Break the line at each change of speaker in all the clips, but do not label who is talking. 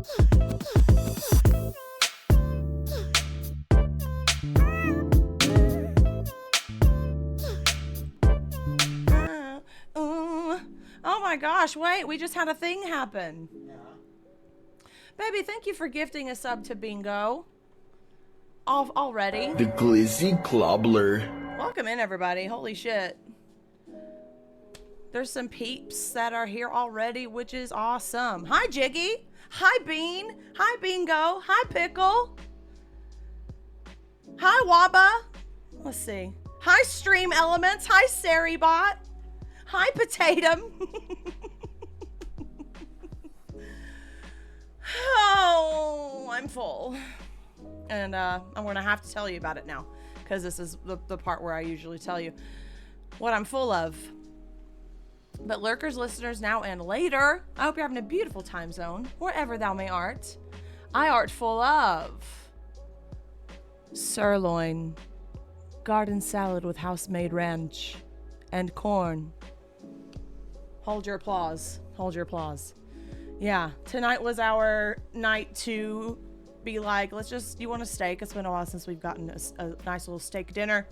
Oh my gosh, wait, we just had a thing happen.
Yeah.
Baby, thank you for gifting a sub to Bingo. Off already.
The Glizzy Clobbler.
Welcome in, everybody. Holy shit. There's some peeps that are here already, which is awesome. Hi, Jiggy. Hi, Bean. Hi, Bingo. Hi, Pickle. Hi, Waba. Let's see. Hi, Stream Elements. Hi, Saribot. Hi, Potatum. Oh, I'm full. And I'm going to have to tell you about it now, because this is the part where I usually tell you what I'm full of. But lurkers, listeners, now and later, I hope you're having a beautiful time zone, wherever thou may art. I art full of sirloin, garden salad with house-made ranch, and corn. Hold your applause. Hold your applause. Yeah, tonight was our night to be like, you want a steak? It's been a while since we've gotten a nice little steak dinner.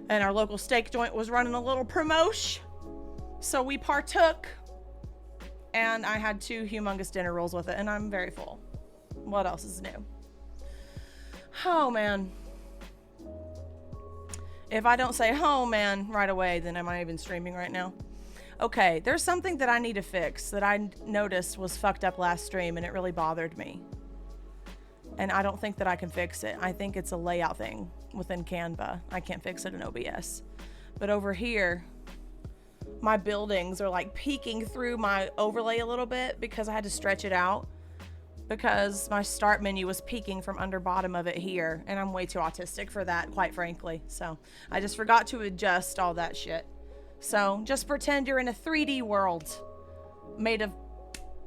And our local steak joint was running a little promotion. So we partook. And I had 2 humongous dinner rolls with it. And I'm very full. What else is new? Oh, man. If I don't say, oh, man, right away, then am I even streaming right now? Okay, there's something that I need to fix that I noticed was fucked up last stream. And it really bothered me. And I don't think that I can fix it. I think it's a layout thing within Canva. I can't fix it in OBS. But over here, my buildings are like peeking through my overlay a little bit because I had to stretch it out because my start menu was peeking from under bottom of it here. And I'm way too autistic for that, quite frankly. So I just forgot to adjust all that shit. So just pretend you're in a 3D world made of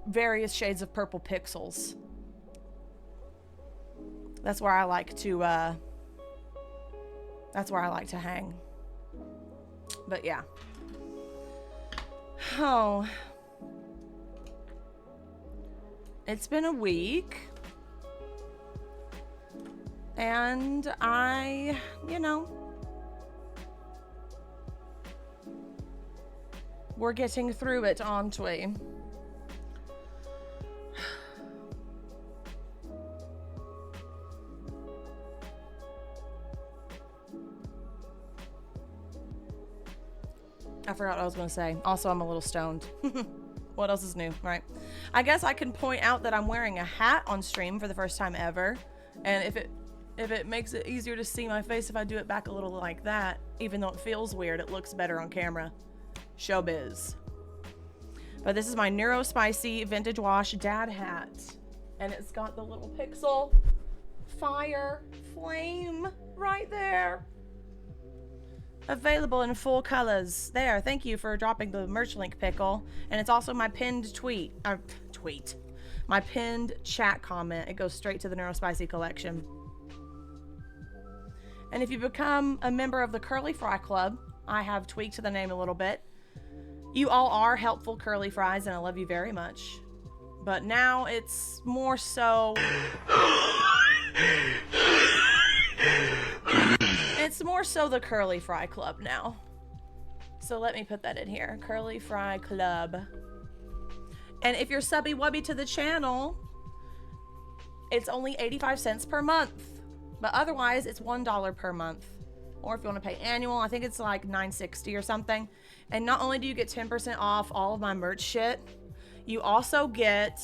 various shades of purple pixels. That's where I like to, hang. But yeah. Oh. It's been a week. And we're getting through it, aren't we? I forgot what I was going to say. Also, I'm a little stoned. What else is new, right? I guess I can point out that I'm wearing a hat on stream for the first time ever. And if it makes it easier to see my face if I do it back a little like that, even though it feels weird, it looks better on camera. Showbiz. But this is my Neurospicy Vintage Wash dad hat. And it's got the little pixel fire flame right there. Available in full colors. There, thank you for dropping the merch link, Pickle. And it's also my pinned tweet. My pinned chat comment. It goes straight to the Neurospicy collection. And if you become a member of the Curly Fry Club, I have tweaked the name a little bit. You all are helpful curly fries, and I love you very much. But now it's more so... It's more so the Curly Fry Club now. So let me put that in here. Curly Fry Club. And if you're subby wubby to the channel, it's only 85 cents per month. But otherwise, it's $1 per month. Or if you want to pay annual, I think it's like $9.60 or something. And not only do you get 10% off all of my merch shit, you also get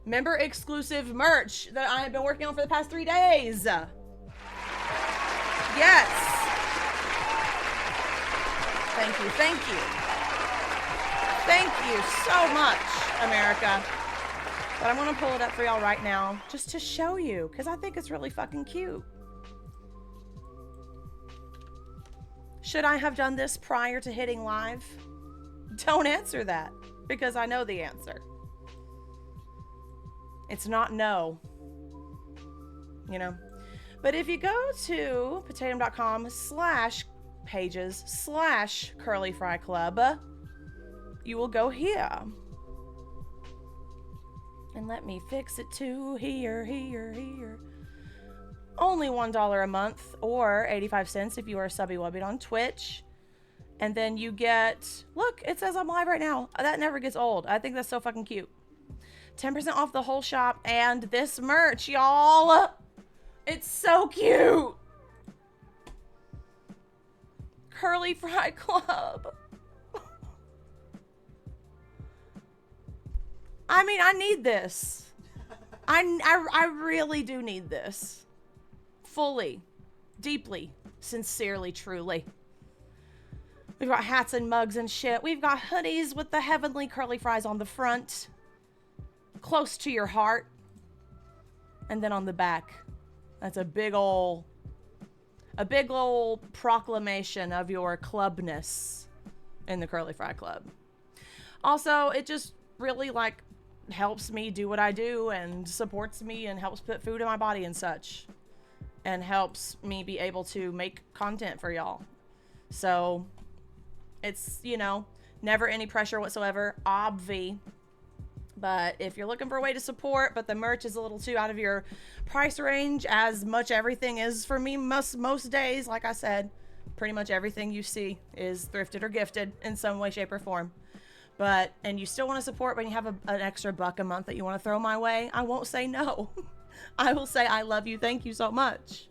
member exclusive merch that I have been working on for the past 3 days. Yes. Thank you. Thank you. Thank you so much, America. But I'm going to pull it up for y'all right now just to show you because I think it's really fucking cute. Should I have done this prior to hitting live? Don't answer that because I know the answer. It's not no. You know? But if you go to potatum.com/pages/curlyfryclub, you will go here. And let me fix it too. Here. Only $1 a month or 85 cents if you are subby wubbied on Twitch. And then you get, look, it says I'm live right now. That never gets old. I think that's so fucking cute. 10% off the whole shop and this merch, y'all. It's so cute. Curly Fry Club. I mean, I need this. I really do need this. Fully, deeply, sincerely, truly. We've got hats and mugs and shit. We've got hoodies with the heavenly curly fries on the front. Close to your heart. And then on the back, that's a big ol' proclamation of your clubness in the Curly Fry Club. Also, it just really like helps me do what I do and supports me and helps put food in my body and such. And helps me be able to make content for y'all. So it's, you know, never any pressure whatsoever, obvi. But if you're looking for a way to support, but the merch is a little too out of your price range, as much everything is for me most days, like I said, pretty much everything you see is thrifted or gifted in some way, shape, or form. But, and you still want to support, but you have an extra $1 a month that you want to throw my way, I won't say no. I will say I love you, thank you so much.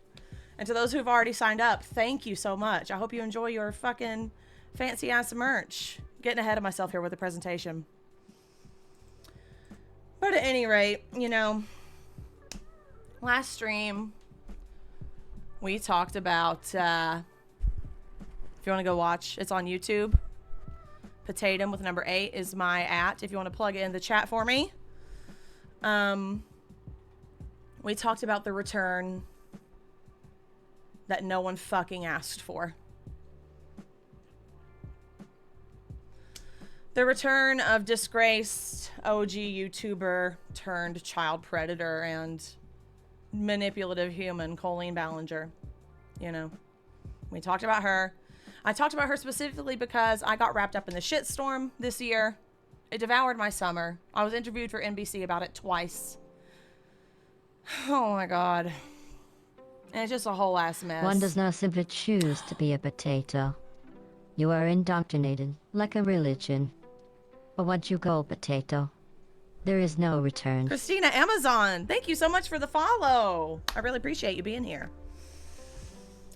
And to those who've already signed up, thank you so much. I hope you enjoy your fucking fancy ass merch. Getting ahead of myself here with the presentation. But at any rate, you know, last stream, we talked about, if you want to go watch, it's on YouTube. Potatum with number 8 is my @ if you want to plug it in the chat for me. We talked about the return that no one fucking asked for. The return of disgraced OG YouTuber turned child predator and manipulative human Colleen Ballinger. You know, we talked about her. I talked about her specifically because I got wrapped up in the shitstorm this year. It devoured my summer. I was interviewed for NBC about it twice. Oh my God. And it's just a whole ass mess.
One does not simply choose to be a potato. You are indoctrinated, like a religion. But once you go potato, there is no return.
Christina Amazon, thank you so much for the follow. I really appreciate you being here.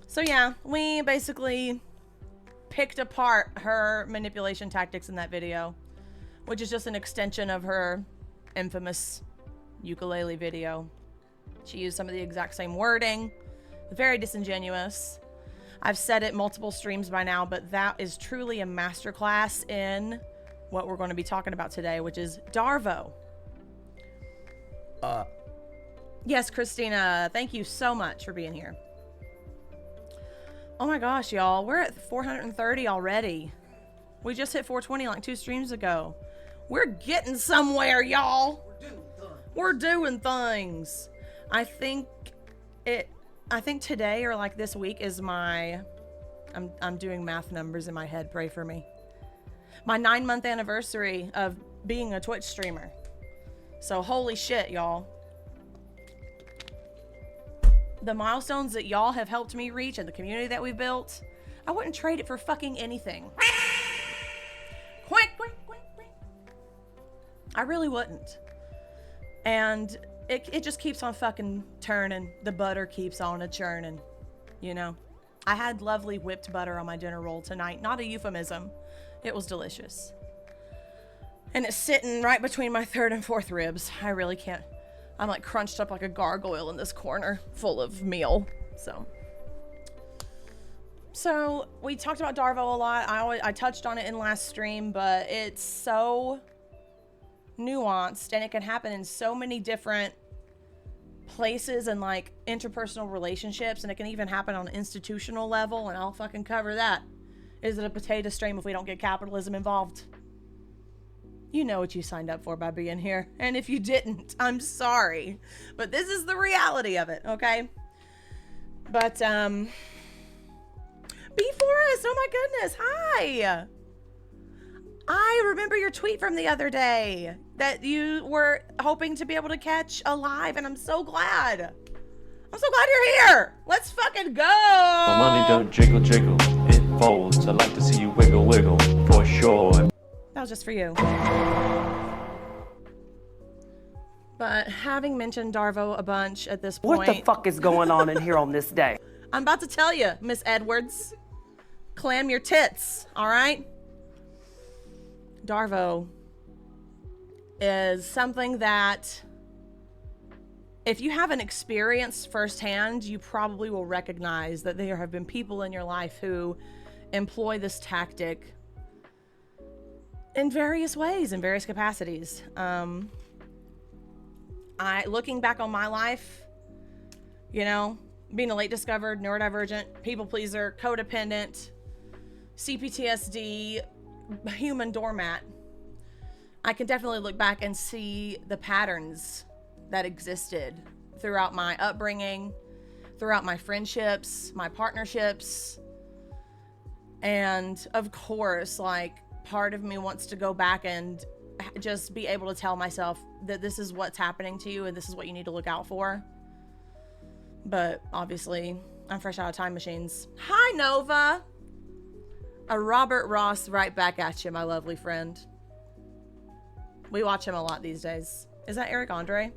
So yeah, we basically picked apart her manipulation tactics in that video, which is just an extension of her infamous ukulele video. She used some of the exact same wording, very disingenuous. I've said it multiple streams by now, but that is truly a masterclass in what we're going to be talking about today, which is DARVO. Yes, Christina, thank you so much for being here. Oh my gosh, y'all, we're at 430 already. We just hit 420 like 2 streams ago. We're getting somewhere, y'all. We're doing things. I think today or like this week is my, I'm doing math numbers in my head, pray for me. My 9-month anniversary of being a Twitch streamer. So holy shit, y'all. The milestones that y'all have helped me reach and the community that we've built, I wouldn't trade it for fucking anything. Quick. I really wouldn't. And it just keeps on fucking turning. The butter keeps on a churning, you know? I had lovely whipped butter on my dinner roll tonight. Not a euphemism. It was delicious. And it's sitting right between my 3rd and 4th ribs. I really can't. I'm like crunched up like a gargoyle in this corner full of meal. So we talked about DARVO a lot. I touched on it in last stream, but it's so nuanced and it can happen in so many different places and like interpersonal relationships, and it can even happen on an institutional level, and I'll fucking cover that. Is it a potato stream if we don't get capitalism involved? You know what you signed up for by being here. And if you didn't, I'm sorry. But this is the reality of it, okay? But, B4S, oh my goodness, hi! I remember your tweet from the other day that you were hoping to be able to catch a live, and I'm so glad. I'm so glad you're here. Let's fucking go.
My money don't jiggle jiggle, it folds. I like to see you wiggle wiggle, for sure.
That was just for you. But having mentioned DARVO a bunch at this point.
What the fuck is going on in here on this day?
I'm about to tell you, Miss Edwards. Clam your tits, all right? DARVO is something that if you haven't experienced firsthand, you probably will recognize that there have been people in your life who employ this tactic in various ways, in various capacities. Looking back on my life, you know, being a late discovered neurodivergent, people pleaser, codependent, CPTSD, human doormat, I can definitely look back and see the patterns that existed throughout my upbringing, throughout my friendships, my partnerships. And of course, like, part of me wants to go back and just be able to tell myself that this is what's happening to you and this is what you need to look out for. But obviously, I'm fresh out of time machines. Hi, Nova. A Robert Ross right back at you, my lovely friend. We watch him a lot these days. Is that Eric Andre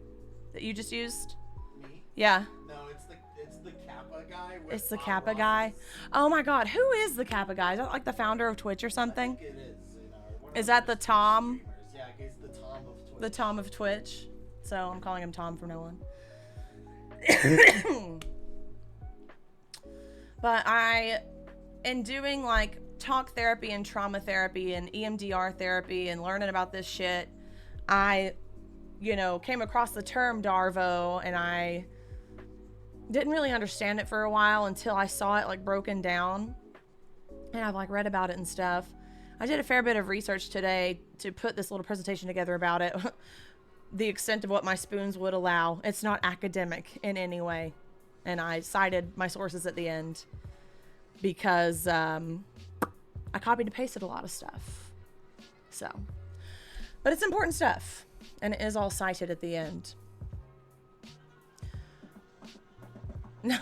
that you just used?
Me?
Yeah.
No, it's the Kappa guy. With
It's the
Bob
Kappa
Ross's-
guy. Oh my God, who is the Kappa guy? Is that like the founder of Twitch or
I
something?
think it is. You know, one
Is
of
that the
first
Tom?
streamers. Yeah, he's the Tom of Twitch.
The Tom of Twitch. So I'm calling him Tom from now on. But in doing like talk therapy and trauma therapy and EMDR therapy and learning about this shit, I, you know, came across the term DARVO, and I didn't really understand it for a while until I saw it like broken down, and I've like read about it and stuff. I did a fair bit of research today to put this little presentation together about it. The extent of what my spoons would allow. It's not academic in any way. And I cited my sources at the end because I copied and pasted a lot of stuff. So, but it's important stuff, and it is all cited at the end. No,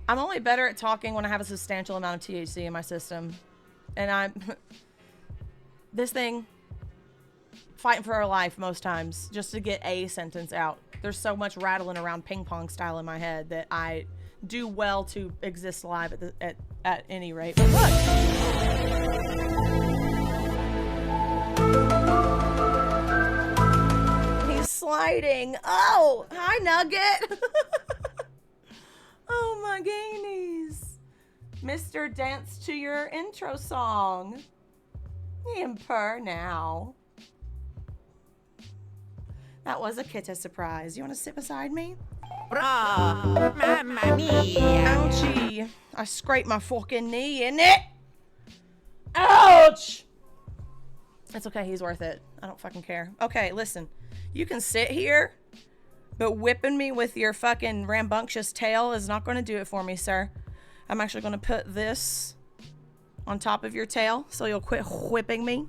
I'm only better at talking when I have a substantial amount of THC in my system. And this thing, fighting for our life most times just to get a sentence out. There's so much rattling around ping pong style in my head that I do well to exist live at any rate. But look. He's sliding. Oh, hi Nugget. Oh my gainies. Mr. Dance to your intro song. Purr now. That was a Kitta surprise. You want to sit beside me?
Bra, mamma mia.
Ouchie. I scraped my fucking knee, innit? Ouch! It's okay, he's worth it. I don't fucking care. Okay, listen. You can sit here, but whipping me with your fucking rambunctious tail is not going to do it for me, sir. I'm actually going to put this on top of your tail so you'll quit whipping me.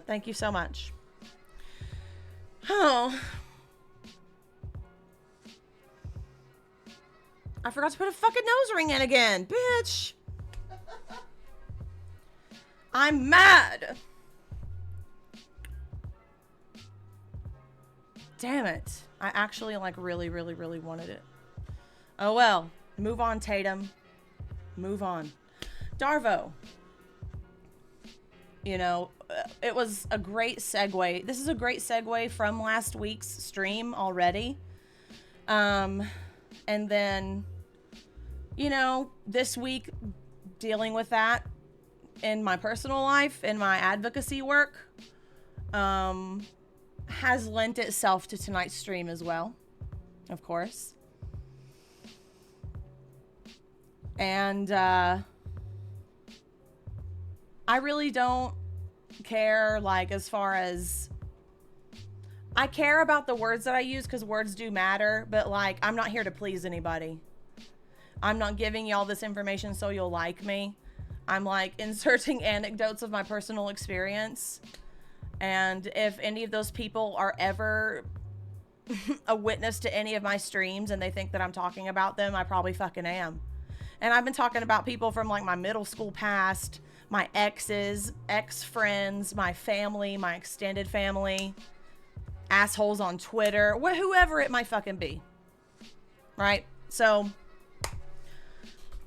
Thank you so much. Oh. I forgot to put a fucking nose ring in again, bitch. I'm mad. Damn it. I actually like really wanted it. Oh well. Move on, Tatum. Move on. DARVO. You know, it was a great segue. This is a great segue from last week's stream already. And then, you know, this week dealing with that in my personal life, in my advocacy work, has lent itself to tonight's stream as well, of course. And I really don't care, like, as far as I care about the words that I use because words do matter, but like, I'm not here to please anybody. I'm not giving y'all this information so you'll like me. I'm like inserting anecdotes of my personal experience. And if any of those people are ever a witness to any of my streams and they think that I'm talking about them, I probably fucking am. And I've been talking about people from like my middle school past, my exes, ex-friends, my family, my extended family, assholes on Twitter, whoever it might fucking be. Right? So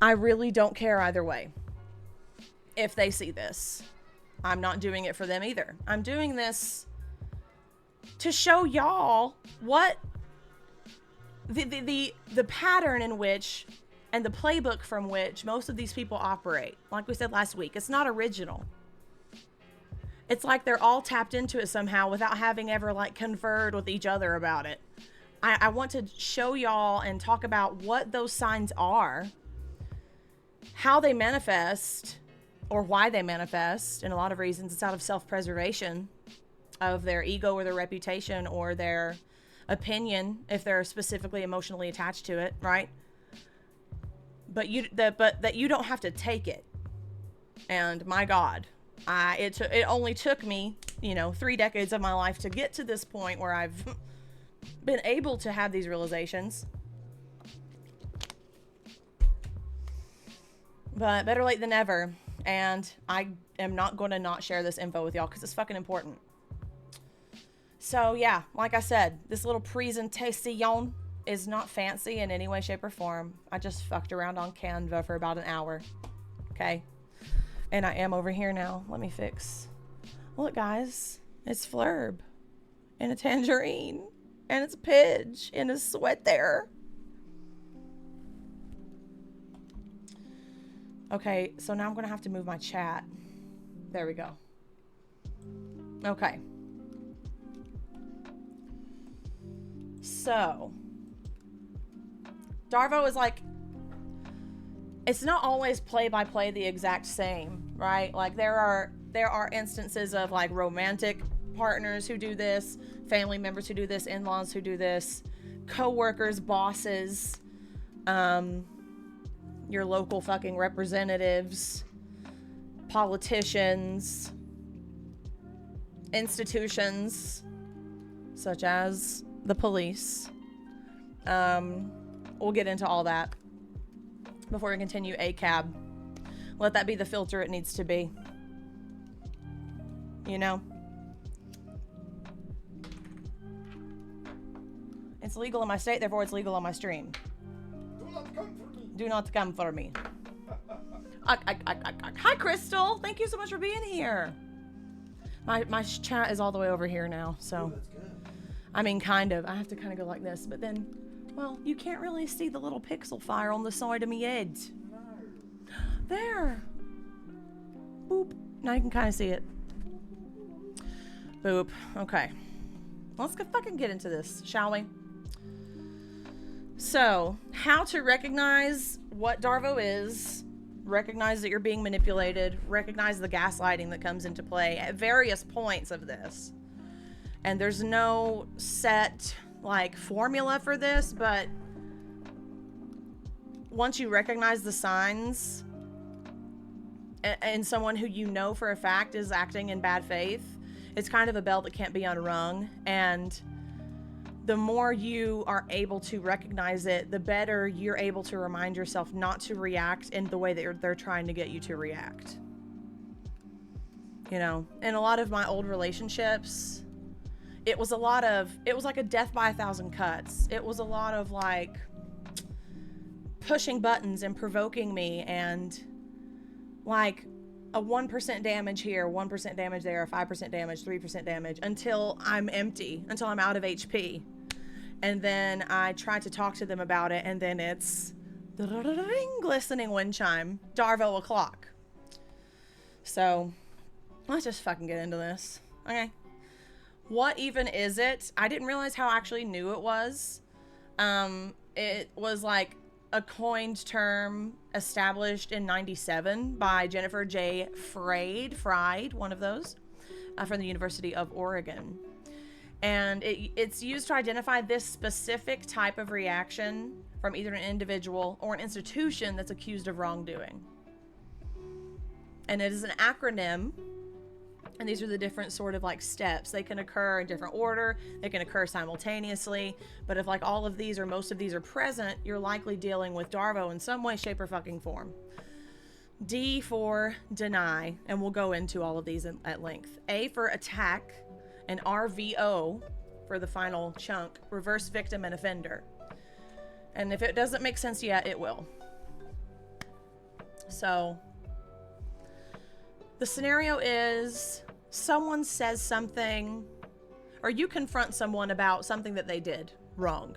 I really don't care either way. If they see this, I'm not doing it for them either. I'm doing this to show y'all what the pattern in which and the playbook from which most of these people operate. Like we said last week, it's not original. It's like they're all tapped into it somehow without having ever like conferred with each other about it. I want to show y'all and talk about what those signs are, how they manifest, or why they manifest. And a lot of reasons it's out of self-preservation of their ego or their reputation or their opinion if they're specifically emotionally attached to it, right? But that you don't have to take it. And my God, it only took me, 3 decades of my life to get to this point where I've been able to have these realizations. But better late than never. And I am not going to not share this info with y'all because it's fucking important. So yeah, like I said, this little presentation is not fancy in any way, shape, or form. I just fucked around on Canva for about an hour. Okay? And I am over here now. Let me fix. Look, guys. It's Flurb. And a tangerine. And it's Pidge. And a sweat there. Okay, so now I'm going to have to move my chat. There we go. Okay. So, DARVO is like, it's not always play-by-play the exact same, right? Like there are instances of like romantic partners who do this, family members who do this, in-laws who do this, co-workers, bosses, your local fucking representatives, politicians, institutions such as the police. We'll get into all that before we continue ACAB. Let that be the filter it needs to be. It's legal in my state, therefore it's legal on my stream.
Do not come for me.
Do not come for me. Hi, Crystal. Thank you so much for being here. My chat is all the way over here now, so.
That's good.
I mean, kind of. I have to kind of go like this, but then, well, you can't really see the little pixel fire on the side of me head.
No.
There. Boop. Now you can kind of see it. Boop. Okay. Let's go fucking get into this, shall we? So, how to recognize what DARVO is, recognize that you're being manipulated, recognize the gaslighting that comes into play at various points of this. And there's no set, like, formula for this, but once you recognize the signs and someone who you know for a fact is acting in bad faith, it's kind of a bell that can't be unrung. And the more you are able to recognize it, the better you're able to remind yourself not to react in the way that they're trying to get you to react. In a lot of my old relationships, it was like a death by 1,000 cuts. It was a lot of like pushing buttons and provoking me, and like a 1% damage here, 1% damage there, 5% damage, 3% damage, until I'm empty, until I'm out of HP. And then I try to talk to them about it, and then it's glistening wind chime, DARVO o'clock. So let's just fucking get into this. Okay. What even is it? I didn't realize how actually new it was. It was like a coined term established in '97 by Jennifer J. Fried, one of those, from the University of Oregon. And it's used to identify this specific type of reaction from either an individual or an institution that's accused of wrongdoing. And it is an acronym. And these are the different sort of like steps. They can occur in different order. They can occur simultaneously. But if like all of these or most of these are present, you're likely dealing with DARVO in some way, shape, or fucking form. D for deny, and we'll go into all of these at length. A for attack, and RVO for the final chunk, reverse victim and offender. And if it doesn't make sense yet, it will. So the scenario is someone says something, or you confront someone about something that they did wrong.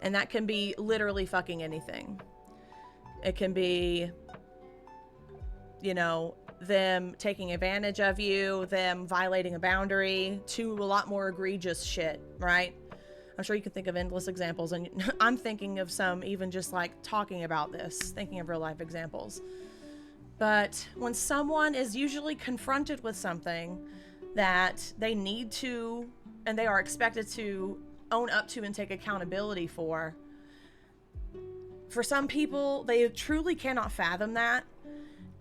And that can be literally fucking anything. It can be, you know, them taking advantage of you, them violating a boundary, to a lot more egregious shit, right? I'm sure you can think of endless examples, and I'm thinking of some even just like talking about this, thinking of real life examples. But when someone is usually confronted with something that they need to, and they are expected to own up to and take accountability for some people, they truly cannot fathom that.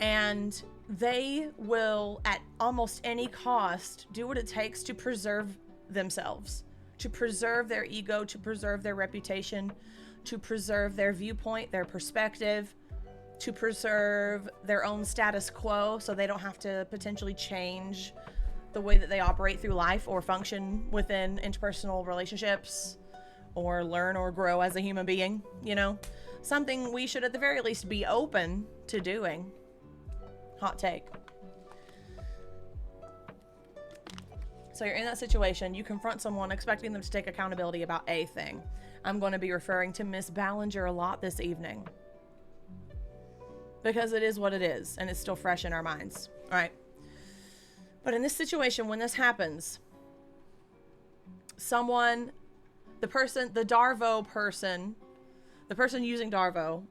And they will, at almost any cost, do what it takes to preserve themselves, to preserve their ego, to preserve their reputation, to preserve their viewpoint, their perspective, to preserve their own status quo so they don't have to potentially change the way that they operate through life or function within interpersonal relationships or learn or grow as a human being, you know? Something we should at the very least be open to doing. Hot take. So you're in that situation, you confront someone expecting them to take accountability about a thing. I'm going to be referring to Miss Ballinger a lot this evening, because it is what it is, and it's still fresh in our minds. All right. But in this situation, when this happens, someone, the DARVO person, the person using DARVO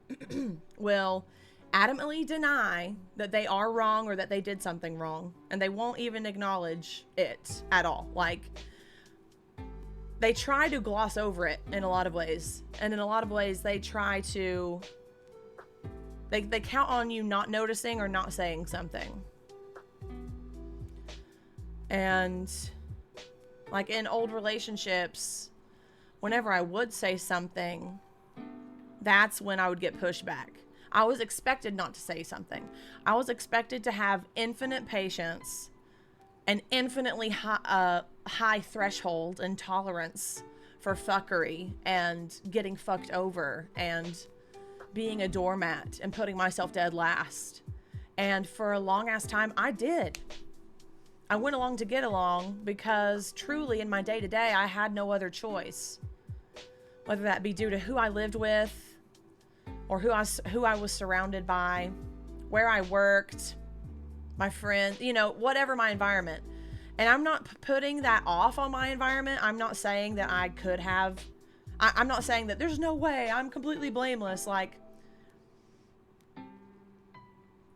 will adamantly deny that they are wrong or that they did something wrong, and they won't even acknowledge it at all. Like, they try to gloss over it in a lot of ways, and in a lot of ways they try to, they count on you not noticing or not saying something. And like in old relationships, whenever I would say something, that's when I would get pushed back. I was expected not to say something. I was expected to have infinite patience and infinitely high threshold and tolerance for fuckery and getting fucked over and being a doormat and putting myself dead last. And for a long ass time, I did. I went along to get along because truly in my day-to-day, I had no other choice. Whether that be due to who I lived with, or who I was surrounded by, where I worked, my friend, you know, whatever my environment. And I'm not putting that off on my environment. I'm not saying that I could have, I'm not saying that there's no way I'm completely blameless. Like,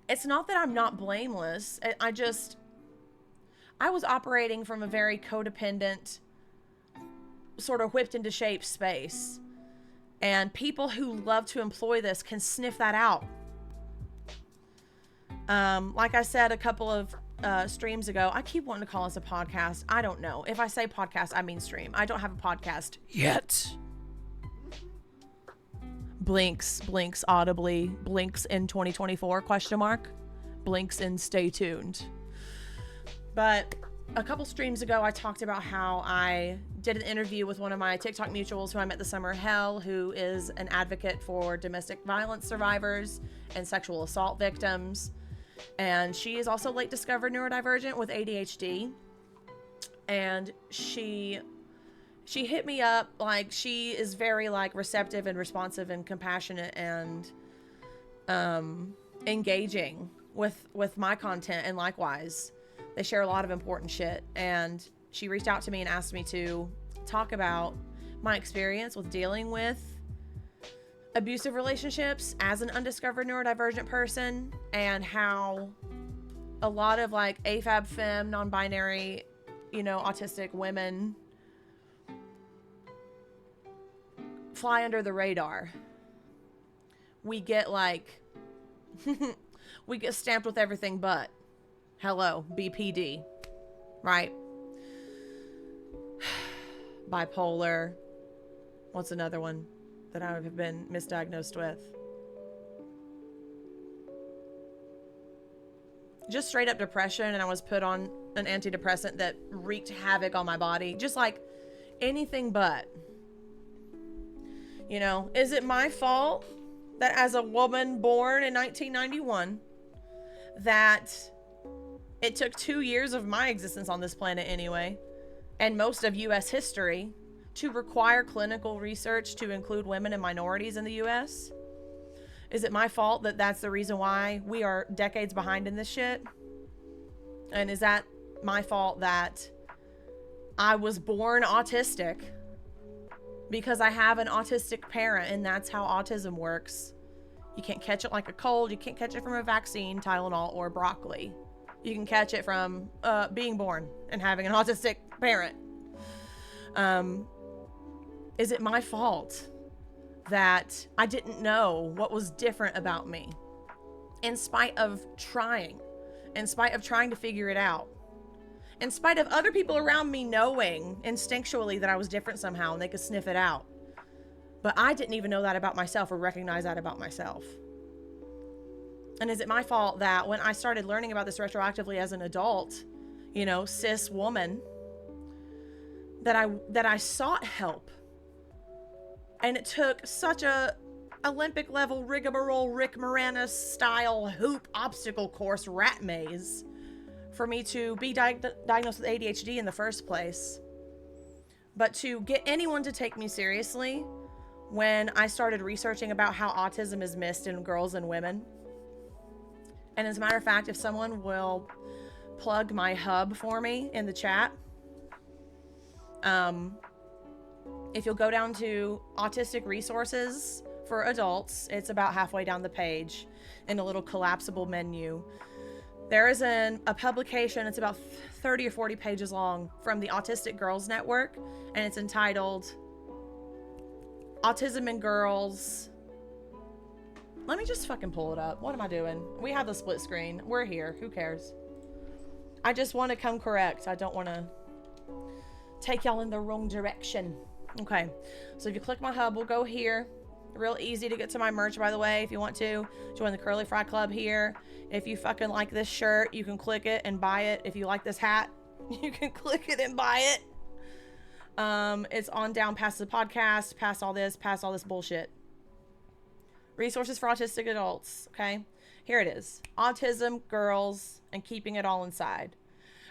it's not that I'm not blameless. I was operating from a very codependent, sort of whipped into shape space. And people who love to employ this can sniff that out. Like I said a couple of streams ago, I keep wanting to call this a podcast. I don't know. If I say podcast, I mean stream. I don't have a podcast yet. Blinks audibly. Blinks in 2024, ? Blinks in stay tuned. But a couple streams ago, I talked about how I did an interview with one of my TikTok mutuals who I met this summer, Hell, who is an advocate for domestic violence survivors and sexual assault victims. And she is also late discovered neurodivergent with ADHD. And she hit me up, like, she is very like receptive and responsive and compassionate and engaging with my content, and likewise. They share a lot of important shit, and she reached out to me and asked me to talk about my experience with dealing with abusive relationships as an undiscovered neurodivergent person, and how a lot of like AFAB femme, non-binary, you know, autistic women fly under the radar. We get like we get stamped with everything but. Hello, BPD, right? Bipolar. What's another one that I have been misdiagnosed with? Just straight up depression, and I was put on an antidepressant that wreaked havoc on my body. Just like anything but. You know, is it my fault that as a woman born in 1991, that it took 2 years of my existence on this planet anyway, and most of U.S. history, to require clinical research to include women and minorities in the U.S.? Is it my fault that that's the reason why we are decades behind in this shit? And is that my fault that I was born autistic because I have an autistic parent, and that's how autism works? You can't catch it like a cold. You can't catch it from a vaccine, Tylenol, or broccoli. You can catch it from being born and having an autistic parent. Is it my fault that I didn't know what was different about me in spite of trying to figure it out, in spite of other people around me knowing instinctually that I was different somehow and they could sniff it out? But I didn't even know that about myself or recognize that about myself. And is it my fault that when I started learning about this retroactively as an adult, you know, cis woman, that I sought help? And it took such a Olympic level rigmarole, Rick Moranis style hoop obstacle course rat maze for me to be diagnosed with ADHD in the first place. But to get anyone to take me seriously when I started researching about how autism is missed in girls and women. And as a matter of fact, if someone will plug my hub for me in the chat, if you'll go down to autistic resources for adults, it's about halfway down the page in a little collapsible menu. There is a publication, it's about 30 or 40 pages long, from the Autistic Girls Network, and it's entitled Autism in Girls. Let me just fucking pull it up. What am I doing? We have the split screen. We're here. Who cares? I just want to come correct. I don't want to take y'all in the wrong direction. Okay, so if you click my hub, we'll go here. Real easy to get to my merch, by the way. If you want to join the Curly Fry Club here. If you fucking like this shirt, you can click it and buy it. If you like this hat, you can click it and buy it. It's on down past the podcast, past all this bullshit. Resources for autistic adults. Okay, here it is. Autism, girls, and keeping it all inside.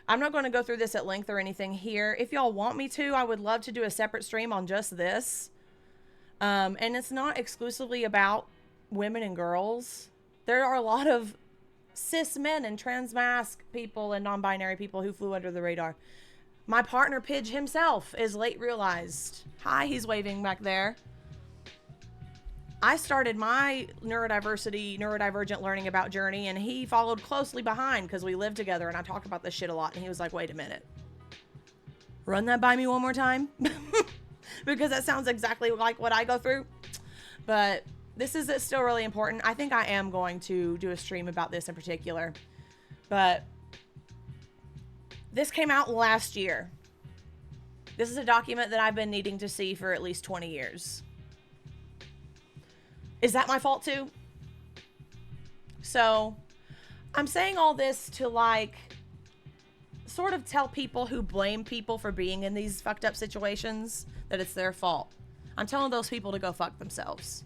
I'm not going to go through this at length or anything here. If y'all want me to, I would love to do a separate stream on just this. And it's not exclusively about women and girls. There are a lot of cis men and trans-masc people and non-binary people who flew under the radar. My partner, Pidge himself, is late realized. Hi, he's waving back there. I started my neurodivergent learning about journey, and he followed closely behind because we lived together and I talk about this shit a lot. And he was like, wait a minute. Run that by me one more time. Because that sounds exactly like what I go through. But this is still really important. I think I am going to do a stream about this in particular. But this came out last year. This is a document that I've been needing to see for at least 20 years. Is that my fault too? So I'm saying all this to like sort of tell people who blame people for being in these fucked up situations that it's their fault. I'm telling those people to go fuck themselves.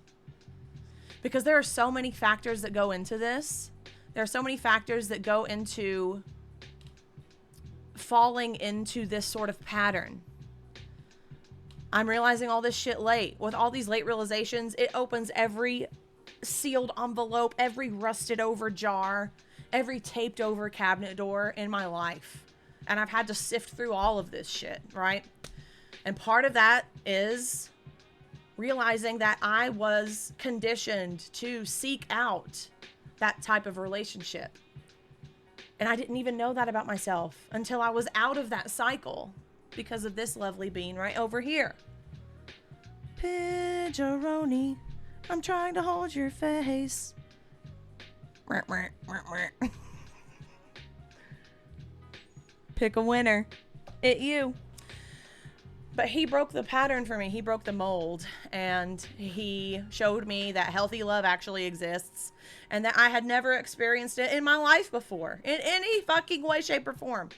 Because there are so many factors that go into this. There are so many factors that go into falling into this sort of pattern. I'm realizing all this shit late. With all these late realizations, it opens every sealed envelope, every rusted over jar, every taped over cabinet door in my life. And I've had to sift through all of this shit, right? And part of that is realizing that I was conditioned to seek out that type of relationship. And I didn't even know that about myself until I was out of that cycle because of this lovely bean right over here. Pidgeroni, I'm trying to hold your face. Pick a winner. It you. But he broke the pattern for me. He broke the mold, and he showed me that healthy love actually exists and that I had never experienced it in my life before in any fucking way, shape, or form.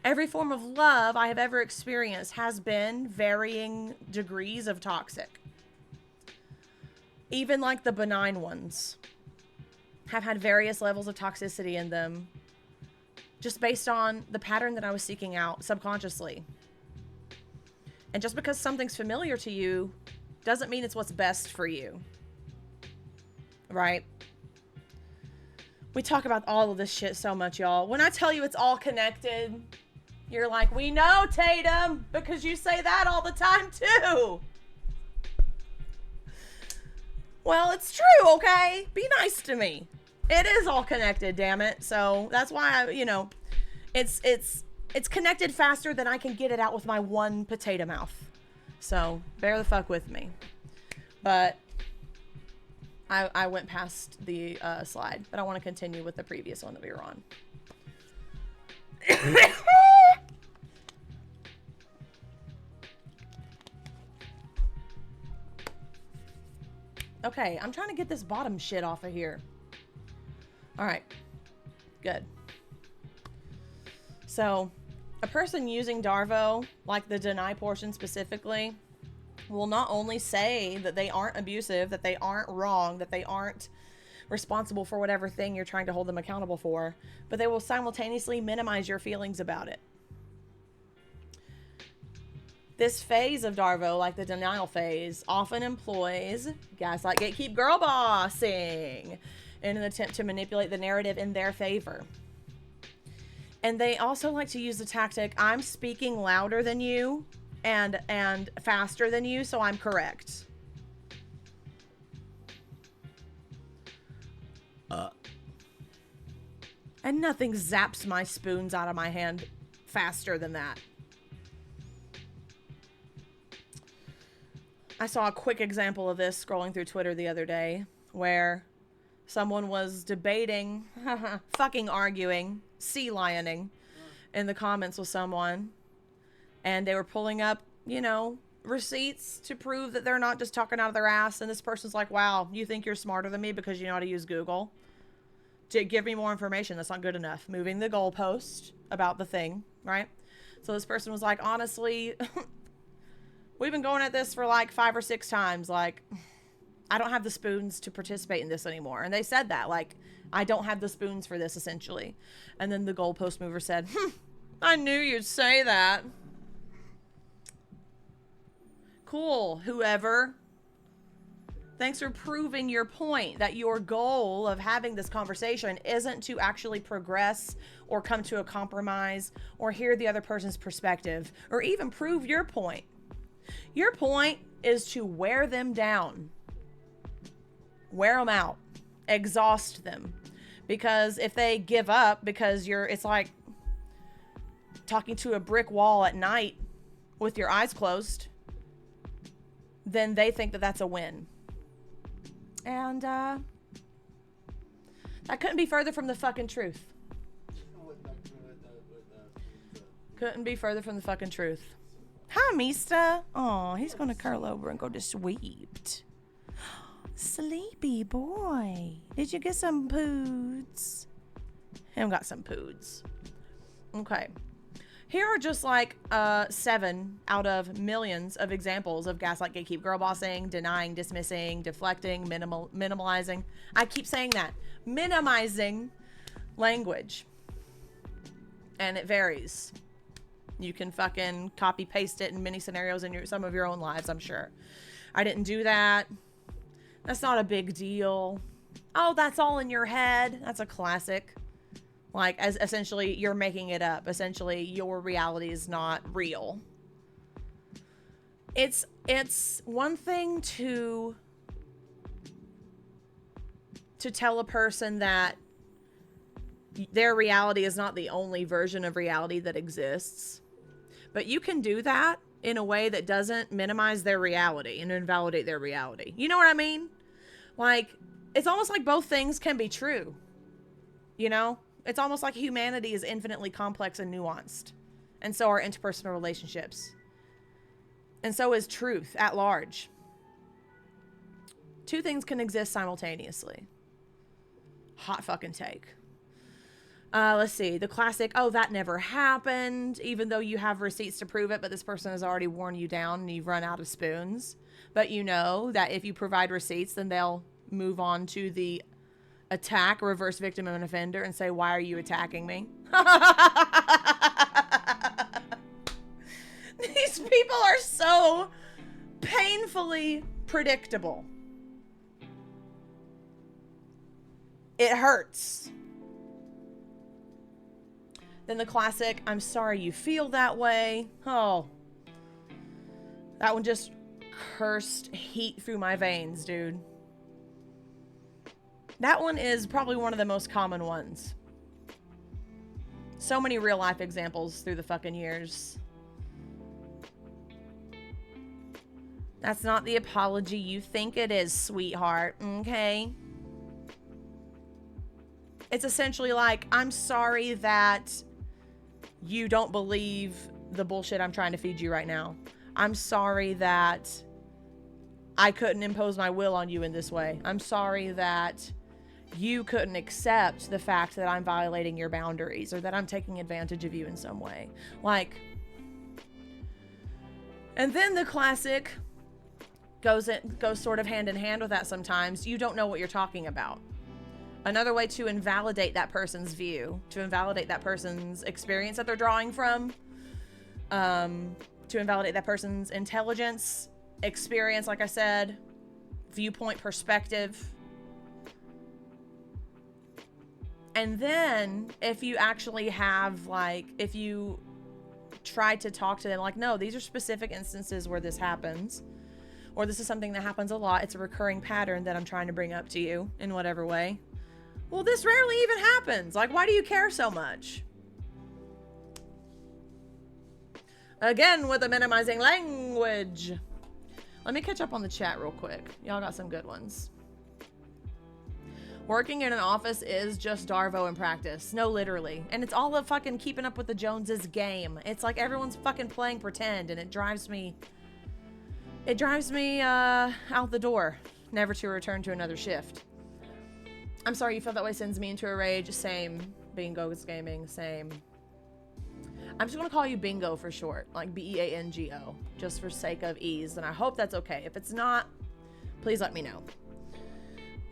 Every form of love I have ever experienced has been varying degrees of toxic. Even like the benign ones have had various levels of toxicity in them just based on the pattern that I was seeking out subconsciously. And just because something's familiar to you doesn't mean it's what's best for you. Right? We talk about all of this shit so much, y'all. When I tell you it's all connected, you're like, we know, Tatum, because you say that all the time too. Well, it's true, okay? Be nice to me. It is all connected, damn it. So that's why it's connected faster than I can get it out with my one potato mouth. So bear the fuck with me. But I went past the slide, but I want to continue with the previous one that we were on. Okay, I'm trying to get this bottom shit off of here. All right, good. So, a person using DARVO, like the deny portion specifically, will not only say that they aren't abusive, that they aren't wrong, that they aren't responsible for whatever thing you're trying to hold them accountable for, but they will simultaneously minimize your feelings about it. This phase of DARVO, like the denial phase, often employs gaslight, gatekeep, girl bossing in an attempt to manipulate the narrative in their favor. And they also like to use the tactic, I'm speaking louder than you and faster than you, so I'm correct. And nothing zaps my spoons out of my hand faster than that. I saw a quick example of this scrolling through Twitter the other day where someone was debating, fucking arguing, sea lioning in the comments with someone. And they were pulling up, receipts to prove that they're not just talking out of their ass. And this person's like, wow, you think you're smarter than me because you know how to use Google? To give me more information, that's not good enough. Moving the goalpost about the thing, right? So this person was like, honestly, we've been going at this for like 5 or 6 times. Like, I don't have the spoons to participate in this anymore. And they said that, like, I don't have the spoons for this, essentially. And then the goalpost mover said, I knew you'd say that. Cool, whoever. Thanks for proving your point that your goal of having this conversation isn't to actually progress or come to a compromise or hear the other person's perspective or even prove your point. Your point is to wear them down. Wear them out. Exhaust them. Because if they give up, because it's like talking to a brick wall at night with your eyes closed, then they think that that's a win. And that couldn't be further from the fucking truth. Couldn't be further from the fucking truth. Hi, Mista. Oh, he's going to curl over and go to sleep. Sleepy boy. Did you get some poods? Him got some poods. Okay. Here are just like 7 out of millions of examples of gaslight, gatekeep, girl bossing, denying, dismissing, deflecting, minimalizing. I keep saying that. Minimizing language. And it varies. You can fucking copy paste it in many scenarios in some of your own lives, I'm sure. I didn't do that. That's not a big deal. Oh, that's all in your head. That's a classic. Like, as essentially you're making it up. Essentially your reality is not real. It's one thing to tell a person that their reality is not the only version of reality that exists. But you can do that in a way that doesn't minimize their reality and invalidate their reality. You know what I mean? Like, it's almost like both things can be true. You know? It's almost like humanity is infinitely complex and nuanced. And so are interpersonal relationships. And so is truth at large. Two things can exist simultaneously. Hot fucking take. Let's see. The classic, oh, that never happened, even though you have receipts to prove it, but this person has already worn you down and you've run out of spoons. But you know that if you provide receipts, then they'll move on to the attack, reverse victim and offender, and say, why are you attacking me? These people are so painfully predictable. It hurts. Then the classic, I'm sorry you feel that way. Oh, that one just cursed heat through my veins, dude. That one is probably one of the most common ones. So many real life examples through the fucking years. That's not the apology you think it is, sweetheart. Okay? It's essentially like, I'm sorry that you don't believe the bullshit I'm trying to feed you right now. I'm sorry that I couldn't impose my will on you in this way. I'm sorry that you couldn't accept the fact that I'm violating your boundaries or that I'm taking advantage of you in some way. Like, and then the classic goes sort of hand in hand with that sometimes. You don't know what you're talking about. Another way to invalidate that person's view, to invalidate that person's experience that they're drawing from, to invalidate that person's intelligence, experience, like I said, viewpoint, perspective. And then if you actually have, like, if you try to talk to them, like, no, these are specific instances where this happens, or this is something that happens a lot. It's a recurring pattern that I'm trying to bring up to you in whatever way. Well, this rarely even happens. Like, why do you care so much? Again, with the minimizing language. Let me catch up on the chat real quick. Y'all got some good ones. Working in an office is just DARVO in practice. No, literally. And it's all of fucking keeping up with the Joneses game. It's like everyone's fucking playing pretend, and it drives me out the door, never to return to another shift. I'm sorry you feel that way sends me into a rage. Same. Bingo's gaming. Same. I'm just going to call you Bingo for short. Like B-E-A-N-G-O. Just for sake of ease. And I hope that's okay. If it's not, please let me know.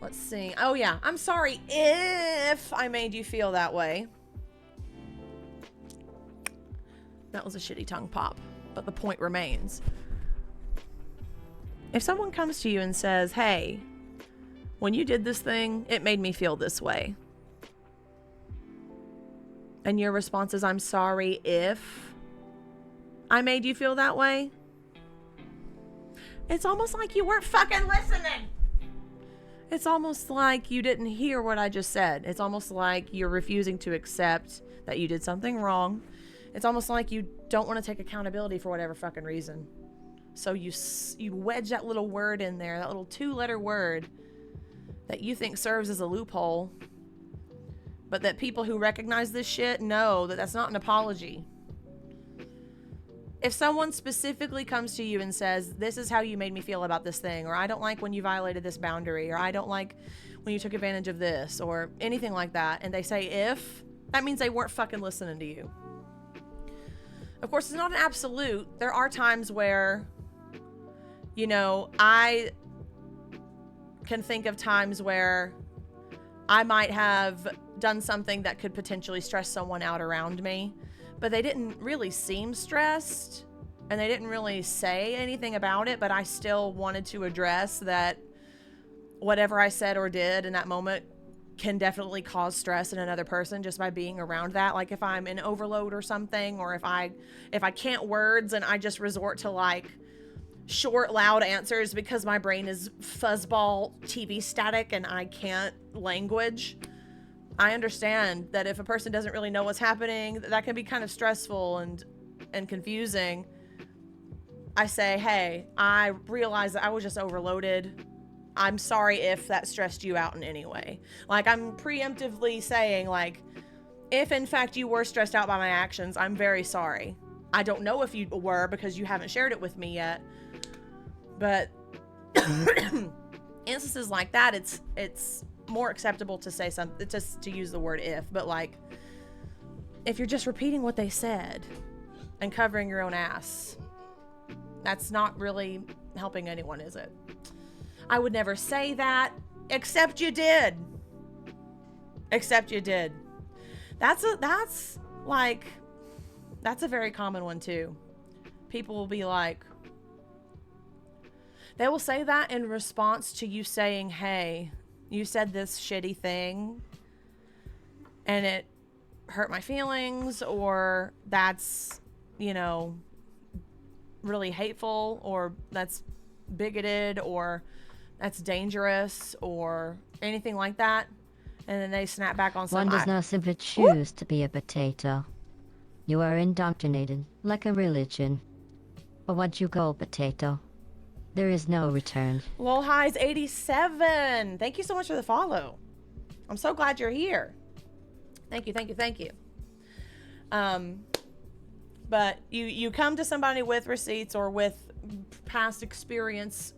Let's see. Oh, yeah. I'm sorry if I made you feel that way. That was a shitty tongue pop. But the point remains. If someone comes to you and says, hey, when you did this thing, it made me feel this way. And your response is, I'm sorry if I made you feel that way. It's almost like you weren't fucking listening. It's almost like you didn't hear what I just said. It's almost like you're refusing to accept that you did something wrong. It's almost like you don't want to take accountability for whatever fucking reason. So you wedge that little word in there, that little 2-letter word that you think serves as a loophole, but that people who recognize this shit know that that's not an apology. If someone specifically comes to you and says, this is how you made me feel about this thing, or I don't like when you violated this boundary, or I don't like when you took advantage of this, or anything like that, and they say if, that means they weren't fucking listening to you. Of course, it's not an absolute. There are times where, you know, I can think of times where I might have done something that could potentially stress someone out around me, but they didn't really seem stressed and they didn't really say anything about it, but I still wanted to address that whatever I said or did in that moment can definitely cause stress in another person just by being around that. Like if I'm in overload or something, or if I can't words and I just resort to like short, loud answers because my brain is fuzzball TV static and I can't language. I understand that if a person doesn't really know what's happening, that can be kind of stressful and confusing. I say, hey, I realize that I was just overloaded I'm sorry if that stressed you out in any way. Like, I'm preemptively saying, like, if in fact you were stressed out by my actions, I'm very sorry. I don't know if you were because you haven't shared it with me yet. But instances like that, it's more acceptable to say something, just to use the word if. But like, if you're just repeating what they said and covering your own ass, that's not really helping anyone, is it? I would never say that, except you did. Except you did. That's a very common one too. People will be like, they will say that in response to you saying, hey, you said this shitty thing and it hurt my feelings, or that's, you know, really hateful, or that's bigoted, or that's dangerous, or anything like that. And then they snap back on
One
something.
does not simply choose to be a potato. You are indoctrinated like a religion. But once you go potato, there is no return.
Lol Highs 87. Thank you so much for the follow. I'm so glad you're here. Thank you, thank you, thank you. But you come to somebody with receipts or with past experience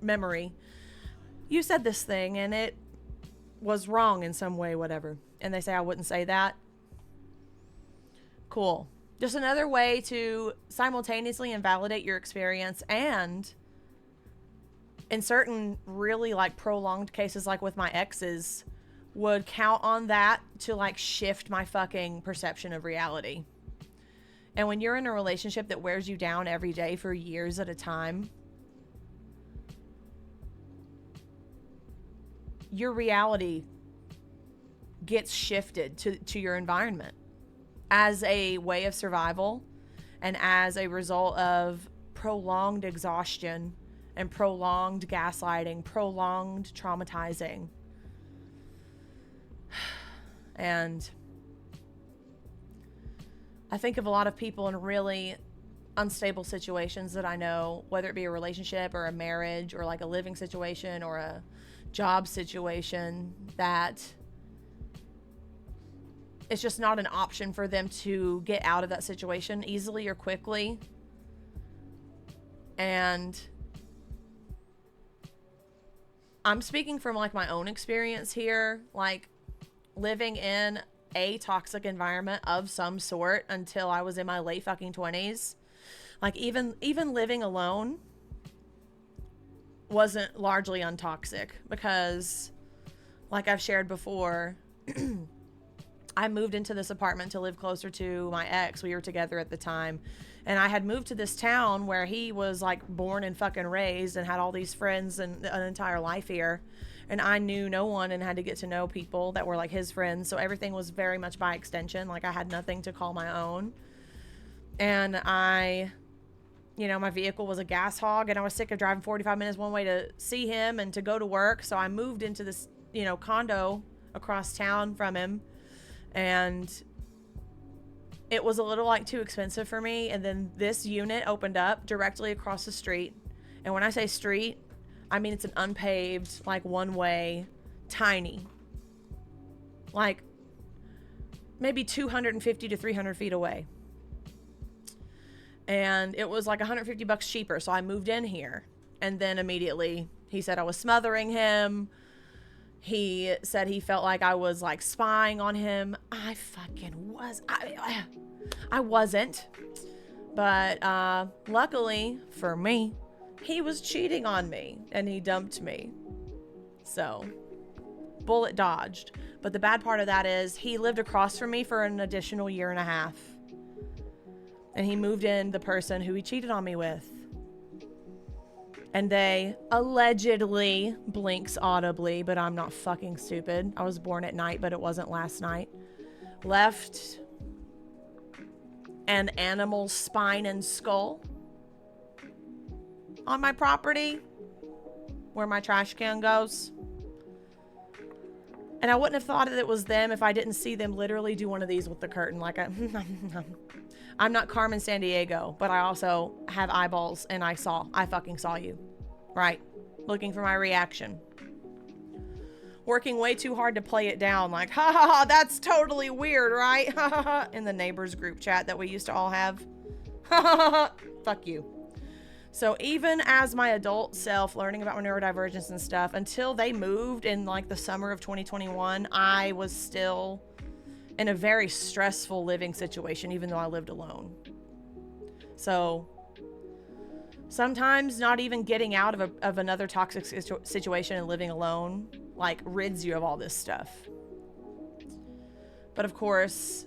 memory. You said this thing and it was wrong in some way, whatever. And they say, I wouldn't say that. Cool. Just another way to simultaneously invalidate your experience, and in certain really like prolonged cases, like with my exes, would count on that to like shift my fucking perception of reality. And when you're in a relationship that wears you down every day for years at a time, your reality gets shifted to your environment as a way of survival and as a result of prolonged exhaustion and prolonged gaslighting, prolonged traumatizing. And I think of a lot of people in really unstable situations that I know, whether it be a relationship or a marriage or like a living situation or a job situation, that it's just not an option for them to get out of that situation easily or quickly. And I'm speaking from like my own experience here, like living in a toxic environment of some sort until I was in my late fucking 20s. Like even living alone wasn't largely untoxic, because like I've shared before, I moved into this apartment to live closer to my ex. We were together at the time. And I had moved to this town where he was like born and fucking raised and had all these friends and an entire life here. And I knew no one and had to get to know people that were like his friends. So everything was very much by extension. Like I had nothing to call my own. And my vehicle was a gas hog, and I was sick of driving 45 minutes one way to see him and to go to work. So I moved into this, condo across town from him. And it was a little like too expensive for me. And then this unit opened up directly across the street. And when I say street, I mean it's an unpaved, like one way, tiny, like maybe 250 to 300 feet away. And it was like $150 cheaper. So I moved in here. And then immediately he said I was smothering him. He said he felt like I was like spying on him. I fucking was. I wasn't. But luckily for me, he was cheating on me and he dumped me. So bullet dodged. But the bad part of that is he lived across from me for an additional 1.5 years. And he moved in the person who he cheated on me with. And they allegedly, blinks audibly, but I'm not fucking stupid. I was born at night, but it wasn't last night. Left an animal's spine and skull on my property where my trash can goes. And I wouldn't have thought that it was them if I didn't see them literally do one of these with the curtain. Like I'm not Carmen Sandiego, but I also have eyeballs, and I fucking saw you. Right? looking for my reaction. Working way too hard to play it down, like, ha ha ha, that's totally weird, right? Ha ha ha, in the neighbors group chat that we used to all have. Ha ha ha ha, fuck you. So even as my adult self learning about my neurodivergence and stuff, until they moved in like the summer of 2021, I was still in a very stressful living situation, even though I lived alone. So sometimes not even getting out of another toxic situation and living alone, like, rids you of all this stuff. But of course,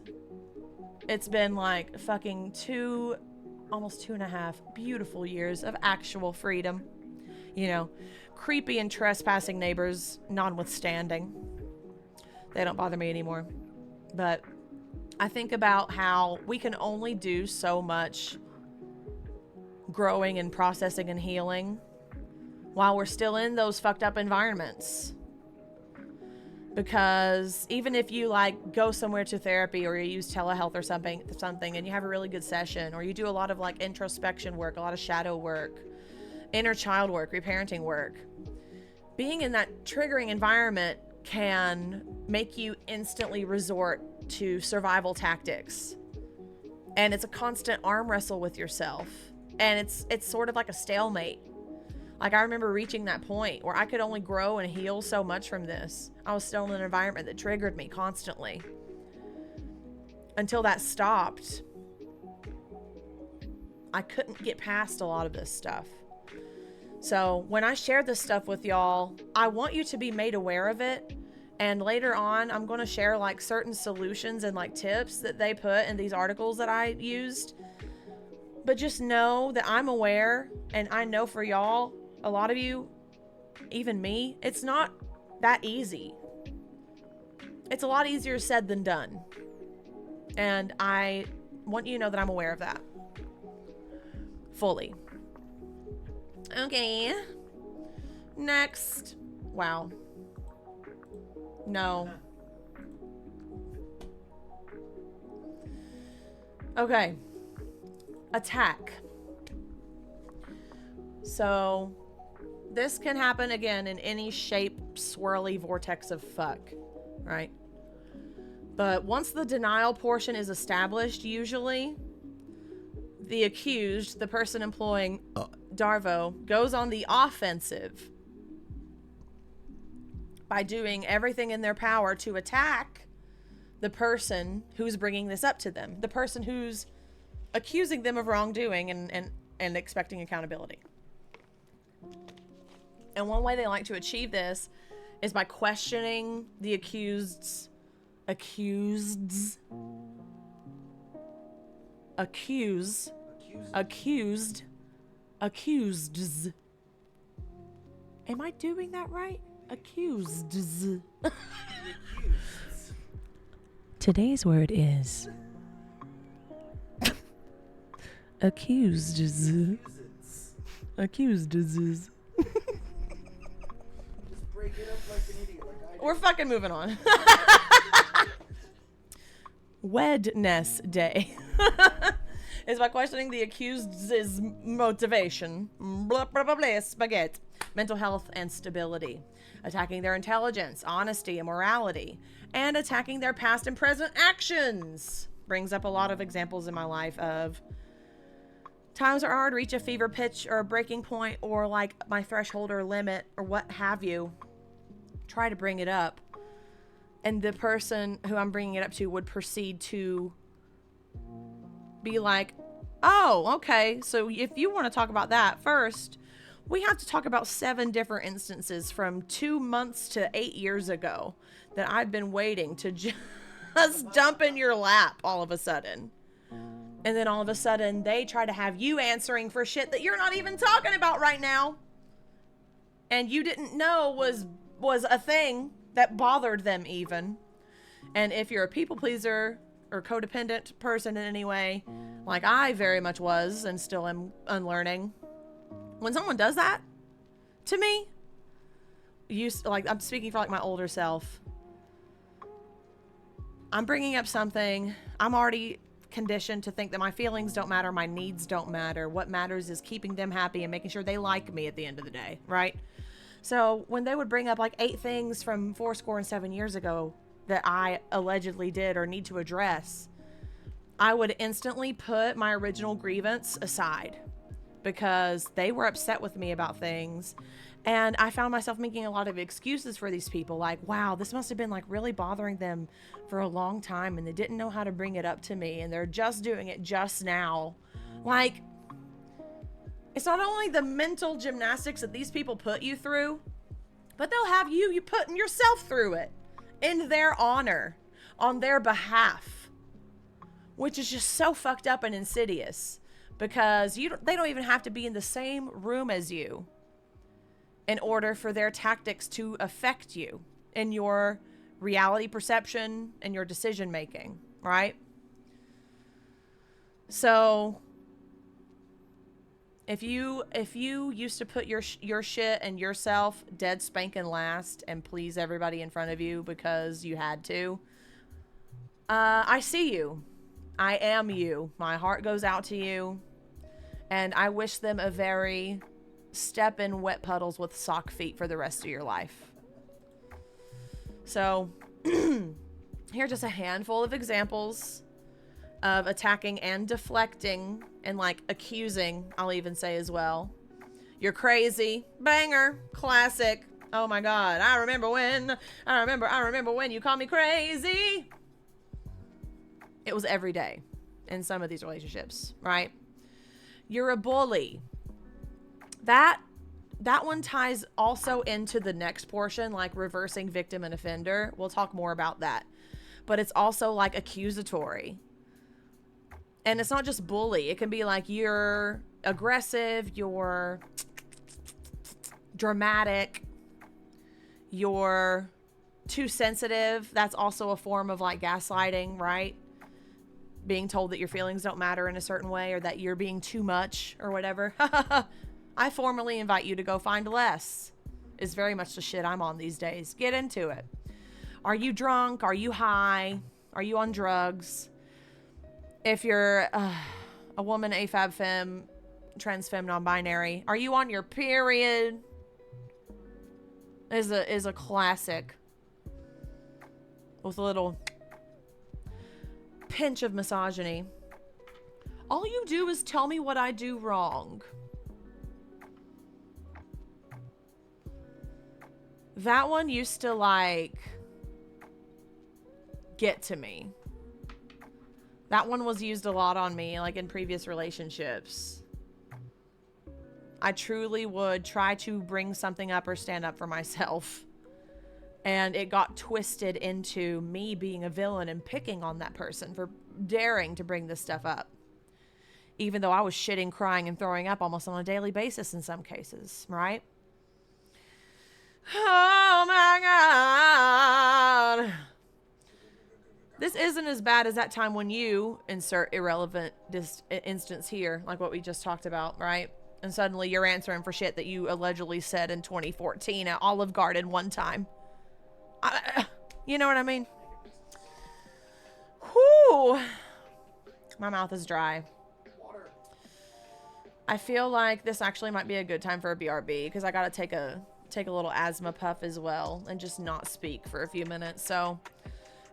it's been like fucking almost 2.5 beautiful years of actual freedom. You know, creepy and trespassing neighbors notwithstanding. They don't bother me anymore. But I think about how we can only do so much growing and processing and healing while we're still in those fucked up environments. Because even if you like go somewhere to therapy or you use telehealth or something and you have a really good session, or you do a lot of like introspection work, a lot of shadow work, inner child work, reparenting work, being in that triggering environment can make you instantly resort to survival tactics. And it's a constant arm wrestle with yourself. And it's sort of like a stalemate. Like, I remember reaching that point where I could only grow and heal so much from this. I was still in an environment that triggered me constantly. Until that stopped, I couldn't get past a lot of this stuff. So when I share this stuff with y'all, I want you to be made aware of it. And later on, I'm going to share like certain solutions and like tips that they put in these articles that I used. But just know that I'm aware, and I know for y'all, a lot of you, even me, it's not that easy. It's a lot easier said than done. And I want you to know that I'm aware of that. Fully. Okay. Next. Wow. No. Okay. Attack. So this can happen again in any shape, swirly vortex of fuck, right? But once the denial portion is established, usually the accused, the person employing DARVO, goes on the offensive by doing everything in their power to attack the person who's bringing this up to them, the person who's accusing them of wrongdoing and expecting accountability. And one way they like to achieve this is by questioning the accused. Am I doing that right? Accused. Today's word is accused.
Break it up like an idiot, like I do.
We're fucking moving on. Wednesday is by questioning the accused's motivation, blah, blah, blah, blah, spaghetti, mental health and stability, attacking their intelligence, honesty, and morality, and attacking their past and present actions. Brings up a lot of examples in my life of times are hard, reach a fever pitch or a breaking point or like my threshold or limit or what have you. Try to bring it up. And the person who I'm bringing it up to would proceed to be like, oh, okay. So if you want to talk about that first, we have to talk about 7 different instances from 2 months to 8 years ago that I've been waiting to just dump in your lap all of a sudden. And then all of a sudden they try to have you answering for shit that you're not even talking about right now. And you didn't know was a thing that bothered them even. And if you're a people pleaser or codependent person in any way, like I very much was and still am unlearning, when someone does that to me, like I'm speaking for like my older self, I'm bringing up something, I'm already conditioned to think that my feelings don't matter, my needs don't matter. What matters is keeping them happy and making sure they like me at the end of the day, right? So when they would bring up like 8 things from 7 years ago that I allegedly did or need to address, I would instantly put my original grievance aside because they were upset with me about things. And I found myself making a lot of excuses for these people. Like, wow, this must have been like really bothering them for a long time and they didn't know how to bring it up to me and they're just doing it just now. Like, it's not only the mental gymnastics that these people put you through, but they'll have you putting yourself through it in their honor, on their behalf, which is just so fucked up and insidious because they don't even have to be in the same room as you in order for their tactics to affect you in your reality perception and your decision making, right? So if you used to put your shit and yourself dead spanking last and please everybody in front of you because you had to, I see you. I am you. My heart goes out to you. And I wish them a very step in wet puddles with sock feet for the rest of your life. So, here are just a handful of examples of attacking and deflecting and like accusing, I'll even say as well. You're crazy. Banger. Classic. Oh my God. I remember when you called me crazy. It was every day in some of these relationships, right? You're a bully. That one ties also into the next portion, like reversing victim and offender. We'll talk more about that. But it's also like accusatory. And it's not just bully. It can be like you're aggressive, you're dramatic, you're too sensitive. That's also a form of like gaslighting, right? Being told that your feelings don't matter in a certain way or that you're being too much or whatever. I formally invite you to go find less. Is very much the shit I'm on these days. Get into it. Are you drunk? Are you high? Are you on drugs? If you're a woman, AFAB femme, trans femme, non-binary, are you on your period? Is a classic with a little pinch of misogyny. All you do is tell me what I do wrong. That one used to like get to me. That one was used a lot on me, like in previous relationships. I truly would try to bring something up or stand up for myself. And it got twisted into me being a villain and picking on that person for daring to bring this stuff up. Even though I was shitting, crying, and throwing up almost on a daily basis in some cases, right? Oh my God. This isn't as bad as that time when you insert irrelevant instance here, like what we just talked about, right? And suddenly you're answering for shit that you allegedly said in 2014 at Olive Garden one time. You know what I mean? Whew. My mouth is dry. I feel like this actually might be a good time for a BRB because I gotta take a little asthma puff as well and just not speak for a few minutes. So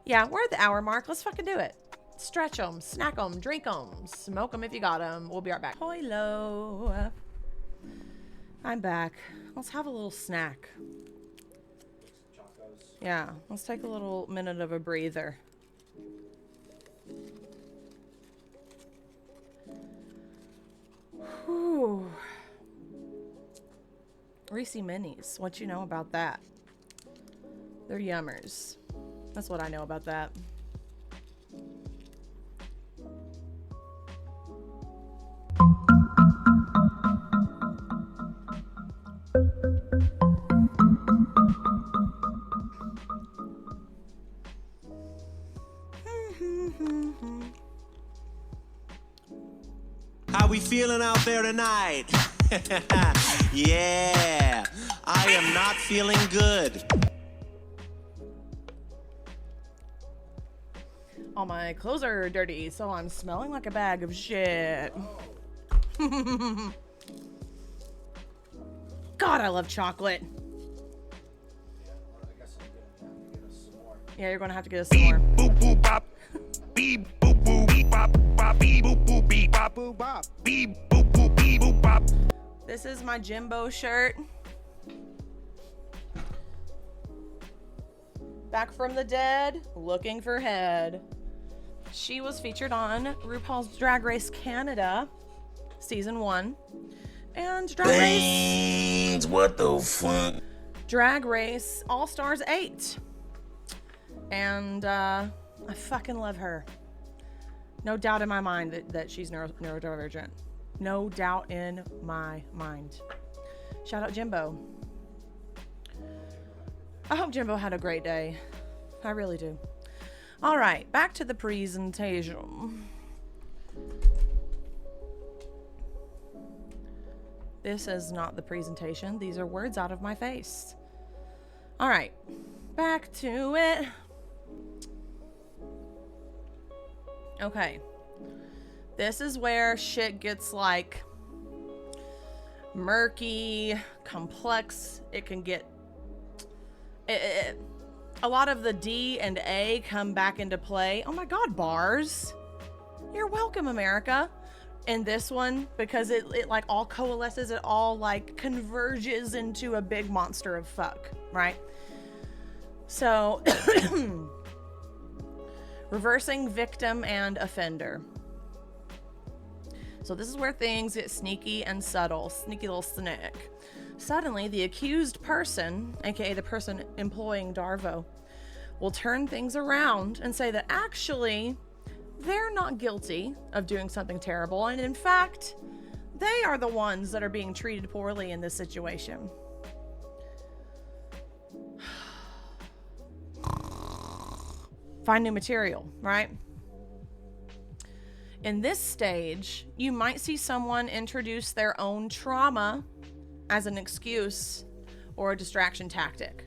yeah, we're at the hour mark. Let's fucking do it. Stretch them, snack them, drink them, smoke them if you got them. We'll be right back. Hello. I'm back. Let's have a little snack. Yeah, let's take a little minute of a breather. Whew. Reese Minis, what you know about that? They're yummers. That's what I know about that.
How we feeling out there tonight? Yeah, I am not feeling good.
All my clothes are dirty, so I'm smelling like a bag of shit. God, I love chocolate. Yeah, you're gonna have to get us some more. This is my Jimbo shirt. Back from the dead, looking for head. She was featured on RuPaul's Drag Race Canada, season 1. And
What the fuck?
Drag Race All Stars 8. And I fucking love her. No doubt in my mind that she's neurodivergent. No doubt in my mind. Shout out Jimbo. I hope Jimbo had a great day. I really do. All right, back to the presentation. This is not the presentation. These are words out of my face. All right, back to it. Okay. This is where shit gets like murky, complex. It can get... a lot of the D and A come back into play. Oh my God, bars. You're welcome, America. In this one, because it like all coalesces, it all like converges into a big monster of fuck, right? So, reversing victim and offender. So this is where things get sneaky and subtle. Sneaky little snake. Suddenly, the accused person, aka the person employing DARVO, will turn things around and say that actually, they're not guilty of doing something terrible, and in fact, they are the ones that are being treated poorly in this situation. Find new material, right? In this stage, you might see someone introduce their own trauma as an excuse or a distraction tactic.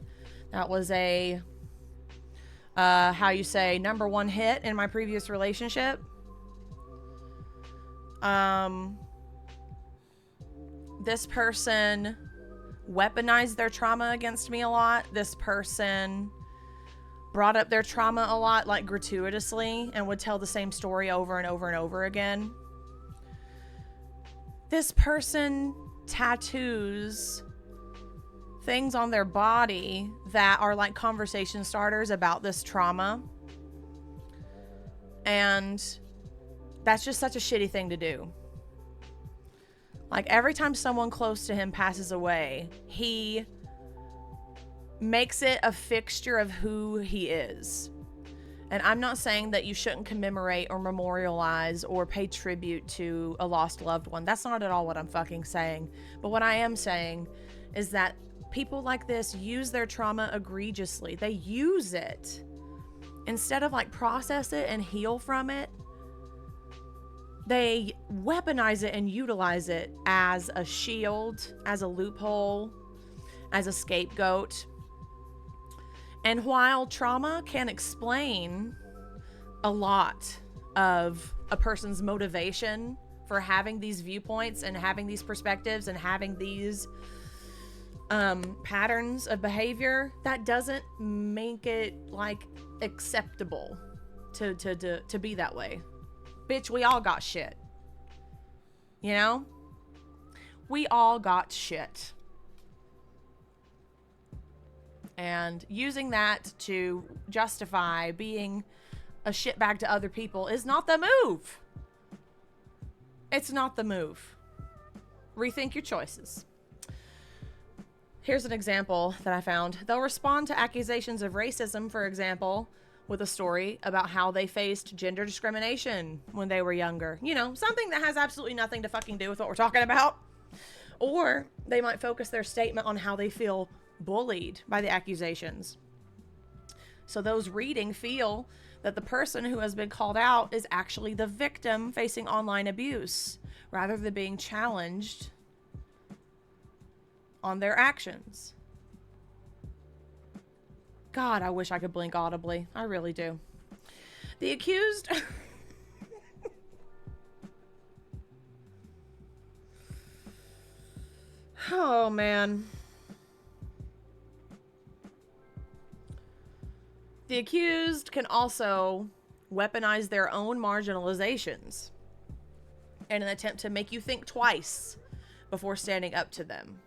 That was a, how you say, number 1 hit in my previous relationship. This person weaponized their trauma against me a lot. This person brought up their trauma a lot, like gratuitously, and would tell the same story over and over and over again. This person tattoos things on their body that are like conversation starters about this trauma. And that's just such a shitty thing to do. Like every time someone close to him passes away, he makes it a fixture of who he is. And I'm not saying that you shouldn't commemorate or memorialize or pay tribute to a lost loved one. That's not at all what I'm fucking saying. But what I am saying is that people like this use their trauma egregiously. They use it. Instead of like process it and heal from it, they weaponize it and utilize it as a shield, as a loophole, as a scapegoat. And while trauma can explain a lot of a person's motivation for having these viewpoints and having these perspectives and having these patterns of behavior, that doesn't make it like acceptable to be that way. Bitch, we all got shit. You know? We all got shit. And using that to justify being a shitbag to other people is not the move. It's not the move. Rethink your choices. Here's an example that I found. They'll respond to accusations of racism, for example, with a story about how they faced gender discrimination when they were younger. You know, something that has absolutely nothing to fucking do with what we're talking about. Or they might focus their statement on how they feel bullied by the accusations. So those reading feel that the person who has been called out is actually the victim facing online abuse, rather than being challenged on their actions. God, I wish I could blink audibly. I really do. The accused... Oh, man. The accused can also weaponize their own marginalizations in an attempt to make you think twice before standing up to them.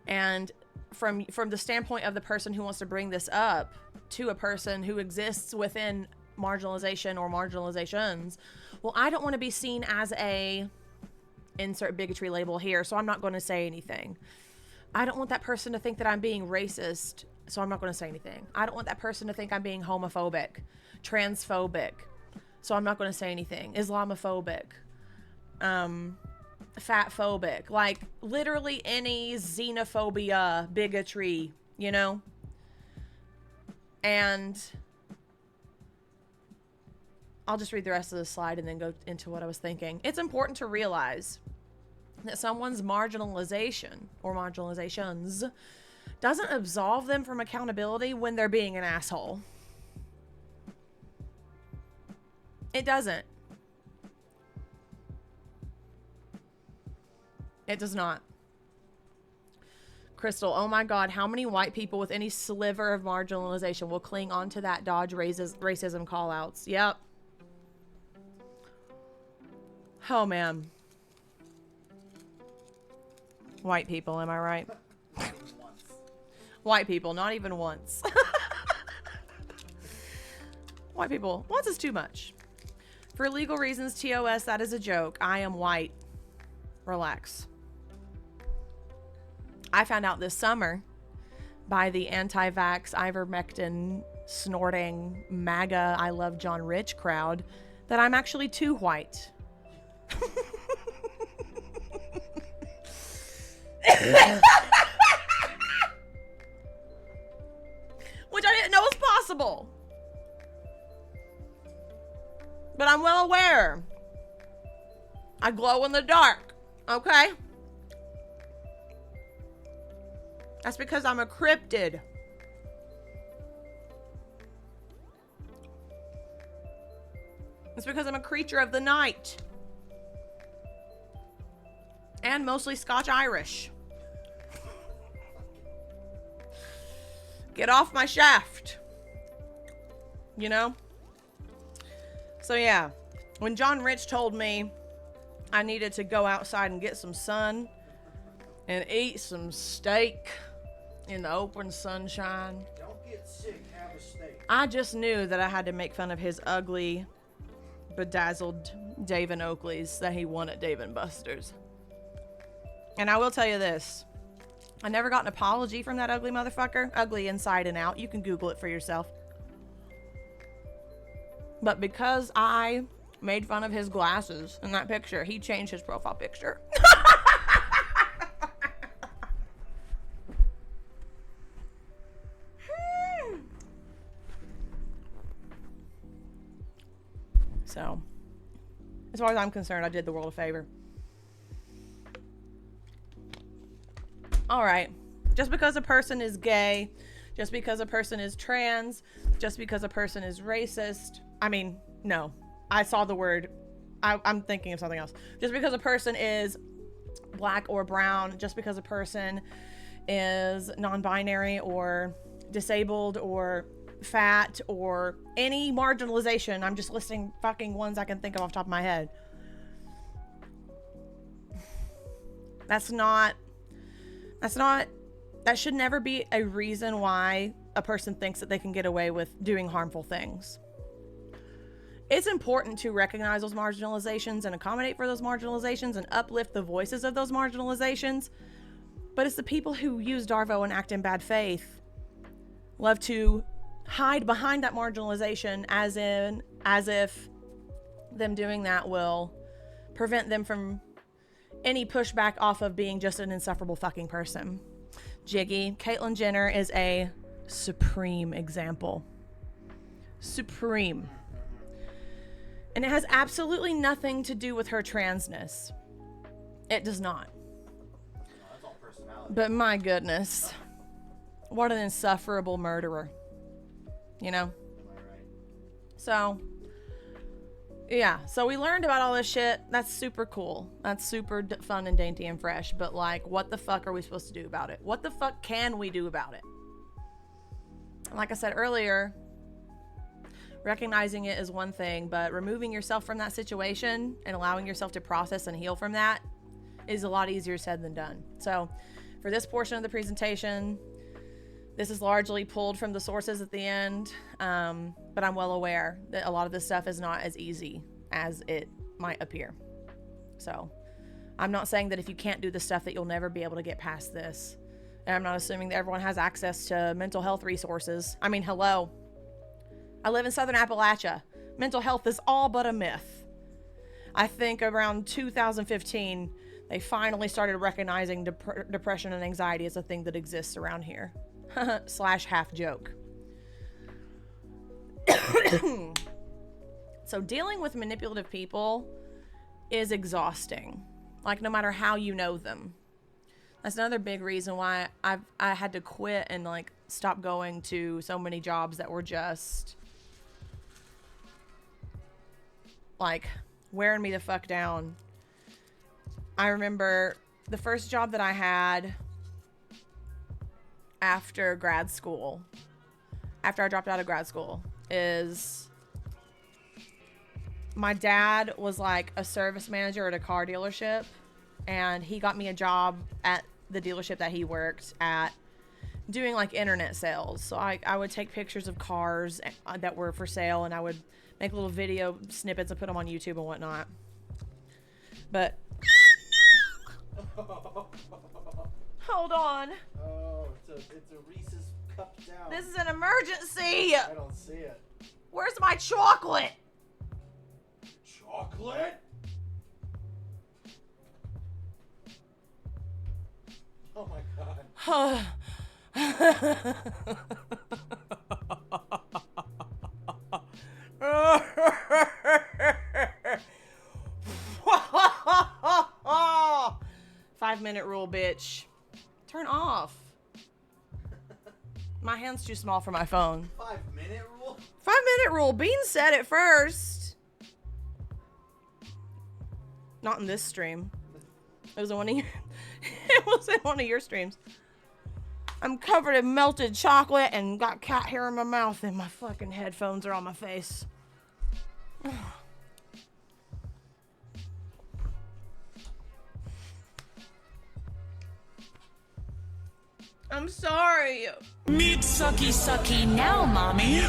And from the standpoint of the person who wants to bring this up to a person who exists within marginalization or marginalizations, well, I don't want to be seen as a insert bigotry label here, so I'm not going to say anything. I don't want that person to think that I'm being racist, so I'm not going to say anything. I don't want that person to think I'm being homophobic, transphobic, so I'm not going to say anything. Islamophobic, fatphobic, like literally any xenophobia, bigotry, you know? And I'll just read the rest of the slide and then go into what I was thinking. It's important to realize that someone's marginalization or marginalizations doesn't absolve them from accountability when they're being an asshole. It doesn't. It does not. Crystal, oh my God, how many white people with any sliver of marginalization will cling onto that dodge racism call-outs? Yep. Oh, man. White people, am I right? White people, not even once. White people, once is too much. For legal reasons, TOS, that is a joke. I am white. Relax. I found out this summer by the anti-vax, ivermectin snorting, MAGA, I love John Rich crowd that I'm actually too white. Which I didn't know was possible. But I'm well aware. I glow in the dark, okay? That's because I'm a cryptid. It's because I'm a creature of the night. And mostly Scotch-Irish. Get off my shaft. You know? So yeah, when John Rich told me I needed to go outside and get some sun and eat some steak in the open sunshine,
Don't get sick, have a steak.
I just knew that I had to make fun of his ugly, bedazzled Dave and Oakley's that he won at Dave and Buster's. And I will tell you this. I never got an apology from that ugly motherfucker. Ugly inside and out. You can Google it for yourself. But because I made fun of his glasses in that picture, he changed his profile picture. So, as far as I'm concerned, I did the world a favor. All right. Just because a person is gay, just because a person is trans, just because a person is racist. I mean, no. I saw the word. I'm thinking of something else. Just because a person is black or brown, just because a person is non-binary or disabled or fat or any marginalization. I'm just listing fucking ones I can think of off the top of my head. That should never be a reason why a person thinks that they can get away with doing harmful things. It's important to recognize those marginalizations and accommodate for those marginalizations and uplift the voices of those marginalizations. But it's the people who use DARVO and act in bad faith love to hide behind that marginalization as if them doing that will prevent them from any pushback off of being just an insufferable fucking person. Jiggy, Caitlyn Jenner is a supreme example. Supreme. And it has absolutely nothing to do with her transness. It does not.
That's all personality.
But my goodness. What an insufferable murderer. You know? So, yeah. So we learned about all this shit. That's super cool. That's super fun and dainty and fresh. But like, what the fuck are we supposed to do about it? What the fuck can we do about it? Like I said earlier, recognizing it is one thing, but removing yourself from that situation and allowing yourself to process and heal from that is a lot easier said than done. So for this portion of the presentation, this is largely pulled from the sources at the end, but I'm well aware that a lot of this stuff is not as easy as it might appear. So I'm not saying that if you can't do this stuff that you'll never be able to get past this. And I'm not assuming that everyone has access to mental health resources. I mean, hello. I live in Southern Appalachia. Mental health is all but a myth. I think around 2015, they finally started recognizing depression and anxiety as a thing that exists around here. Slash half joke. So dealing with manipulative people is exhausting. Like, no matter how you know them. That's another big reason why I had to quit and like stop going to so many jobs that were just like wearing me the fuck down. I remember the first job that I had after grad school, after I dropped out of grad school, is my dad was like a service manager at a car dealership, and he got me a job at the dealership that he worked at doing like internet sales. So I would take pictures of cars that were for sale, and I would make little video snippets and put them on YouTube and whatnot. But hold on.
Oh, it's a Reese's cup down.
This is an emergency.
I don't see it.
Where's my chocolate?
Chocolate? Oh my god.
Five-minute rule, bitch. Turn off. My hand's too small for my phone.
5-minute rule?
5-minute rule. Bean said it first. Not in this stream. It was in one of your it was in one of your streams. I'm covered in melted chocolate and got cat hair in my mouth, and my fucking headphones are on my face. I'm sorry.
Meat sucky sucky now, mommy.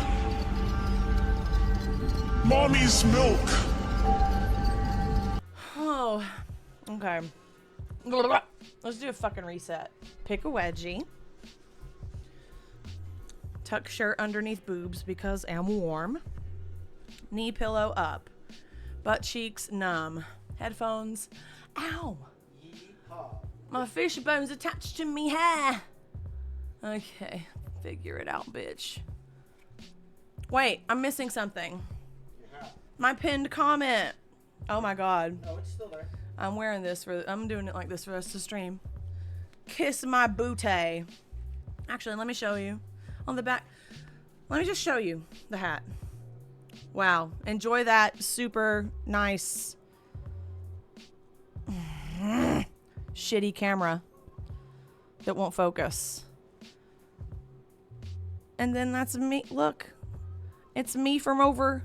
Mommy's milk.
Oh, okay. Let's do a fucking reset. Pick a wedgie. Tuck shirt underneath boobs because I'm warm. Knee pillow up. Butt cheeks numb. Headphones. Ow.
Yeehaw.
My fish bone's attached to me hair. Okay. Figure it out, bitch. Wait, I'm missing something.
Yeah.
My pinned comment. Oh my god.
Oh, it's still there.
I'm wearing this I'm doing it like this for the rest of the stream. Kiss my booty. Actually, let me show you. On the back. Let me just show you the hat. Wow. Enjoy that super nice shitty camera that won't focus. And then that's me. Look. It's me from over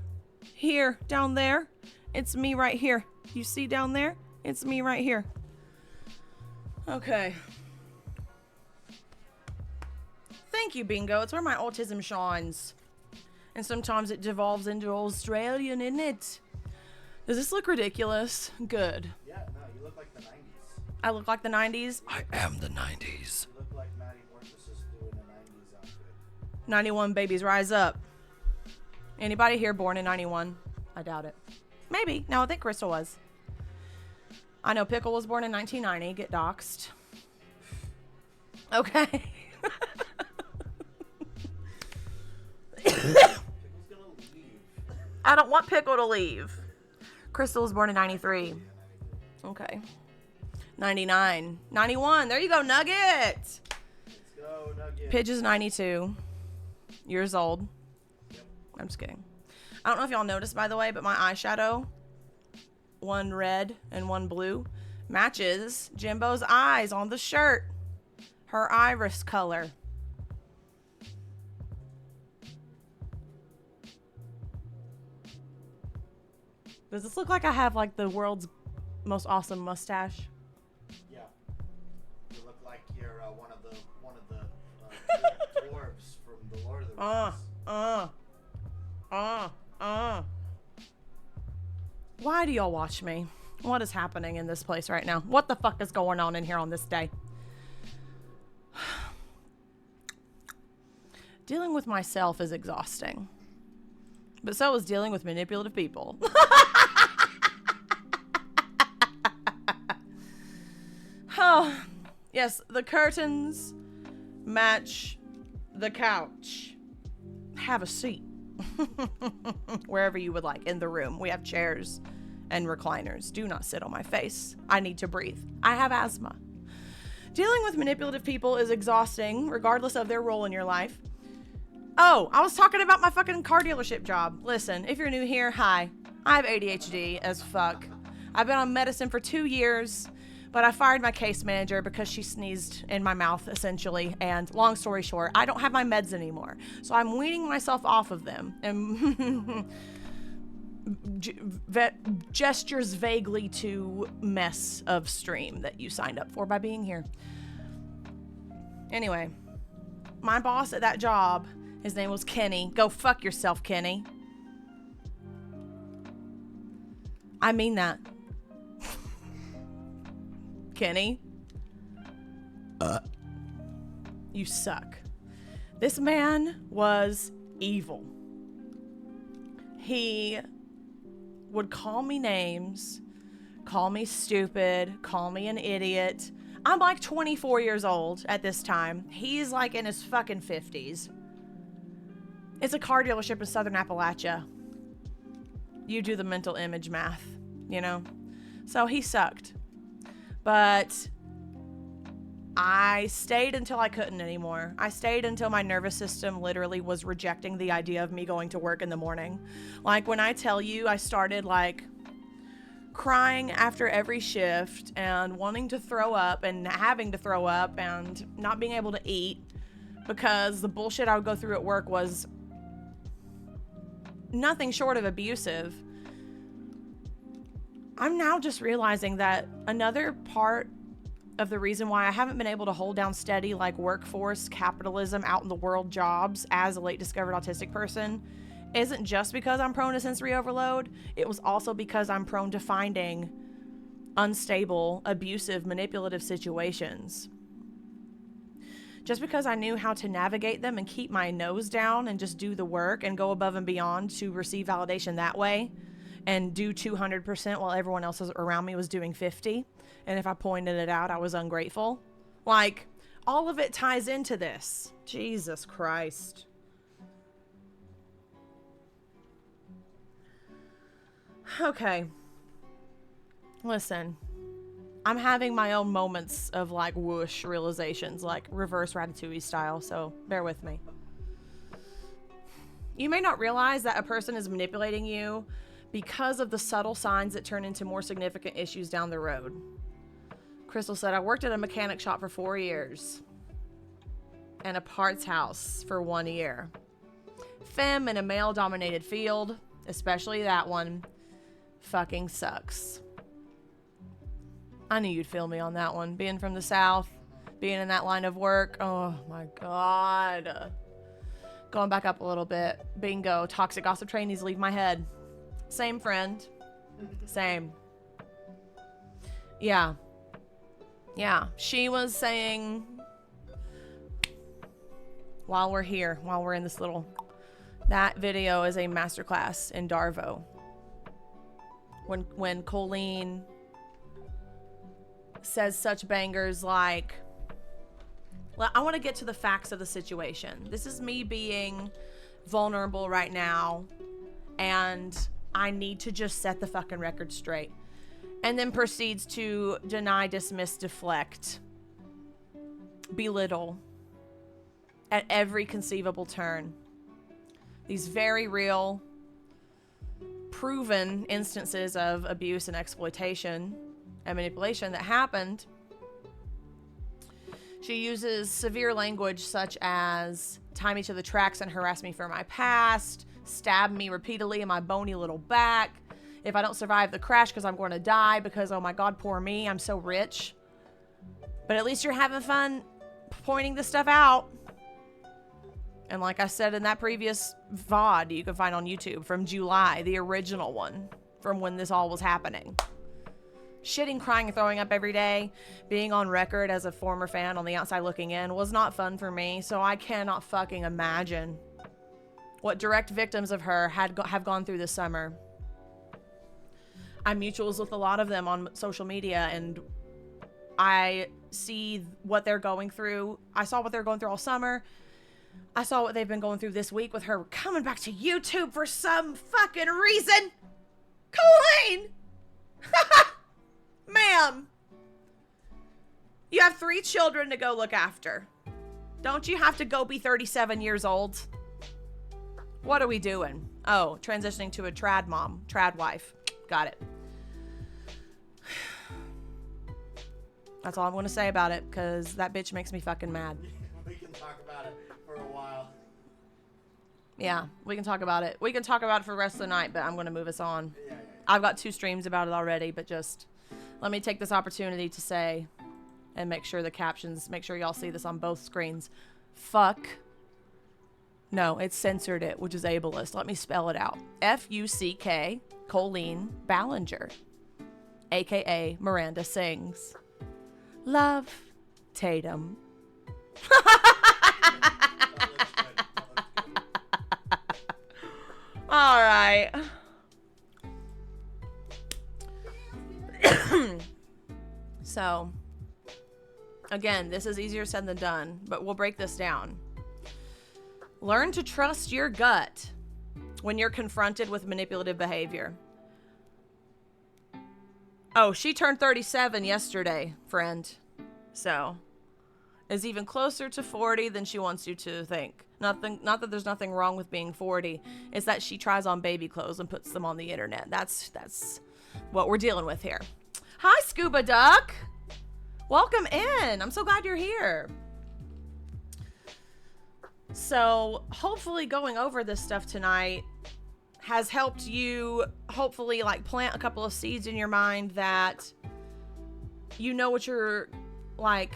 here, down there. It's me right here. You see down there? It's me right here. Okay. Thank you, Bingo. It's where my autism shines. And sometimes it devolves into Australian, isn't it? Does this look ridiculous? Good.
Yeah, no, you look like the 90s.
I look like the 90s.
I am the 90s.
You look like Maddie Morpheus is doing a 90s outfit.
91 babies rise up. Anybody here born in 91? I doubt it. Maybe. No, I think Crystal was. I know Pickle was born in 1990. Get doxxed. Okay.
Pickle's gonna leave.
I don't want Pickle to leave. Crystal was born in 93. Okay. 99. 91. There you go, Nugget.
Let's go, Nugget.
Pidge is 92 years old.
Yep.
I'm just kidding. I don't know if y'all noticed, by the way, but my eyeshadow, one red and one blue, matches Jimbo's eyes on the shirt. Her iris color. Does this look like I have like the world's most awesome mustache?
Yeah. You look like you're one of the dwarves from the Lord of the Rings.
Why do y'all watch me? What is happening in this place right now? What the fuck is going on in here on this day? Dealing with myself is exhausting. But so is dealing with manipulative people. Oh, yes, the curtains match the couch. Have a seat. Wherever you would like in the room. We have chairs and recliners. Do not sit on my face. I need to breathe. I have asthma. Dealing with manipulative people is exhausting, regardless of their role in your life. Oh, I was talking about my fucking car dealership job. Listen, if you're new here, hi. I have ADHD as fuck. I've been on medicine for 2 years, but I fired my case manager because she sneezed in my mouth, essentially. And long story short, I don't have my meds anymore. So I'm weaning myself off of them. And gestures vaguely to mess of stream that you signed up for by being here. Anyway, my boss at that job, his name was Kenny. Go fuck yourself, Kenny. I mean that. Kenny. You suck. This man was evil. He would call me names, call me stupid, call me an idiot. I'm like 24 years old at this time. He's like in his fucking 50s. It's a car dealership in Southern Appalachia. You do the mental image math, you know? So he sucked. But I stayed until I couldn't anymore. I stayed until my nervous system literally was rejecting the idea of me going to work in the morning. Like when I tell you I started like crying after every shift and wanting to throw up and having to throw up and not being able to eat because the bullshit I would go through at work was nothing short of abusive. I'm now just realizing that another part of the reason why I haven't been able to hold down steady like workforce, capitalism, out in the world jobs as a late discovered autistic person isn't just because I'm prone to sensory overload. It was also because I'm prone to finding unstable, abusive, manipulative situations. Just because I knew how to navigate them and keep my nose down and just do the work and go above and beyond to receive validation that way and do 200% while everyone else around me was doing 50. And if I pointed it out, I was ungrateful. Like, all of it ties into this. Jesus Christ. Okay. Listen. I'm having my own moments of like whoosh realizations, like reverse Ratatouille style, so bear with me. You may not realize that a person is manipulating you because of the subtle signs that turn into more significant issues down the road. Crystal said, I worked at a mechanic shop for 4 years and a parts house for 1 year. Femme in a male-dominated field, especially that one, fucking sucks. I knew you'd feel me on that one. Being from the South, being in that line of work, oh my God. Going back up a little bit. Bingo. Toxic gossip train needs to leave my head. Same friend. Same. Yeah. Yeah. She was saying, while we're here, while we're in this little, that video is a masterclass in DARVO. When Colleen says such bangers like, well, I want to get to the facts of the situation. This is me being vulnerable right now, and I need to just set the fucking record straight. And then proceeds to deny, dismiss, deflect, belittle at every conceivable turn. These very real, proven instances of abuse and exploitation and manipulation that happened. She uses severe language such as tie me to the tracks and harass me for my past, stab me repeatedly in my bony little back, If I don't survive the crash because I'm going to die because, oh my God, poor me, I'm so rich. But at least you're having fun pointing this stuff out. And like I said in that previous VOD you can find on YouTube from July, the original one from when this all was happening. Shitting, crying, and throwing up every day, being on record as a former fan on the outside looking in was not fun for me, so I cannot fucking imagine what direct victims of her have gone through this summer. I'm mutuals with a lot of them on social media, and I see what they're going through. I saw what they're going through all summer. I saw what they've been going through this week with her coming back to YouTube for some fucking reason. Colleen! Ma'am, you have 3 children to go look after. Don't you have to go be 37 years old? What are we doing? Oh, transitioning to a trad mom, trad wife. Got it. That's all I'm going to say about it, because that bitch makes me fucking mad.
We can talk about it for a while.
Yeah, we can talk about it. We can talk about it for the rest of the night, but I'm going to move us on. I've got 2 streams about it already, but just let me take this opportunity to say, and make sure the captions, make sure y'all see this on both screens. Fuck. No, it censored it, which is ableist. Let me spell it out. F-U-C-K, Colleen Ballinger, a.k.a. Miranda Sings. Love, Tatum. All right. So, again, this is easier said than done, but we'll break this down. Learn to trust your gut when you're confronted with manipulative behavior. Oh, she turned 37 yesterday, friend. So, is even closer to 40 than she wants you to think. Not that there's nothing wrong with being 40. It's that she tries on baby clothes and puts them on the internet. That's what we're dealing with here. Hi, Scuba Duck. Welcome in. I'm so glad you're here. So, hopefully going over this stuff tonight has helped you hopefully like plant a couple of seeds in your mind that you know what you're like,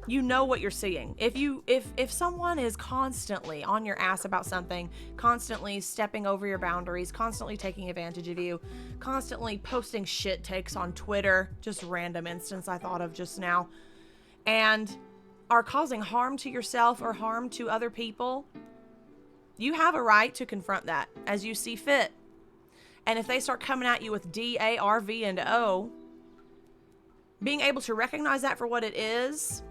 you know what you're seeing. If someone is constantly on your ass about something, constantly stepping over your boundaries, constantly taking advantage of you, constantly posting shit takes on Twitter, just random instance I thought of just now, and are causing harm to yourself or harm to other people, you have a right to confront that as you see fit. And if they start coming at you with D, A, R, V, and O, being able to recognize that for what it is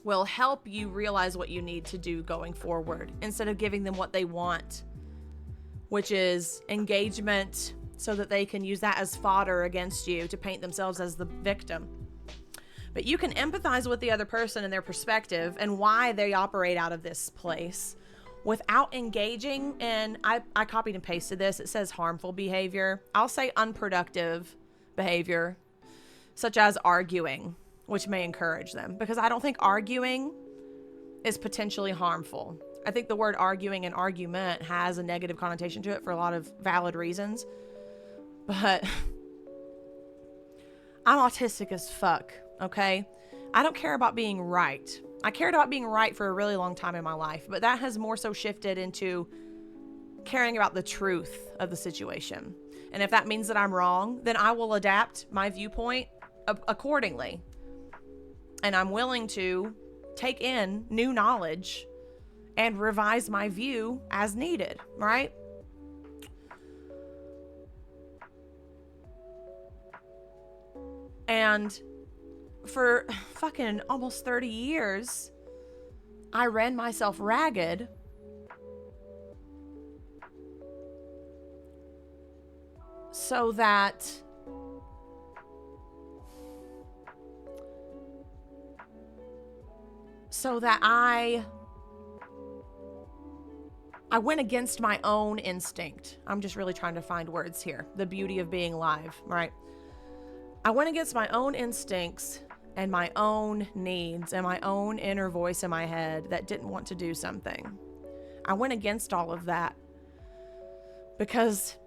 will help you realize what you need to do going forward instead of giving them what they want, which is engagement so that they can use that as fodder against you to paint themselves as the victim. But you can empathize with the other person and their perspective and why they operate out of this place without engaging in, I copied and pasted this. It says harmful behavior. I'll say unproductive behavior, such as arguing, which may encourage them, because I don't think arguing is potentially harmful. I think the word arguing and argument has a negative connotation to it for a lot of valid reasons. But I'm autistic as fuck, okay? I don't care about being right. I cared about being right for a really long time in my life, but that has more so shifted into caring about the truth of the situation. And if that means that I'm wrong, then I will adapt my viewpoint accordingly. And I'm willing to take in new knowledge and revise my view as needed, right? And for fucking almost 30 years, I ran myself ragged so that I went against my own instinct. I'm just really trying to find words here. The beauty of being live, right? I went against my own instincts and my own needs and my own inner voice in my head that didn't want to do something. I went against all of that because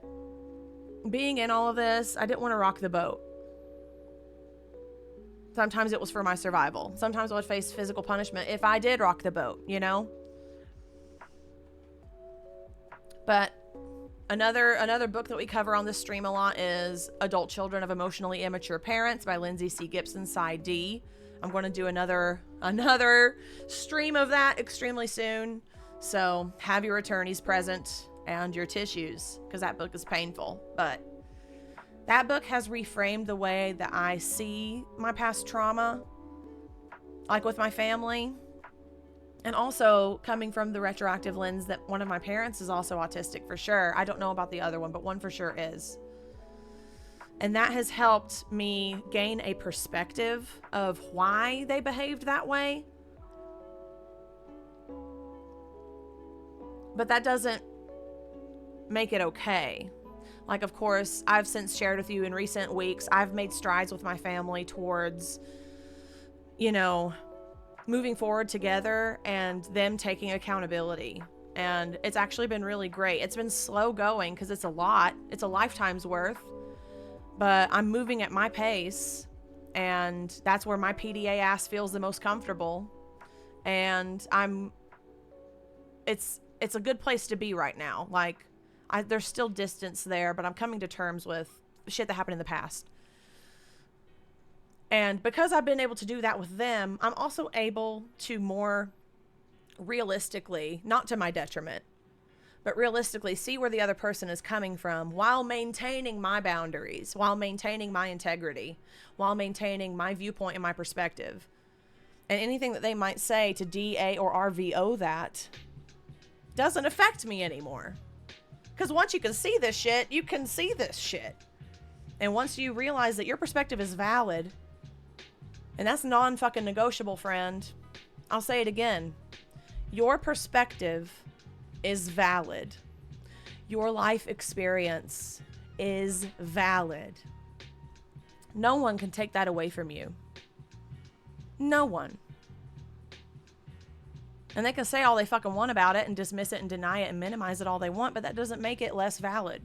being in all of this, I didn't want to rock the boat. Sometimes it was for my survival. Sometimes I would face physical punishment if I did rock the boat, you know? But another book that we cover on this stream a lot is Adult Children of Emotionally Immature Parents by Lindsay C. Gibson, Sci D. I'm going to do another stream of that extremely soon. So have your attorneys present and your tissues, because that book is painful. But that book has reframed the way that I see my past trauma, like with my family. And also coming from the retroactive lens that one of my parents is also autistic for sure. I don't know about the other one, but one for sure is. And that has helped me gain a perspective of why they behaved that way. But that doesn't make it okay. Like, of course, I've since shared with you in recent weeks, I've made strides with my family towards, you know, moving forward together and them taking accountability. And it's actually been really great. It's been slow going because it's a lot. It's a lifetime's worth. But I'm moving at my pace, and that's where my PDA ass feels the most comfortable. And it's a good place to be right now. Like, there's still distance there, but I'm coming to terms with shit that happened in the past. And because I've been able to do that with them, I'm also able to more realistically, not to my detriment, but realistically see where the other person is coming from while maintaining my boundaries, while maintaining my integrity, while maintaining my viewpoint and my perspective. And anything that they might say to DA or RVO that doesn't affect me anymore. Because once you can see this shit, you can see this shit. And once you realize that your perspective is valid, and that's non-fucking negotiable, friend. I'll say it again. Your perspective is valid. Your life experience is valid. No one can take that away from you. No one. And they can say all they fucking want about it and dismiss it and deny it and minimize it all they want, but that doesn't make it less valid.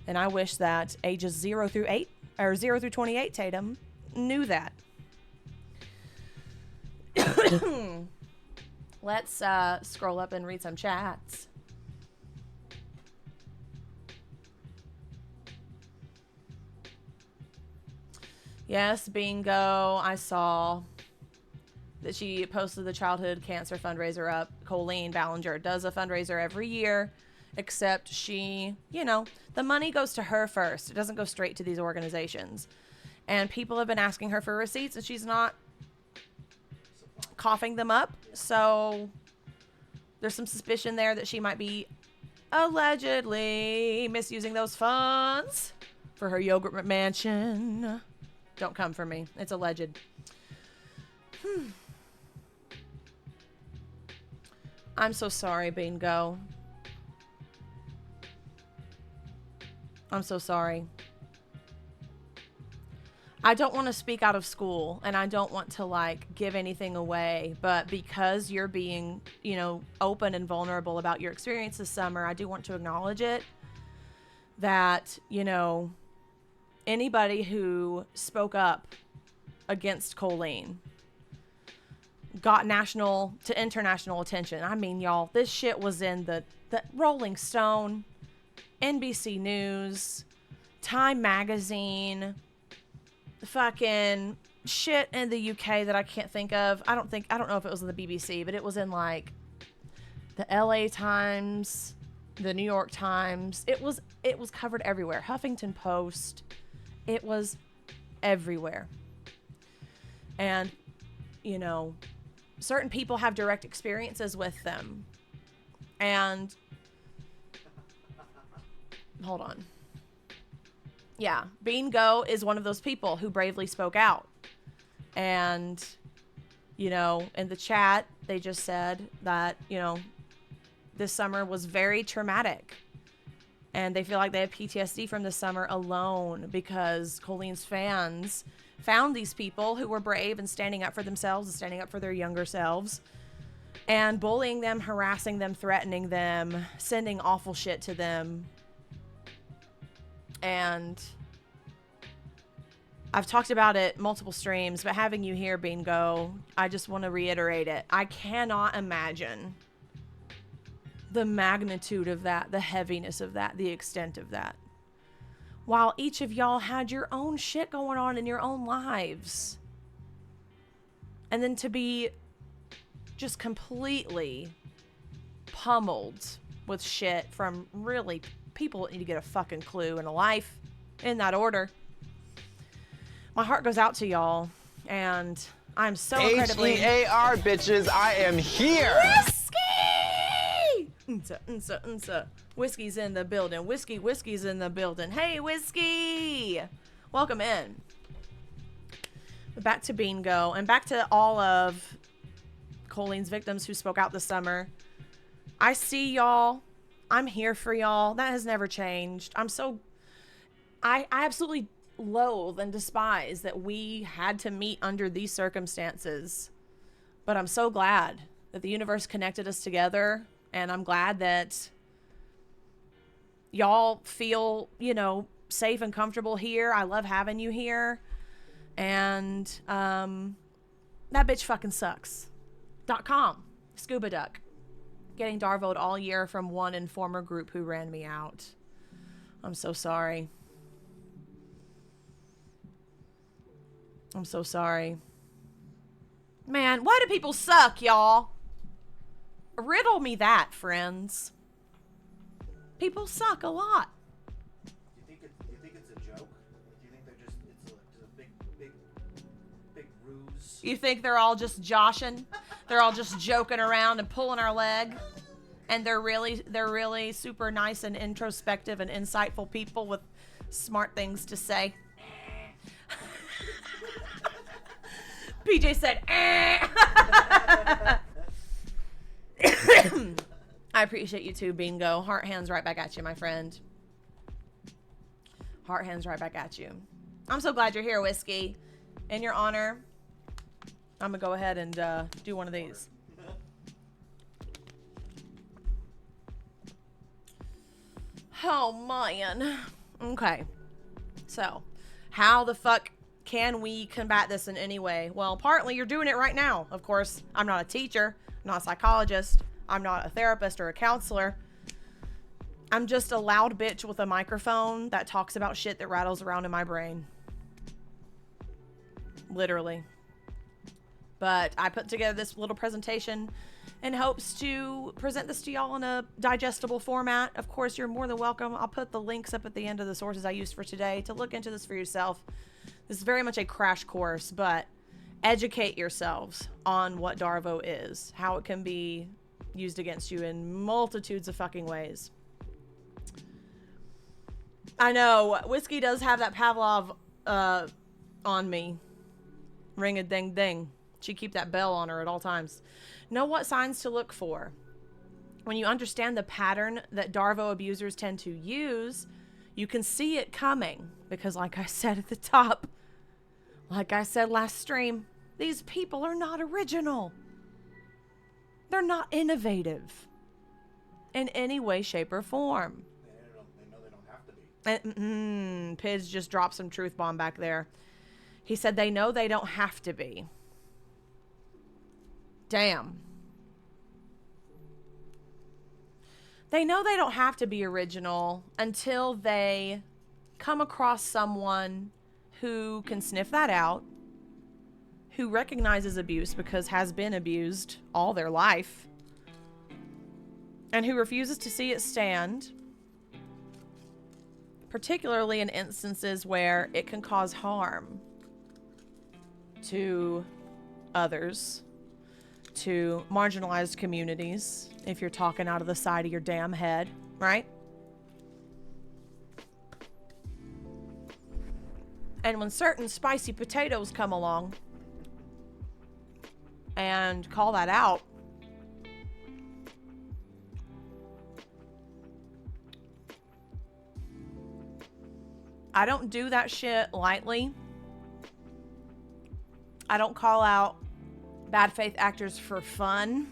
And I wish that ages 0 through 8 or 0 through 28 Tatum knew that. Let's scroll up and read some chats. Yes, bingo. I saw that she posted the childhood cancer fundraiser up. Colleen Ballinger does a fundraiser every year, except she, you know, the money goes to her first. It doesn't go straight to these organizations. And people have been asking her for receipts, and she's not coughing them up. So there's some suspicion there that she might be allegedly misusing those funds for her yogurt mansion. Don't come for me. It's alleged. I'm so sorry, Bingo. I'm so sorry. I don't want to speak out of school, and I don't want to like give anything away, but because you're being, you know, open and vulnerable about your experience this summer, I do want to acknowledge it, that, you know, anybody who spoke up against Colleen got national to international attention. I mean, y'all, this shit was in the Rolling Stone, NBC News, Time Magazine, fucking shit in the UK that I can't think of. I don't know if it was in the BBC, but it was in like the LA Times, the New York Times. It was covered everywhere. Huffington Post. It was everywhere. And, you know, certain people have direct experiences with them. And hold on. Yeah, Bingo is one of those people who bravely spoke out. And, you know, in the chat, they just said that, you know, this summer was very traumatic. And they feel like they have PTSD from this summer alone because Colleen's fans found these people who were brave and standing up for themselves and standing up for their younger selves and bullying them, harassing them, threatening them, sending awful shit to them. And I've talked about it multiple streams, but having you here, Bingo, I just want to reiterate it. I cannot imagine the magnitude of that, the heaviness of that, the extent of that. While each of y'all had your own shit going on in your own lives. And then to be just completely pummeled with shit from really people that need to get a fucking clue in a life, in that order. My heart goes out to y'all, and I'm so incredibly...
H-E-A-R, bitches, I am here!
Whiskey! Unsa. Whiskey's in the building. Whiskey's in the building. Hey, Whiskey! Welcome in. Back to Bingo, and back to all of Colleen's victims who spoke out this summer. I see y'all. I'm here for y'all. That has never changed. I absolutely loathe and despise that we had to meet under these circumstances. But I'm so glad that the universe connected us together. And I'm glad that y'all feel, you know, safe and comfortable here. I love having you here. And that bitch fucking sucks. .com. Scuba Duck. Getting DARVO'd all year from one informer group who ran me out. I'm so sorry. I'm so sorry. Man, why do people suck, y'all? Riddle me that, friends. People suck a lot.
Do you think it's a joke? Do you think they're just it's a big ruse?
You think they're all just joshing? They're all just joking around and pulling our leg? And they're really super nice and introspective and insightful people with smart things to say. PJ said, I appreciate you too, Bingo. Heart hands right back at you, my friend. Heart hands right back at you. I'm so glad you're here, Whiskey. In your honor, I'm gonna go ahead and do one of these. Oh, man. Okay. So, how the fuck can we combat this in any way? Well, partly you're doing it right now. Of course, I'm not a teacher, I'm not a psychologist, I'm not a therapist or a counselor. I'm just a loud bitch with a microphone that talks about shit that rattles around in my brain. Literally. But I put together this little presentation in hopes to present this to y'all in a digestible format. Of course, you're more than welcome. I'll put the links up at the end of the sources I used for today to look into this for yourself. This is very much a crash course, but educate yourselves on what DARVO is, how it can be used against you in multitudes of fucking ways. I know, Whiskey does have that Pavlov on me. Ring-a-ding-ding. She keep that bell on her at all times. Know what signs to look for. When you understand the pattern that DARVO abusers tend to use, you can see it coming. Because like I said at the top, like I said last stream, these people are not original. They're not innovative in any way, shape, or form.
They know they don't have to be.
Pids just dropped some truth bomb back there. He said they know they don't have to be. Damn. They know they don't have to be original until they come across someone who can sniff that out, who recognizes abuse because has been abused all their life, and who refuses to see it stand, particularly in instances where it can cause harm to others, to marginalized communities, if you're talking out of the side of your damn head, right? And when certain spicy potatoes come along and call that out, I don't do that shit lightly. I don't call out bad faith actors for fun.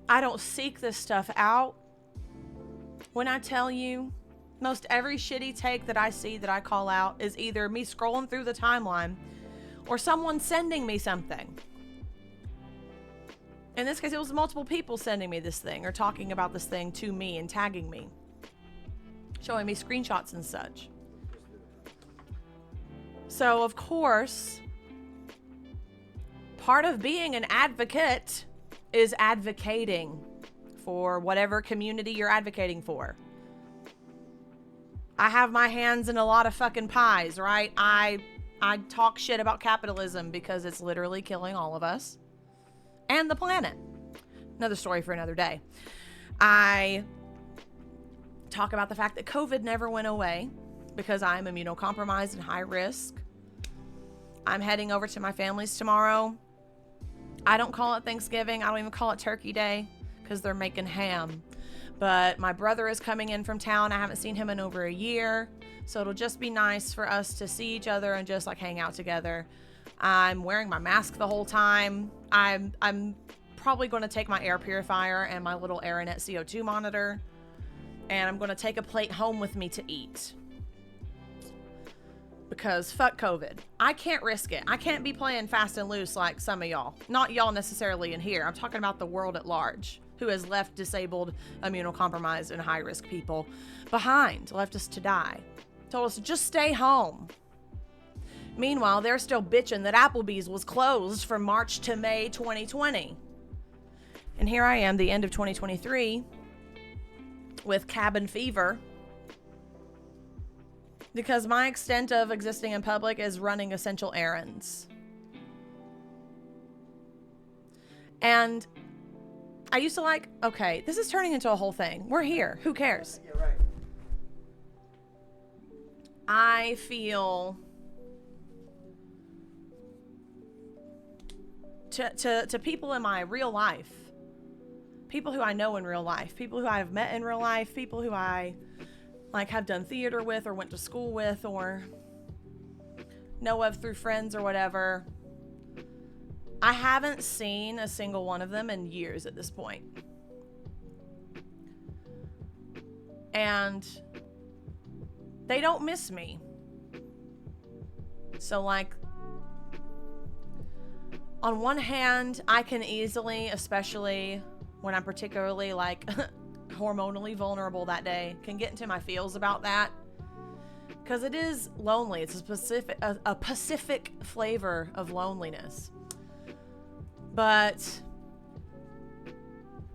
I don't seek this stuff out. When I tell you Most every shitty take that I see that I call out is either me scrolling through the timeline or someone sending me something. In this case, it was multiple people sending me this thing or talking about this thing to me and tagging me, showing me screenshots and such. So, of course, part of being an advocate is advocating for whatever community you're advocating for. I have my hands in a lot of fucking pies, right? I talk shit about capitalism because it's literally killing all of us and the planet. Another story for another day. I talk about the fact that COVID never went away because I'm immunocompromised and high risk. I'm heading over to my family's tomorrow. I don't call it Thanksgiving. I don't even call it Turkey Day because they're making ham. But my brother is coming in from town. I haven't seen him in over a year. So it'll just be nice for us to see each other and just like hang out together. I'm wearing my mask the whole time. I'm probably going to take my air purifier and my little Aeronet CO2 monitor. And I'm going to take a plate home with me to eat. Because fuck COVID. I can't risk it. I can't be playing fast and loose like some of y'all. Not y'all necessarily in here. I'm talking about the world at large, who has left disabled, immunocompromised, and high-risk people behind, left us to die. Told us to just stay home. Meanwhile, they're still bitching that Applebee's was closed from March to May 2020. And here I am, the end of 2023, with cabin fever. Because my extent of existing in public is running essential errands. And I used to like, okay, this is turning into a whole thing. We're here. Who cares?
Yeah, right.
I feel to people in my real life, people who I know in real life, people who I have met in real life, people who I like have done theater with or went to school with or know of through friends or whatever. I haven't seen a single one of them in years at this point. And they don't miss me. So like, on one hand, I can easily, especially when I'm particularly like hormonally vulnerable that day, can get into my feels about that. Because it is lonely. It's a Pacific flavor of loneliness. But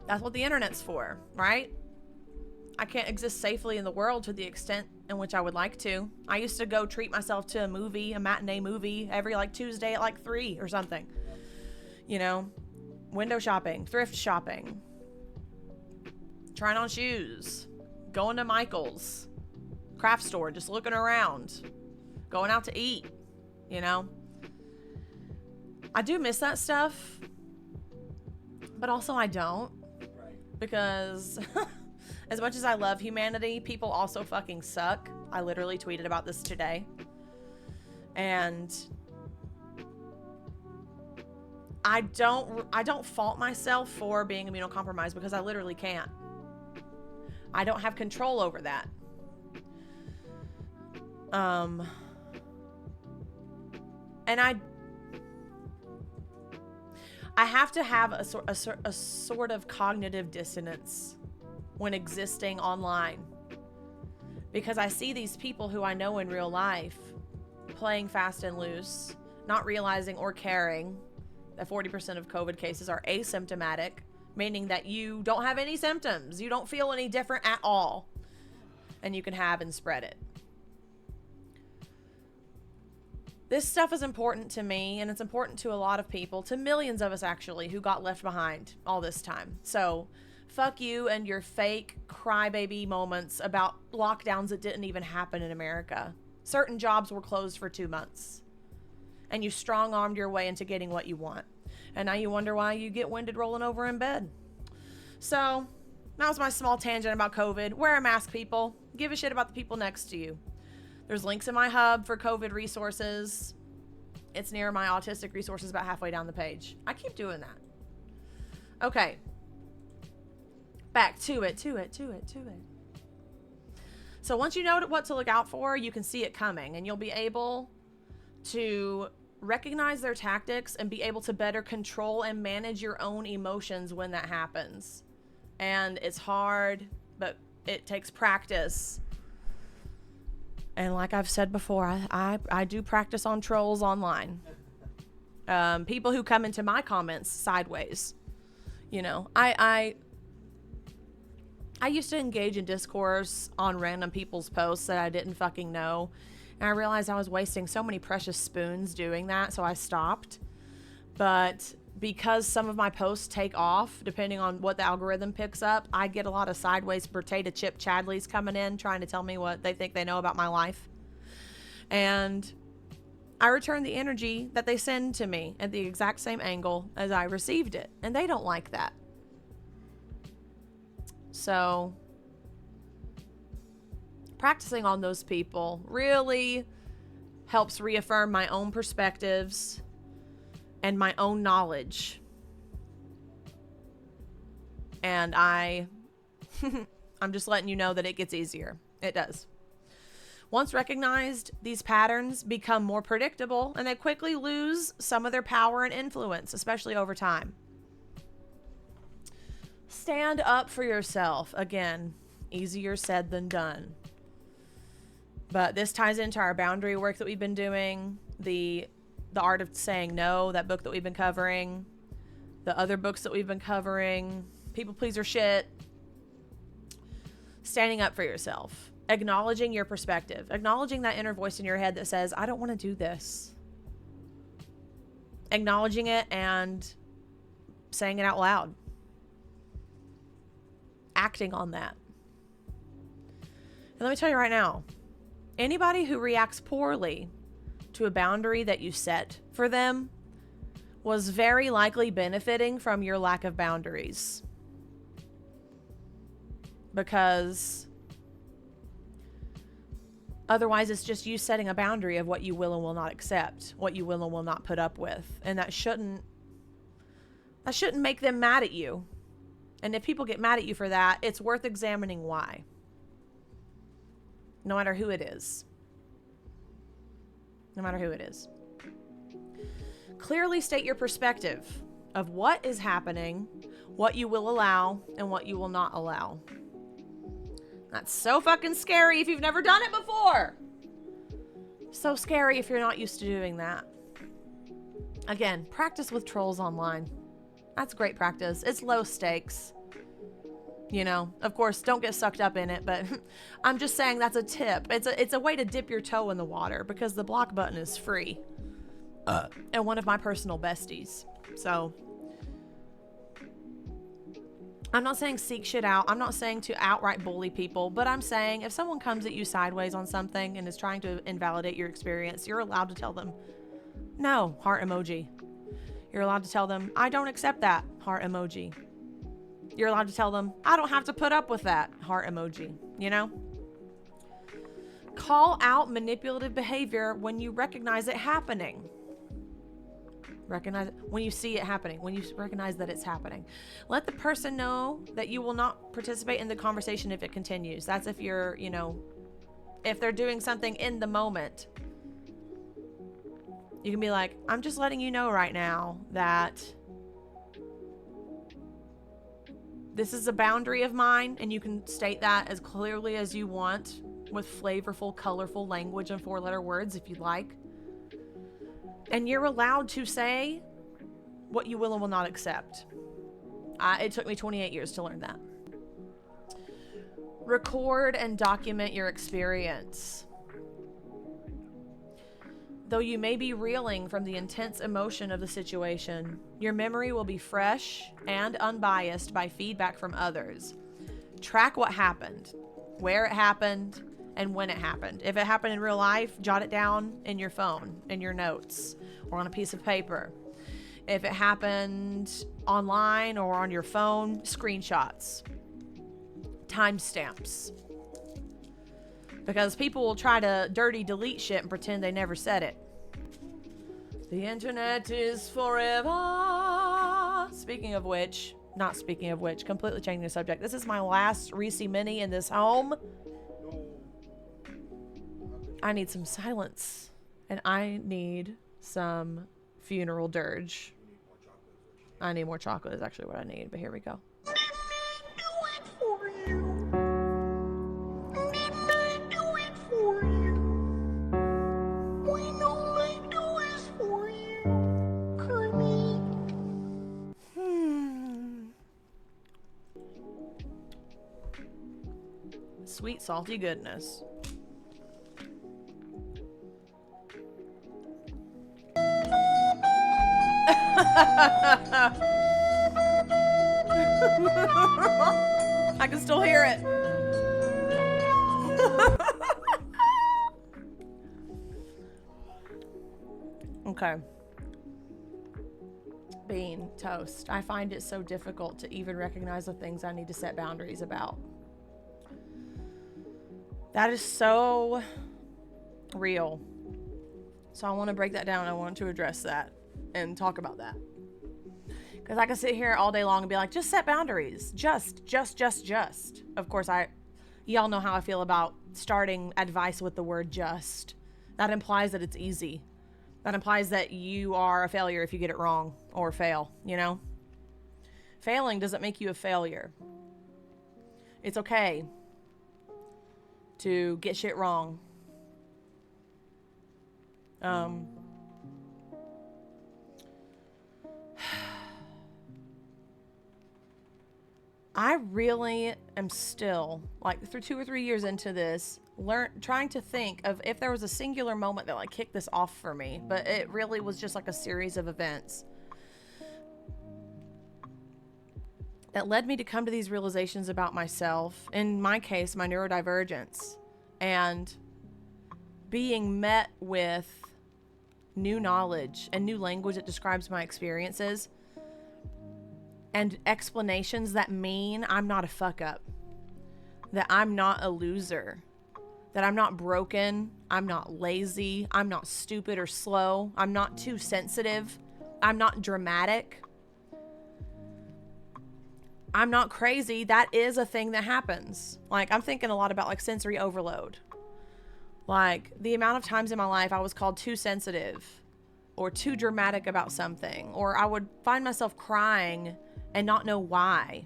that's what the internet's for, right? I can't exist safely in the world to the extent in which I would like to. I used to go treat myself to a movie, a matinee movie, every like Tuesday at like 3 or something. You know, window shopping, thrift shopping, trying on shoes, going to Michael's, craft store, just looking around, going out to eat, you know. I do miss that stuff, but also I don't.
Right.
Because as much as I love humanity, people also fucking suck. I literally tweeted about this today. And I don't fault myself for being immunocompromised because I literally can't. I don't have control over that. And I have to have a sort of cognitive dissonance when existing online, because I see these people who I know in real life playing fast and loose, not realizing or caring that 40% of COVID cases are asymptomatic, meaning that you don't have any symptoms, you don't feel any different at all, and you can have and spread it. This stuff is important to me, and it's important to a lot of people, to millions of us actually, who got left behind all this time. So fuck you and your fake crybaby moments about lockdowns that didn't even happen in America. Certain jobs were closed for 2 months, and you strong-armed your way into getting what you want. And now you wonder why you get winded rolling over in bed. So that was my small tangent about COVID. Wear a mask, people. Give a shit about the people next to you. There's links in my hub for COVID resources. It's near my autistic resources about halfway down the page. I keep doing that. Okay. Back to it. So once you know what to look out for, you can see it coming, and you'll be able to recognize their tactics and be able to better control and manage your own emotions when that happens. And it's hard, but it takes practice. And like I've said before, I do practice on trolls online. People who come into my comments sideways. You know, I used to engage in discourse on random people's posts that I didn't fucking know. And I realized I was wasting so many precious spoons doing that, so I stopped. But because some of my posts take off, depending on what the algorithm picks up, I get a lot of sideways potato chip Chadleys coming in trying to tell me what they think they know about my life. And I return the energy that they send to me at the exact same angle as I received it. And they don't like that. So practicing on those people really helps reaffirm my own perspectives and my own knowledge. And I'm just letting you know that it gets easier. It does. Once recognized, these patterns become more predictable and they quickly lose some of their power and influence, especially over time. Stand up for yourself. Again, easier said than done. But this ties into our boundary work that we've been doing, the Art of Saying No, that book that we've been covering, the other books that we've been covering, people pleaser shit. Standing up for yourself, acknowledging your perspective, acknowledging that inner voice in your head that says, I don't want to do this. Acknowledging it and saying it out loud. Acting on that. And let me tell you right now, anybody who reacts poorly to a boundary that you set for them was very likely benefiting from your lack of boundaries. Because otherwise it's just you setting a boundary of what you will and will not accept, what you will and will not put up with. And that shouldn't make them mad at you. And if people get mad at you for that, it's worth examining why. No matter who it is. No matter who it is. Clearly state your perspective of what is happening, what you will allow, and what you will not allow. That's so fucking scary if you've never done it before. So scary if you're not used to doing that. Again, practice with trolls online. That's great practice. It's low stakes. You know, of course, don't get sucked up in it, but I'm just saying that's a tip. It's a way to dip your toe in the water because the block button is free. And one of my personal besties. So I'm not saying seek shit out. I'm not saying to outright bully people, but I'm saying if someone comes at you sideways on something and is trying to invalidate your experience, you're allowed to tell them, no, heart emoji. You're allowed to tell them, I don't accept that, heart emoji. You're allowed to tell them, I don't have to put up with that, heart emoji, you know? Call out manipulative behavior when you recognize it happening. Recognize it when you see it happening, when you recognize that it's happening. Let the person know that you will not participate in the conversation if it continues. That's if you're, you know, if they're doing something in the moment. You can be like, I'm just letting you know right now that this is a boundary of mine, and you can state that as clearly as you want with flavorful, colorful language and 4-letter words if you'd like. And you're allowed to say what you will and will not accept. It took me 28 years to learn that. Record and document your experience. Though you may be reeling from the intense emotion of the situation, your memory will be fresh and unbiased by feedback from others. Track what happened, where it happened, and when it happened. If it happened in real life, jot it down in your phone, in your notes, or on a piece of paper. If it happened online or on your phone, screenshots, timestamps. Because people will try to dirty delete shit and pretend they never said it. The internet is forever. Speaking of which, completely changing the subject. This is my last Reese Mini in this home. I need some silence. And I need some funeral dirge. I need more chocolate is actually what I need, but here we go. Sweet, salty goodness. I can still hear it. Okay. Bean toast. I find it so difficult to even recognize the things I need to set boundaries about. That is so real. So I want to break that down. I want to address that and talk about that. Because I can sit here all day long and be like, just set boundaries. Just. Of course, y'all know how I feel about starting advice with the word just. That implies that it's easy. That implies that you are a failure if you get it wrong or fail, you know? Failing doesn't make you a failure. It's okay to get shit wrong. I really am still, like, through 2 or 3 years into this, trying to think of if there was a singular moment that, like, kicked this off for me, but it really was just like a series of events that led me to come to these realizations about myself. In my case, my neurodivergence, and being met with new knowledge and new language that describes my experiences and explanations that mean I'm not a fuck up, that I'm not a loser, that I'm not broken, I'm not lazy, I'm not stupid or slow, I'm not too sensitive, I'm not dramatic, I'm not crazy. That is a thing that happens. Like, I'm thinking a lot about, like, sensory overload. Like, the amount of times in my life I was called too sensitive or too dramatic about something, or I would find myself crying and not know why,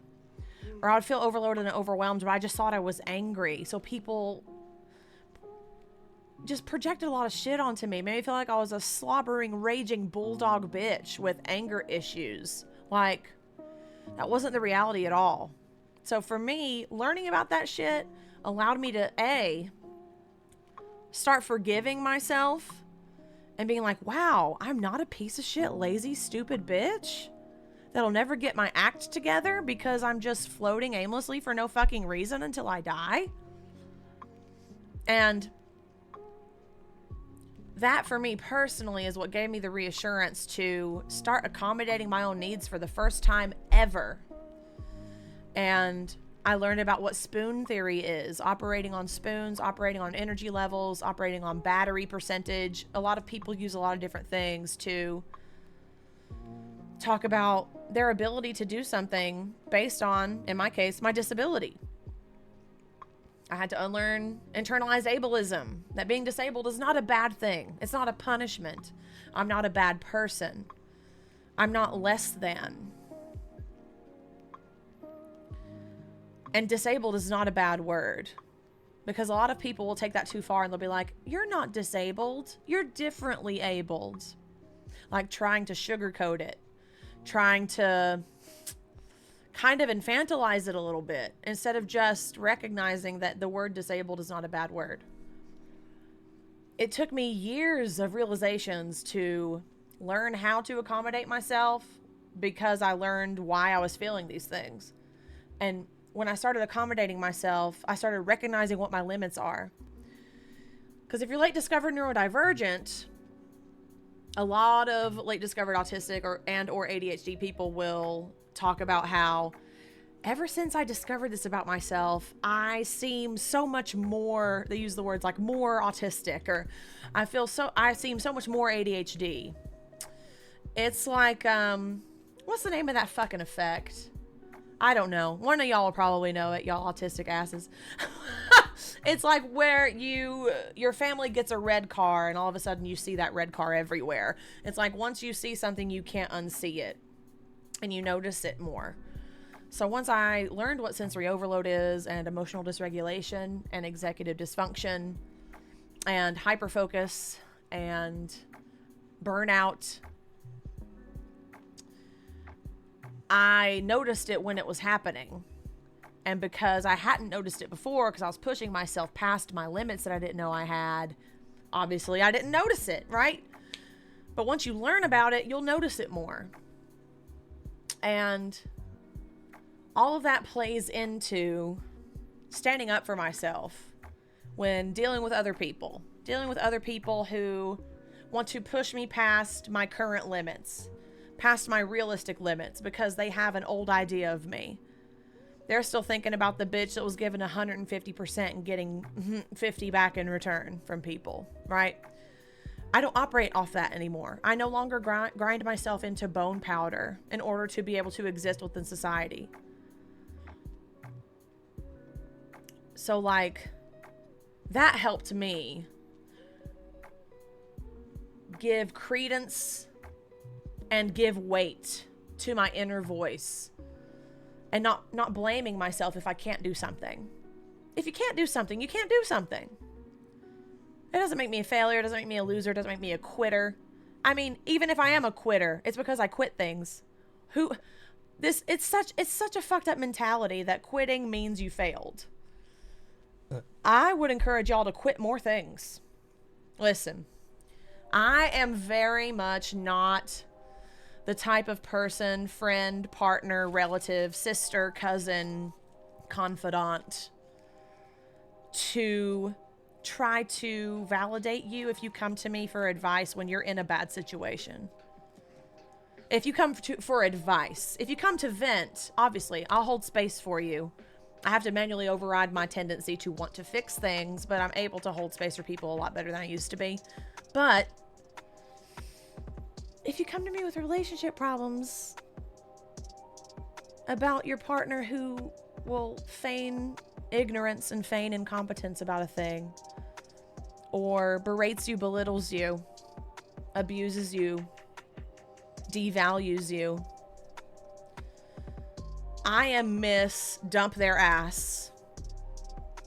or I would feel overloaded and overwhelmed, but I just thought I was angry. So people just projected a lot of shit onto me, made me feel like I was a slobbering, raging bulldog bitch with anger issues. Like, that wasn't the reality at all. So for me, learning about that shit allowed me to start forgiving myself and being like, wow, I'm not a piece of shit, lazy, stupid bitch that'll never get my act together because I'm just floating aimlessly for no fucking reason until I die. And that, for me personally, is what gave me the reassurance to start accommodating my own needs for the first time ever. And I learned about what spoon theory is, operating on spoons, operating on energy levels, operating on battery percentage. A lot of people use a lot of different things to talk about their ability to do something based on, in my case, my disability. I had to unlearn internalized ableism, that being disabled is not a bad thing. It's not a punishment. I'm not a bad person. I'm not less than. And disabled is not a bad word, because a lot of people will take that too far and they'll be like, you're not disabled, you're differently abled. Like, trying to sugarcoat it, trying to kind of infantilize it a little bit instead of just recognizing that the word disabled is not a bad word. It took me years of realizations to learn how to accommodate myself, because I learned why I was feeling these things. And when I started accommodating myself, I started recognizing what my limits are. Because if you're late discovered neurodivergent, a lot of late discovered autistic or ADHD people will talk about how ever since I discovered this about myself, I seem so much more, they use the words like more autistic, or I seem so much more ADHD. It's like, what's the name of that fucking effect? I don't know. One of y'all will probably know it, y'all autistic asses. It's like where your family gets a red car and all of a sudden you see that red car everywhere. It's like once you see something, you can't unsee it and you notice it more. So once I learned what sensory overload is and emotional dysregulation and executive dysfunction and hyperfocus and burnout, I noticed it when it was happening. And because I hadn't noticed it before, because I was pushing myself past my limits that I didn't know I had, obviously I didn't notice it, right? But once you learn about it, you'll notice it more. And all of that plays into standing up for myself when dealing with other people who want to push me past my current limits, past my realistic limits, because they have an old idea of me. They're still thinking about the bitch that was given 150% and getting 50 back in return from people, right? I don't operate off that anymore. I no longer grind myself into bone powder in order to be able to exist within society. So, like, that helped me give credence and give weight to my inner voice. And not blaming myself if I can't do something. If you can't do something, you can't do something. It doesn't make me a failure. It doesn't make me a loser. It doesn't make me a quitter. I mean, even if I am a quitter, it's because I quit things. It's such a fucked up mentality that quitting means you failed. I would encourage y'all to quit more things. Listen, I am very much not the type of person, friend, partner, relative, sister, cousin, confidant, to try to validate you if you come to me for advice when you're in a bad situation. If you come for advice, if you come to vent, obviously, I'll hold space for you. I have to manually override my tendency to want to fix things, but I'm able to hold space for people a lot better than I used to be. But if you come to me with relationship problems about your partner who will feign ignorance and feign incompetence about a thing, or berates you, belittles you, abuses you, devalues you, I am miss dump their ass.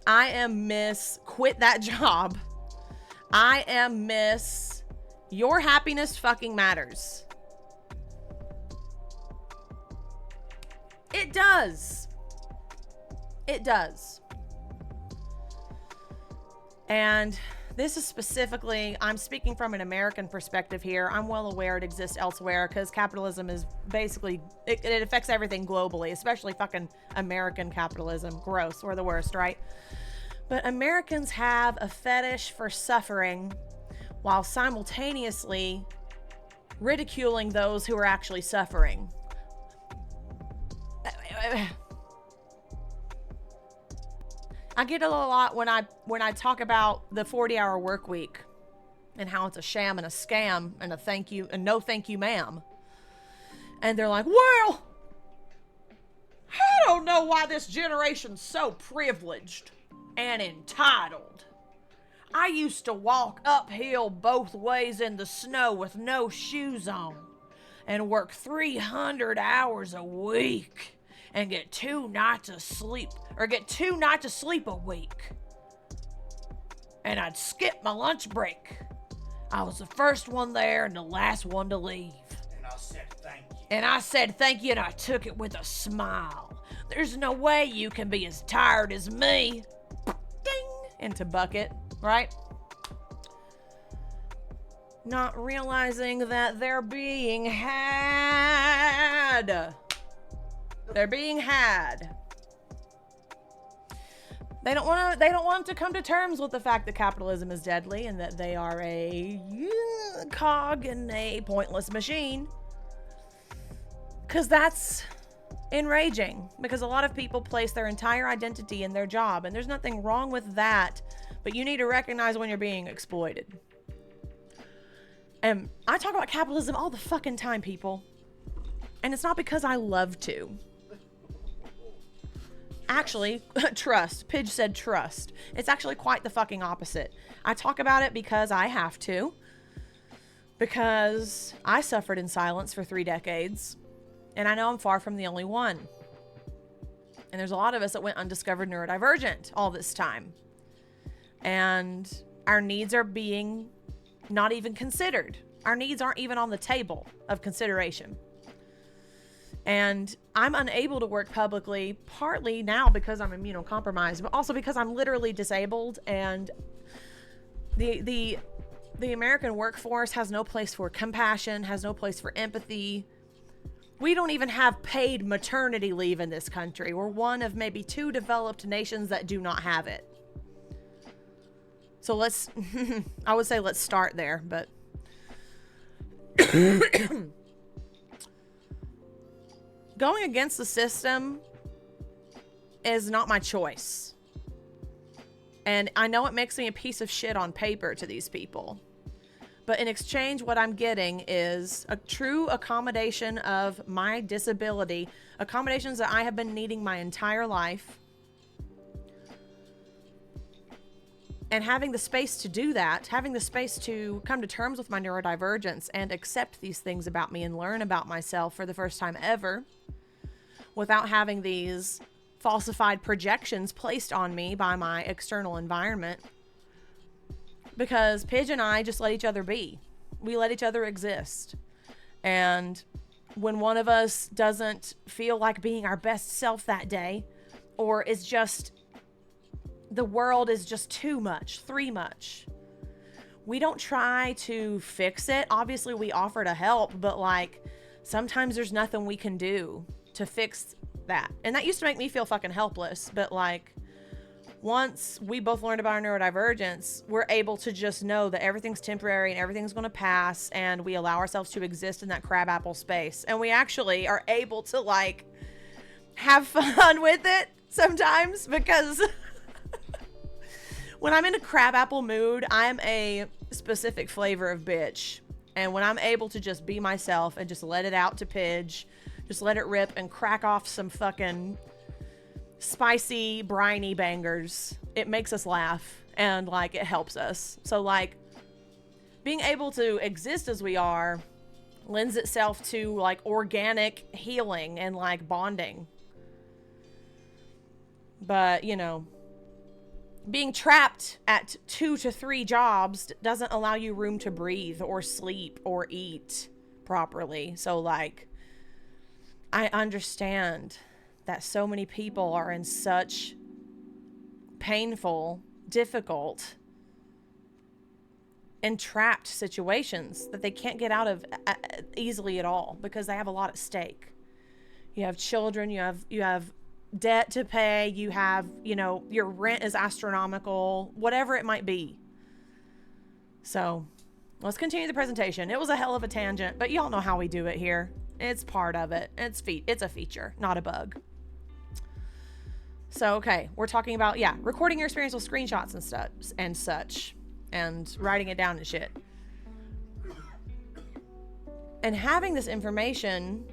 I am miss quit that job. I am miss your happiness fucking matters. It does. It does. And this is specifically, I'm speaking from an American perspective here. I'm well aware it exists elsewhere because capitalism is basically, it affects everything globally, especially fucking American capitalism. Gross. We're the worst, right? But Americans have a fetish for suffering while simultaneously ridiculing those who are actually suffering. I get it a lot when I talk about the 40-hour work week and how it's a sham and a scam and a thank you and no thank you ma'am. And they're like, well, I don't know why this generation's so privileged and entitled. I used to walk uphill both ways in the snow with no shoes on and work 300 hours a week and get 2 nights of sleep, or get 2 nights of sleep a week. And I'd skip my lunch break. I was the first one there and the last one to leave.
And I said thank you.
And I said thank you and I took it with a smile. There's no way you can be as tired as me. Ding! Into bucket, right? Not realizing that they're being had. They're being had. They don't want to come to terms with the fact that capitalism is deadly and that they are a cog in a pointless machine. Because that's enraging. Because a lot of people place their entire identity in their job, and there's nothing wrong with that, but you need to recognize when you're being exploited. And I talk about capitalism all the fucking time, people. And it's not because I love to. actually, trust. Pidge said trust. It's actually quite the fucking opposite. I talk about it because I have to. Because I suffered in silence for 3 decades. And I know I'm far from the only one. And there's a lot of us that went undiscovered neurodivergent all this time. And our needs are being not even considered. Our needs aren't even on the table of consideration. And I'm unable to work publicly, partly now because I'm immunocompromised, but also because I'm literally disabled, and the American workforce has no place for compassion, has no place for empathy. We don't even have paid maternity leave in this country. We're one of maybe 2 developed nations that do not have it. So I would say let's start there, but going against the system is not my choice. And I know it makes me a piece of shit on paper to these people. But in exchange, what I'm getting is a true accommodation of my disability, accommodations that I have been needing my entire life. And having the space to do that, having the space to come to terms with my neurodivergence and accept these things about me and learn about myself for the first time ever, without having these falsified projections placed on me by my external environment. Because Pidge and I just let each other be. We let each other exist. And when one of us doesn't feel like being our best self that day, or is just, the world is just too much, much, we don't try to fix it. Obviously, we offer to help, but like, sometimes there's nothing we can do to fix that. And that used to make me feel fucking helpless, but like, once we both learned about our neurodivergence, we're able to just know that everything's temporary and everything's going to pass, and we allow ourselves to exist in that crabapple space. And we actually are able to like have fun with it sometimes, because when I'm in a crabapple mood, I'm a specific flavor of bitch. And when I'm able to just be myself and just let it out to Pidge, just let it rip and crack off some fucking spicy, briny bangers, it makes us laugh and like it helps us. So like being able to exist as we are lends itself to like organic healing and like bonding. But being trapped at 2 to 3 jobs doesn't allow you room to breathe or sleep or eat properly. So like, I understand that so many people are in such painful, difficult, and trapped situations that they can't get out of easily at all, because they have a lot at stake. You have children, you have debt to pay, you have, your rent is astronomical, whatever it might be. So let's continue the presentation. It was a hell of a tangent, but y'all know how we do it here. It's part of it. It's a feature, not a bug. So, okay, we're talking about, recording your experience with screenshots and such, and writing it down and shit. And having this information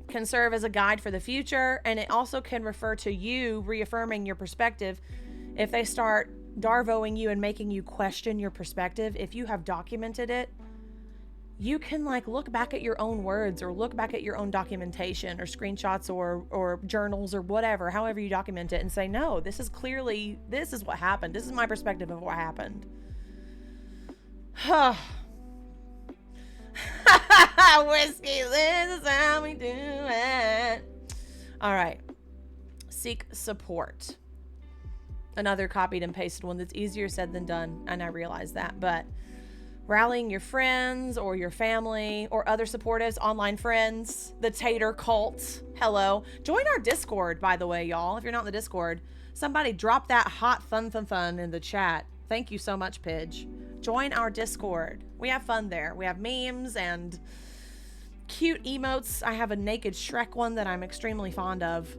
can serve as a guide for the future, and it also can refer to you reaffirming your perspective. If they start DARVOing you and making you question your perspective, if you have documented it, you can like look back at your own words, or look back at your own documentation or screenshots or journals or whatever, however you document it, and say, no, this is what happened. This is my perspective of what happened. Whiskey, this is how we do it. All right. Seek support. Another copied and pasted one that's easier said than done, and I realize that, but rallying your friends or your family or other supportives, online friends, the Tater cult. Hello. Join our Discord, by the way, y'all. If you're not in the Discord, somebody drop that hot fun in the chat. Thank you so much, Pidge. Join our Discord. We have fun there. We have memes and cute emotes. I have a naked Shrek one that I'm extremely fond of.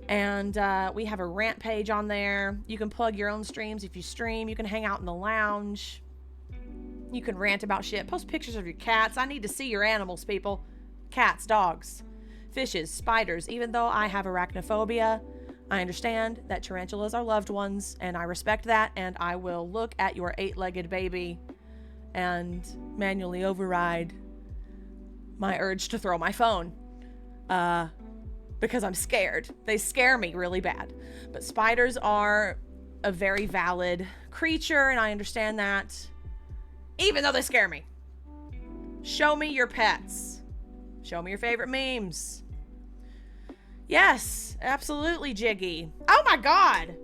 And we have a rant page on there. You can plug your own streams if you stream. You can hang out in the lounge. You can rant about shit. Post pictures of your cats. I need to see your animals, people. Cats, dogs. fishes, spiders. Even though I have arachnophobia, I understand that tarantulas are loved ones, and I respect that, and I will look at your 8-legged baby and manually override my urge to throw my phone. Because I'm scared. They scare me really bad. But spiders are a very valid creature, and I understand that, even though they scare me. Show me your pets. Show me your favorite memes. Yes, absolutely, Jiggy. Oh my God.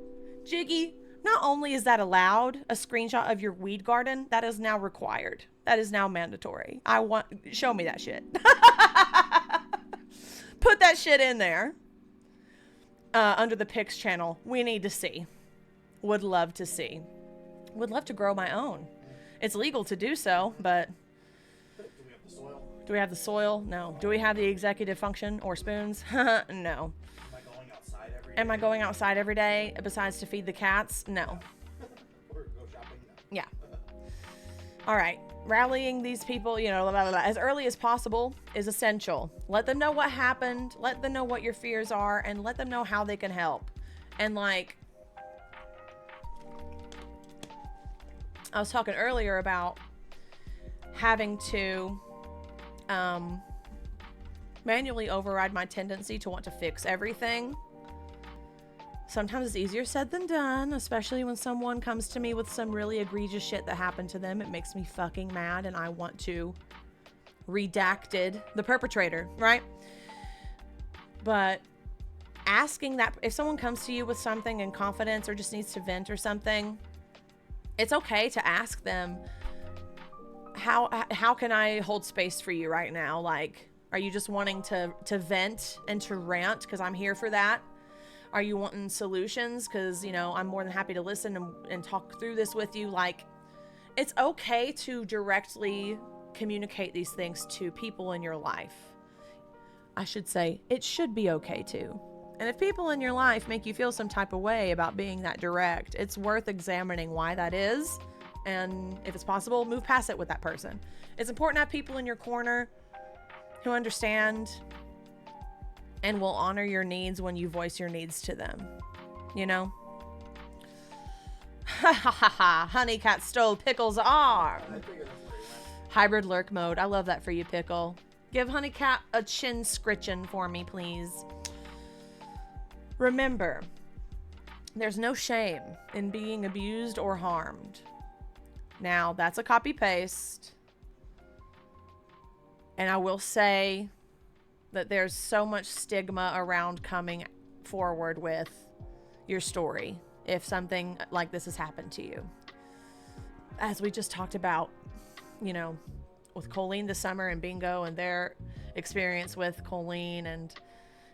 Jiggy, not only is that allowed, a screenshot of your weed garden, that is now required. That is now mandatory. Show me that shit. Put that shit in there. Under the pics channel. We need to see. Would love to see. Would love to grow my own. It's legal to do so, but...
Do we have the soil?
Do we have the soil? No. Do we have the executive function or spoons? No.
Am I going outside every day?
Am I going outside every day besides to feed the cats? No.
Or go shopping? No.
Yeah. All right. Rallying these people, blah, blah, blah, as early as possible is essential. Let them know what happened. Let them know what your fears are, and let them know how they can help. And like, I was talking earlier about having to manually override my tendency to want to fix everything. Sometimes it's easier said than done, especially when someone comes to me with some really egregious shit that happened to them. It makes me fucking mad, and I want to redacted the perpetrator, right? But asking that, if someone comes to you with something in confidence or just needs to vent or something, it's okay to ask them, how can I hold space for you right now? Like, are you just wanting to vent and to rant? Because I'm here for that. Are you wanting solutions? Because, I'm more than happy to listen and talk through this with you. Like, it's okay to directly communicate these things to people in your life. I should say, it should be okay to. And if people in your life make you feel some type of way about being that direct, it's worth examining why that is. And if it's possible, move past it with that person. It's important to have people in your corner who understand and will honor your needs when you voice your needs to them. Ha ha ha ha. Honeycat stole Pickle's arm. Hybrid lurk mode. I love that for you, Pickle. Give Honeycat a chin scritchin' for me, please. Remember, there's no shame in being abused or harmed. Now, that's a copy paste. And I will say that there's so much stigma around coming forward with your story if something like this has happened to you. As we just talked about, with Colleen this summer and Bingo and their experience with Colleen, and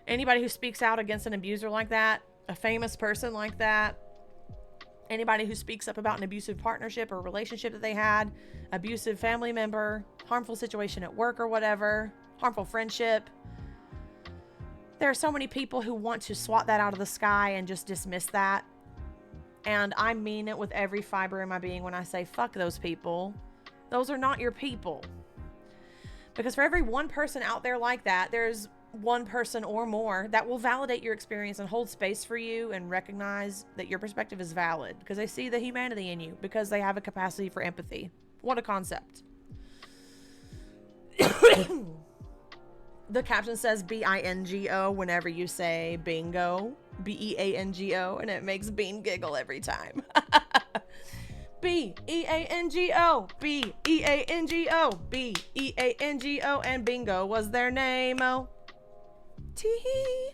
anybody who speaks out against an abuser like that, a famous person like that, anybody who speaks up about an abusive partnership or relationship that they had, abusive family member, harmful situation at work or whatever, harmful friendship. There are so many people who want to swat that out of the sky and just dismiss that. And I mean it with every fiber in my being when I say, fuck those people. Those are not your people. Because for every one person out there like that, there's one person or more that will validate your experience and hold space for you and recognize that your perspective is valid because they see the humanity in you, because they have a capacity for empathy. What a concept. The caption says B-I-N-G-O whenever you say bingo, B-E-A-N-G-O, and it makes Bean giggle every time. B-E-A-N-G-O, B-E-A-N-G-O, B-E-A-N-G-O, and bingo was their name. Oh. Tee.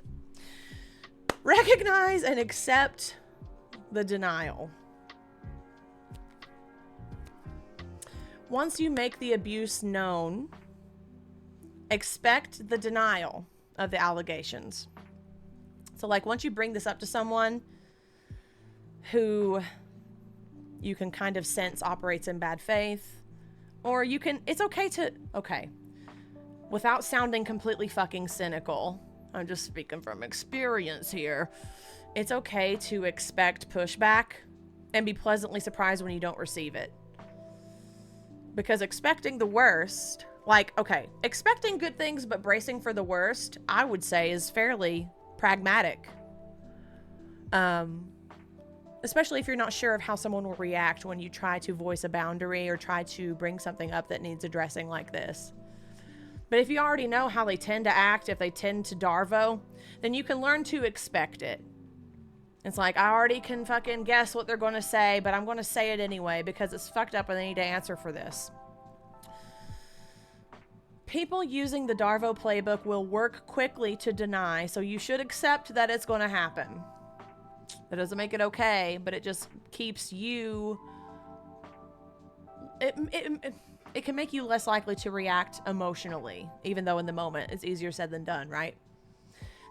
Recognize and accept the denial. Once you make the abuse known, expect the denial of the allegations. So like once you bring this up to someone who you can kind of sense operates in bad faith, or it's okay to, without sounding completely fucking cynical, I'm just speaking from experience here, it's okay to expect pushback and be pleasantly surprised when you don't receive it. Because expecting the worst Like, okay, expecting good things but bracing for the worst, I would say, is fairly pragmatic. Especially if you're not sure of how someone will react when you try to voice a boundary or try to bring something up that needs addressing like this. But if you already know how they tend to act, if they tend to DARVO, then you can learn to expect it. It's like, I already can fucking guess what they're going to say, but I'm going to say it anyway because it's fucked up and they need to answer for this. People using the DARVO playbook will work quickly to deny, so you should accept that it's going to happen. That doesn't make it okay, but it just keeps you... It can make you less likely to react emotionally, even though in the moment it's easier said than done, right?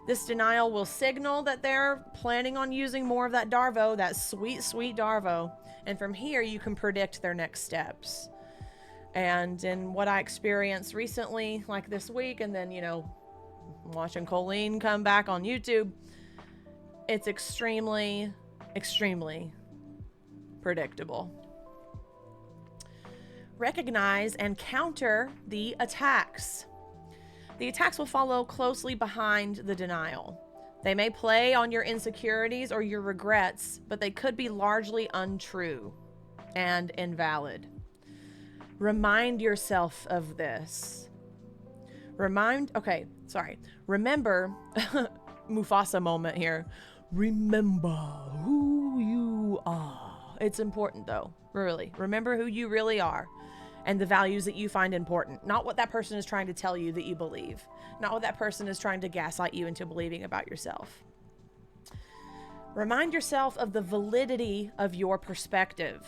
This denial will signal that they're planning on using more of that DARVO, that sweet, sweet DARVO. And from here, you can predict their next steps. And in what I experienced recently, like this week, and then, you know, watching Colleen come back on YouTube, it's extremely, extremely predictable. Recognize and counter the attacks. The attacks will follow closely behind the denial. They may play on your insecurities or your regrets, but they could be largely untrue and invalid. Remind yourself of this. Remember, Mufasa moment here. Remember who you are. It's important though, really. Remember who you really are and the values that you find important. Not what that person is trying to tell you that you believe. Not what that person is trying to gaslight you into believing about yourself. Remind yourself of the validity of your perspective.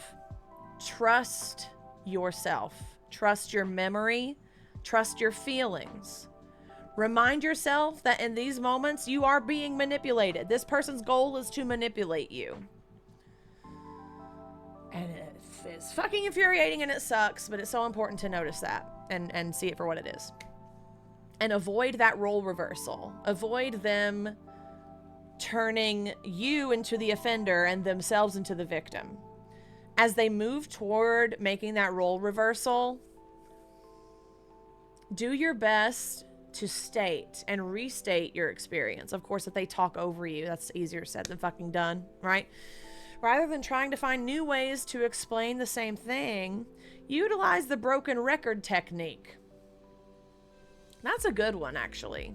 Trust yourself. Trust your memory. Trust your feelings. Remind yourself that in these moments you are being manipulated. This person's goal is to manipulate you. And it's fucking infuriating and it sucks, but it's so important to notice that and see it for what it is. And avoid that role reversal. Avoid them turning you into the offender and themselves into the victim. As they move toward making that role reversal, do your best to state and restate your experience. Of course, if they talk over you, that's easier said than fucking done, right? Rather than trying to find new ways to explain the same thing, utilize the broken record technique. That's a good one, actually.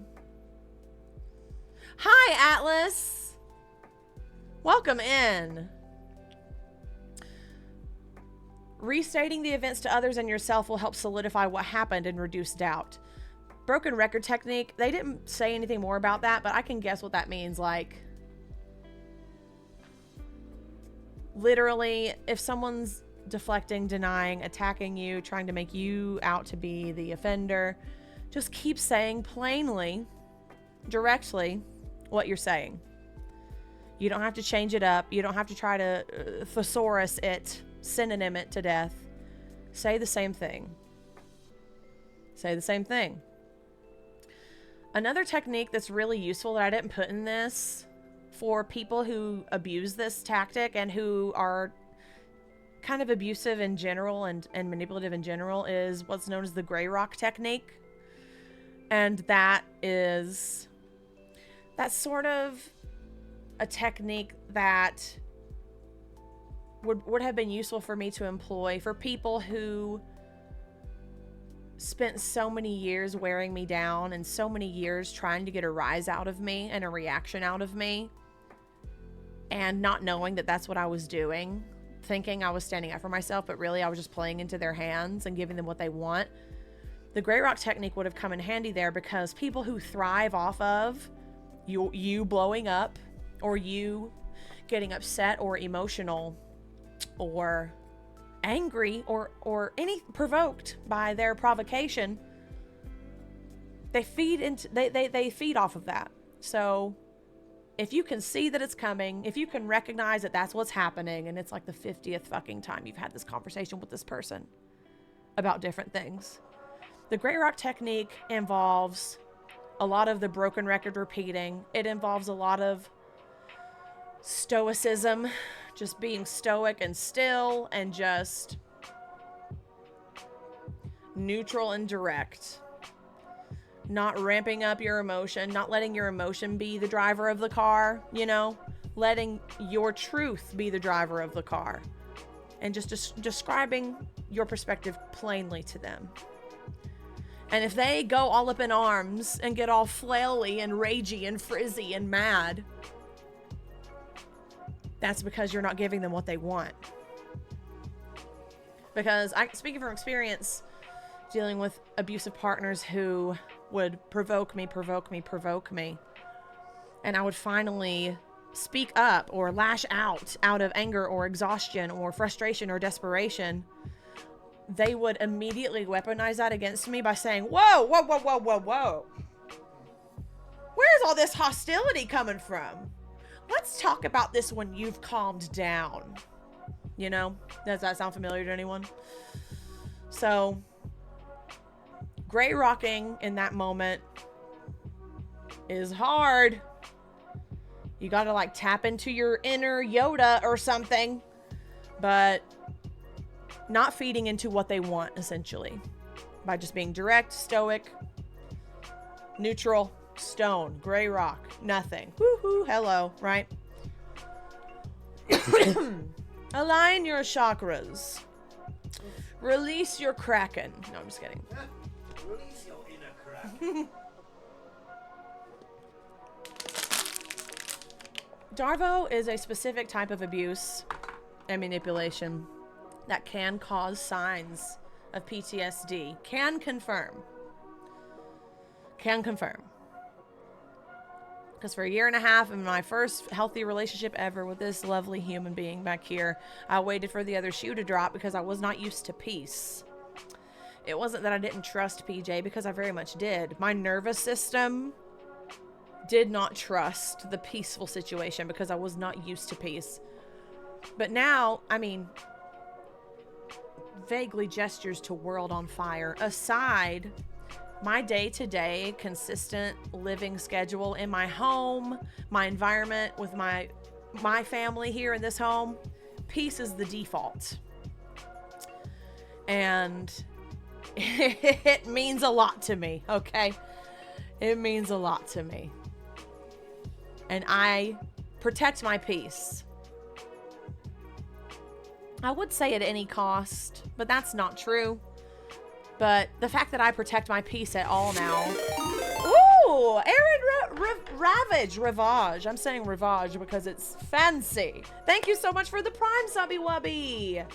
Hi, Atlas. Welcome in. Restating the events to others and yourself will help solidify what happened and reduce doubt. Broken record technique, they didn't say anything more about that, but I can guess what that means. Like, literally, if someone's deflecting, denying, attacking you, trying to make you out to be the offender, just keep saying plainly, directly, what you're saying. You don't have to change it up. You don't have to try to thesaurus it, synonym it to death. Say the same thing. Say the same thing. Another technique that's really useful that I didn't put in this for people who abuse this tactic and who are kind of abusive in general and manipulative in general is what's known as the gray rock technique. And that's sort of a technique that would have been useful for me to employ for people who spent so many years wearing me down and so many years trying to get a rise out of me and a reaction out of me and not knowing that that's what I was doing, thinking I was standing up for myself, but really I was just playing into their hands and giving them what they want. The gray rock technique would have come in handy there because people who thrive off of you blowing up or you getting upset or emotional or angry or any provoked by their provocation, they feed off of that. So if you can see that it's coming, if you can recognize that that's what's happening, and it's like the 50th fucking time you've had this conversation with this person about different things, the gray rock technique involves a lot of the broken record repeating. It involves a lot of stoicism, just being stoic and still and just neutral and direct. Not ramping up your emotion, not letting your emotion be the driver of the car, you know? Letting your truth be the driver of the car. And just describing your perspective plainly to them. And if they go all up in arms and get all flaily and ragey and frizzy and mad, that's because you're not giving them what they want. Because speaking from experience, dealing with abusive partners who would provoke me, and I would finally speak up or lash out of anger or exhaustion or frustration or desperation, they would immediately weaponize that against me by saying, whoa, whoa, whoa, whoa, whoa, whoa. Where's all this hostility coming from? Let's talk about this when you've calmed down. You know, does that sound familiar to anyone? So, gray rocking in that moment is hard. You gotta like tap into your inner Yoda or something, but not feeding into what they want, essentially, by just being direct, stoic, neutral, stone, gray rock, nothing. Woohoo, hello, right? Align your chakras. Release your kraken. No, I'm just kidding.
Release your inner kraken.
DARVO is a specific type of abuse and manipulation that can cause signs of PTSD. Can confirm. Because for a year and a half in my first healthy relationship ever with this lovely human being back here, I waited for the other shoe to drop because I was not used to peace. It wasn't that I didn't trust PJ, because I very much did. My nervous system did not trust the peaceful situation because I was not used to peace. But now, I mean, vaguely gestures to world on fire aside, my day-to-day consistent living schedule in my home, my environment with my family here in this home, peace is the default. And it means a lot to me, okay? It means a lot to me. And I protect my peace. I would say at any cost, but that's not true. But the fact that I protect my peace at all now. Ooh, Aaron Ravage. I'm saying Ravage because it's fancy. Thank you so much for the Prime, Subby Wubby.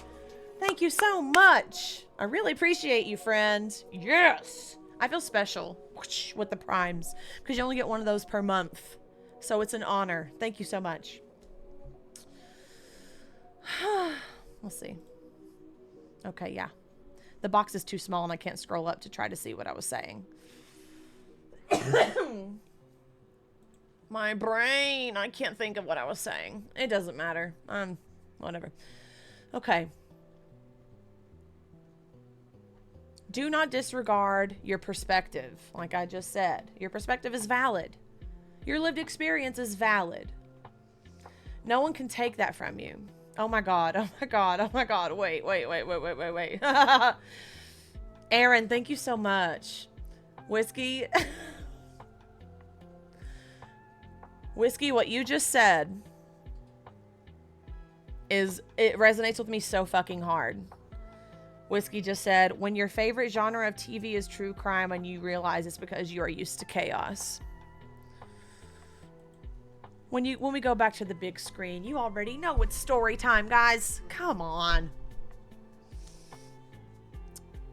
Thank you so much. I really appreciate you, friend. Yes. I feel special with the Primes because you only get one of those per month. So it's an honor. Thank you so much. We'll see. Okay, yeah. The box is too small and I can't scroll up to try to see what I was saying. My brain, I can't think of what I was saying. It doesn't matter. Whatever. Okay. Do not disregard your perspective. Like I just said, your perspective is valid. Your lived experience is valid. No one can take that from you. Oh my God. Oh my God. Oh my God. Wait. Aaron, thank you so much. Whiskey. Whiskey, what you just said it resonates with me so fucking hard. Whiskey just said, when your favorite genre of TV is true crime and you realize it's because you are used to chaos. When we go back to the big screen, you already know it's story time, guys. Come on.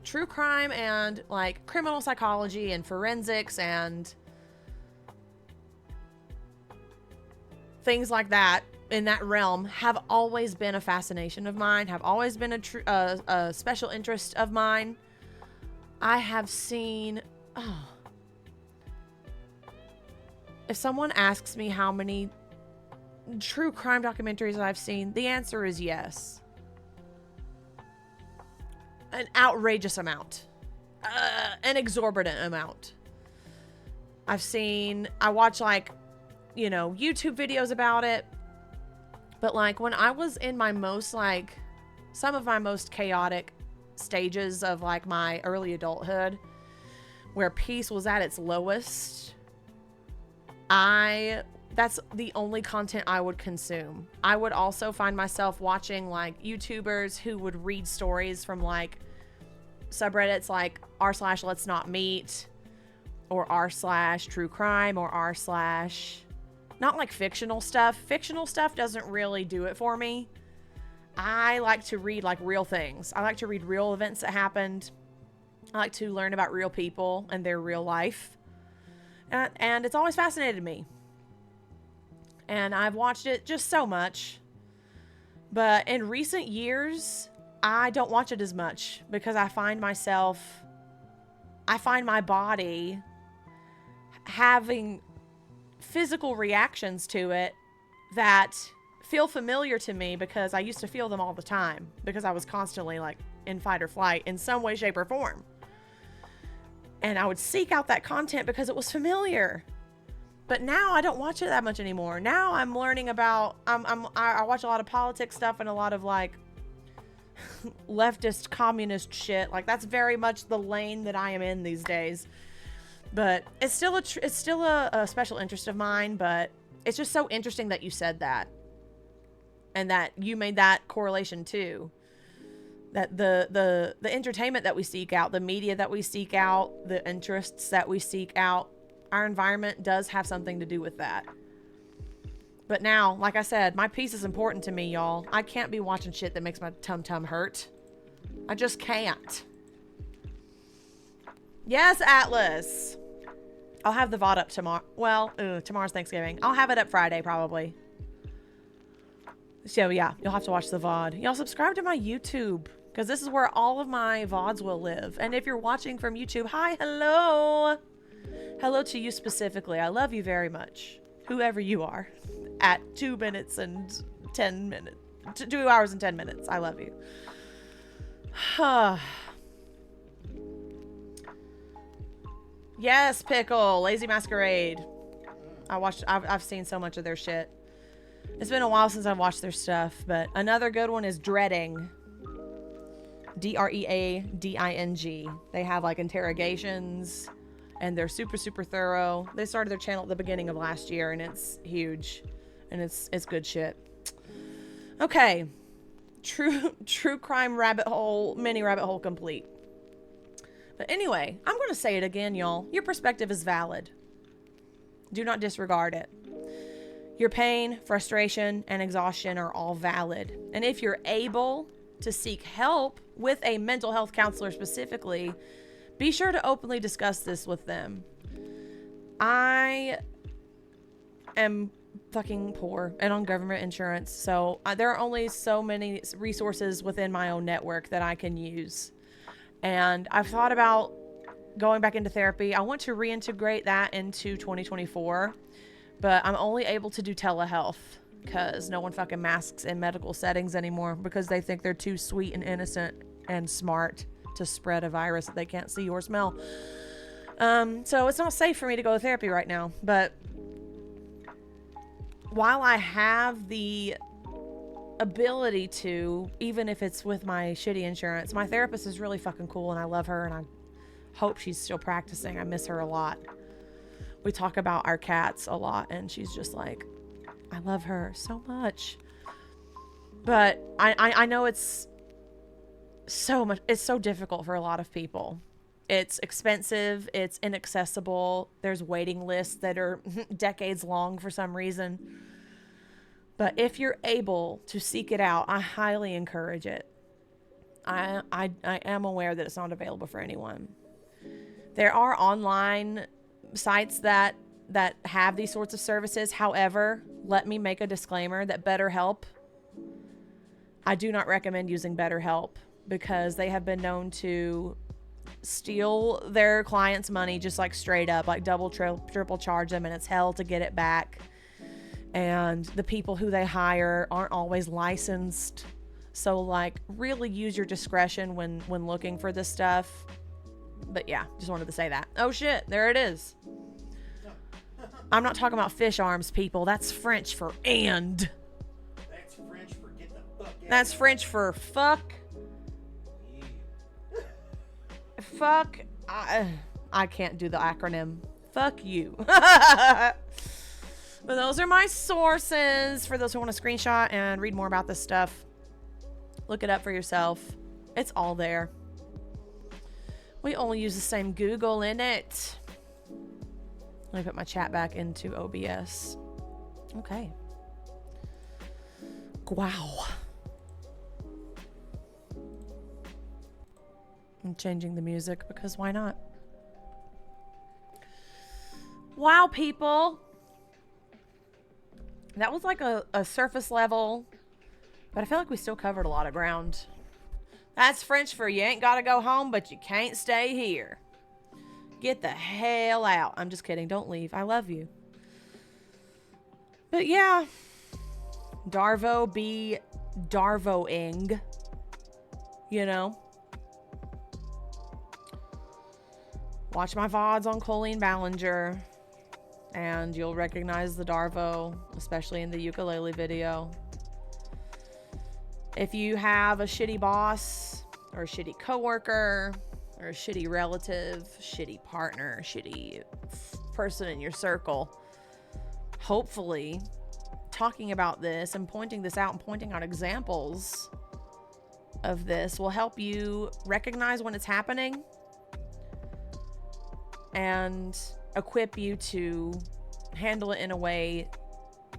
True crime and like criminal psychology and forensics and things like that in that realm have always been a fascination of mine, have always been a special interest of mine. I have seen... Oh. If someone asks me how many true crime documentaries I've seen, the answer is yes. An outrageous amount. An exorbitant amount. I watch like, you know, YouTube videos about it. But like when I was in my most like, some of my most chaotic stages of like my early adulthood where peace was at its lowest, that's the only content I would consume. I would also find myself watching like YouTubers who would read stories from like subreddits like r/let's not meet or r/true crime or r/ not like fictional stuff. Fictional stuff doesn't really do it for me. I like to read like real things. I like to read real events that happened. I like to learn about real people and their real life. And it's always fascinated me. And I've watched it just so much. But in recent years, I don't watch it as much because I find my body having physical reactions to it that feel familiar to me because I used to feel them all the time because I was constantly like in fight or flight in some way, shape, or form. And I would seek out that content because it was familiar. But now I don't watch it that much anymore. Now I'm learning about, I watch a lot of politics stuff and a lot of like leftist communist shit. Like that's very much the lane that I am in these days. But it's still a special interest of mine, but it's just so interesting that you said that. And that you made that correlation too. That the entertainment that we seek out, the media that we seek out, the interests that we seek out, our environment does have something to do with that. But now, like I said, my peace is important to me, y'all. I can't be watching shit that makes my tum-tum hurt. I just can't. Yes, Atlas. I'll have the VOD up tomorrow. Well, tomorrow's Thanksgiving. I'll have it up Friday, probably. So, yeah, you'll have to watch the VOD. Y'all subscribe to my YouTube, because this is where all of my VODs will live. And if you're watching from YouTube, hi, hello. Hello to you specifically. I love you very much. Whoever you are. At 2 minutes and 10 minutes. 2 hours and 10 minutes. I love you. Yes, Pickle. Lazy Masquerade. I've seen so much of their shit. It's been a while since I've watched their stuff, but another good one is Dreading. DREADING. They have like interrogations and they're super, super thorough. They started their channel at the beginning of last year and it's huge and it's good shit. Okay. True crime rabbit hole, mini rabbit hole complete. But anyway, I'm going to say it again, y'all. Your perspective is valid. Do not disregard it. Your pain, frustration, and exhaustion are all valid. And if you're able to seek help with a mental health counselor specifically, be sure to openly discuss this with them. I am fucking poor and on government insurance, so there are only so many resources within my own network that I can use. And I've thought about going back into therapy. I want to reintegrate that into 2024, but I'm only able to do telehealth because no one fucking masks in medical settings anymore because they think they're too sweet and innocent and smart to spread a virus that they can't see or smell. So it's not safe for me to go to therapy right now. But while I have the ability to, even if it's with my shitty insurance, my therapist is really fucking cool and I love her and I hope she's still practicing. I miss her a lot. We talk about our cats a lot and she's just like, I love her so much. But I know it's so much, it's so difficult for a lot of people. It's expensive, it's inaccessible, there's waiting lists that are decades long for some reason. But if you're able to seek it out, I highly encourage it. I am aware that it's not available for anyone. There are online sites that have these sorts of services. However, let me make a disclaimer that BetterHelp, I do not recommend using BetterHelp because they have been known to steal their clients' money just like straight up, like double, triple charge them, and it's hell to get it back. And the people who they hire aren't always licensed. So like really use your discretion when looking for this stuff. But yeah, just wanted to say that. Oh shit, there it is. I'm not talking about fish arms, people. That's French for and.
That's French for get the fuck out.
That's French for fuck fuck. I can't do the acronym. Fuck you. But those are my sources for those who want to screenshot and read more about this stuff. Look it up for yourself. It's all there. We all use the same Google in it. Let me put my chat back into OBS. Okay. Wow. I'm changing the music because why not? Wow, people. That was like a surface level, but I feel like we still covered a lot of ground. That's French for you ain't got to go home, but you can't stay here. Get the hell out. I'm just kidding. Don't leave. I love you. But yeah. DARVO be DARVOing. You know? Watch my VODs on Colleen Ballinger. And you'll recognize the DARVO, especially in the ukulele video. If you have a shitty boss, or a shitty coworker, or a shitty relative, shitty partner, shitty person in your circle, hopefully talking about this and pointing this out and pointing out examples of this will help you recognize when it's happening and equip you to handle it in a way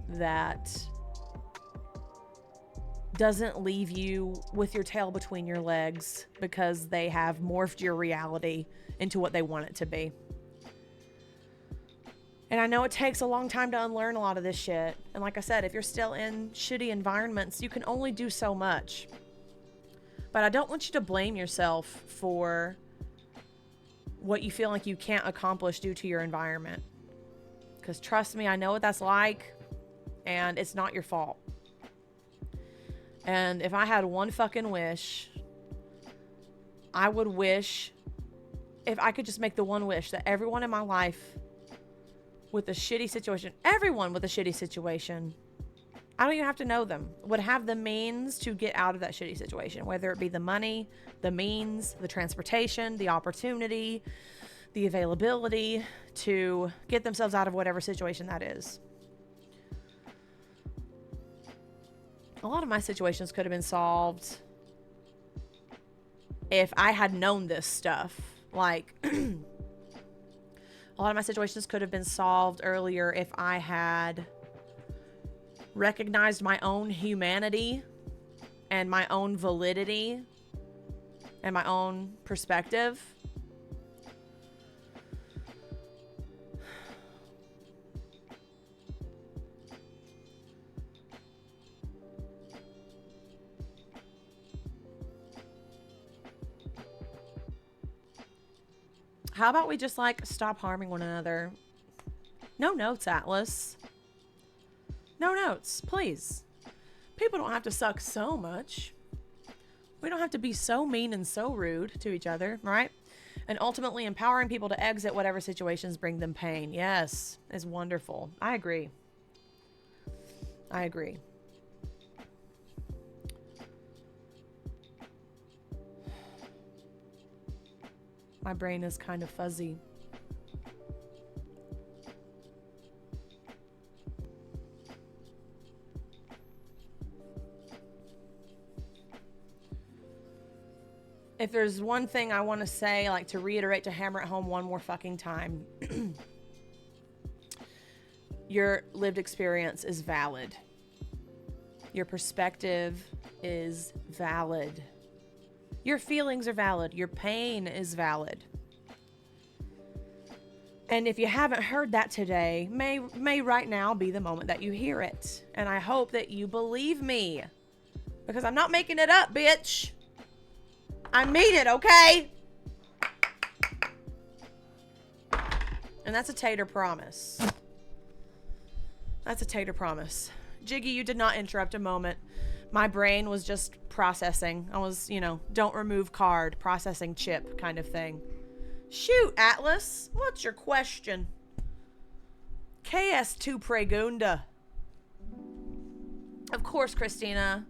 that doesn't leave you with your tail between your legs because they have morphed your reality into what they want it to be. And I know it takes a long time to unlearn a lot of this shit. And like I said, if you're still in shitty environments, you can only do so much. But I don't want you to blame yourself for what you feel like you can't accomplish due to your environment. Because trust me, I know what that's like, and it's not your fault. And if I had one fucking wish, I would wish, if I could just make the one wish, that everyone in my life with a shitty situation, everyone with a shitty situation, I don't even have to know them, would have the means to get out of that shitty situation, whether it be the money, the means, the transportation, the opportunity, the availability to get themselves out of whatever situation that is. A lot of my situations could have been solved if I had known this stuff. Like, a lot of my situations could have been solved earlier if I had recognized my own humanity and my own validity and my own perspective. How about we just, like, stop harming one another? No notes, Atlas. No notes, please. People don't have to suck so much. We don't have to be so mean and so rude to each other, right? And ultimately empowering people to exit whatever situations bring them pain. Yes, is wonderful. I agree. I agree. My brain is kind of fuzzy. If there's one thing I want to say, like to reiterate, to hammer it home one more fucking time, your lived experience is valid. Your perspective is valid. Your feelings are valid. Your pain is valid. And if you haven't heard that today, may right now be the moment that you hear it. And I hope that you believe me. Because I'm not making it up, bitch. I mean it, okay? And that's a tater promise. That's a tater promise. Jiggy, you did not interrupt a moment. My brain was just processing. I was, you know, don't remove card, processing chip kind of thing. Shoot, Atlas. What's your question? KS2 Pregunda. Of course, Christina.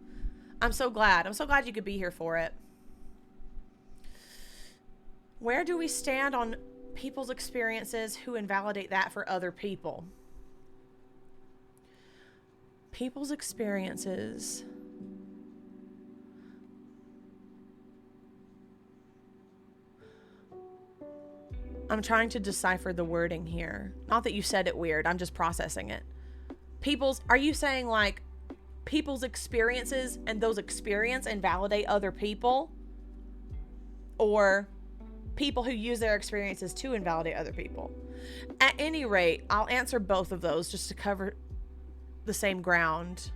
I'm so glad. I'm so glad you could be here for it. Where do we stand on people's experiences who invalidate that for other people? People's experiences. I'm trying to decipher the wording here. Not that you said it weird. I'm just processing it. Are you saying like people's experiences and those experience invalidate other people? Or people who use their experiences to invalidate other people? At any rate, I'll answer both of those just to cover the same ground.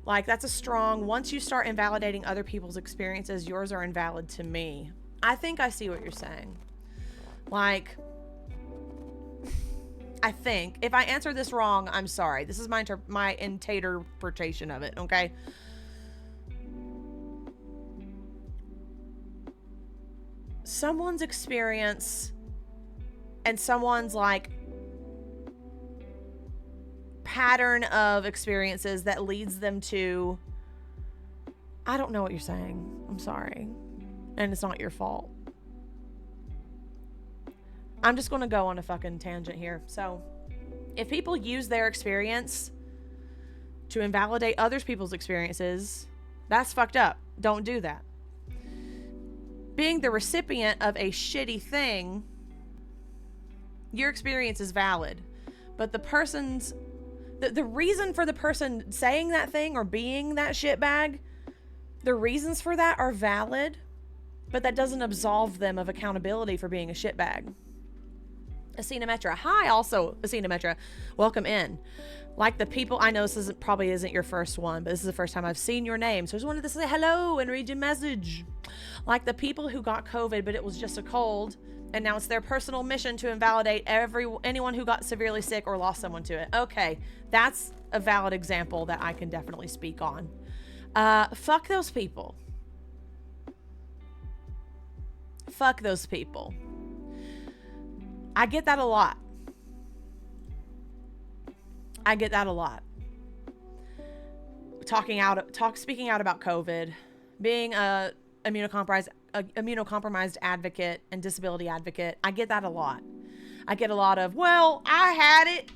Like, that's a strong, once you start invalidating other people's experiences, yours are invalid to me. I think I see what you're saying. Like, I think if I answer this wrong, I'm sorry. This is my interpretation of it, okay? Someone's experience and someone's like pattern of experiences that leads them to, I don't know what you're saying. I'm sorry. And it's not your fault. I'm just going to go on a fucking tangent here. So, if people use their experience to invalidate other people's experiences, that's fucked up. Don't do that. Being the recipient of a shitty thing, your experience is valid. But the reason for the person saying that thing or being that shitbag, the reasons for that are valid, but that doesn't absolve them of accountability for being a shitbag. Asina Metra. Hi, also Asina Metra. Welcome in. Like the people, I know this probably isn't your first one, but this is the first time I've seen your name, so I just wanted to say hello and read your message. Like the people who got COVID, but it was just a cold, and now it's their personal mission to invalidate anyone who got severely sick or lost someone to it. Okay, that's a valid example that I can definitely speak on. Fuck those people. Fuck those people. I get that a lot. Speaking out about COVID, being a immunocompromised advocate and disability advocate, I get that a lot. I get a lot of, well, I had it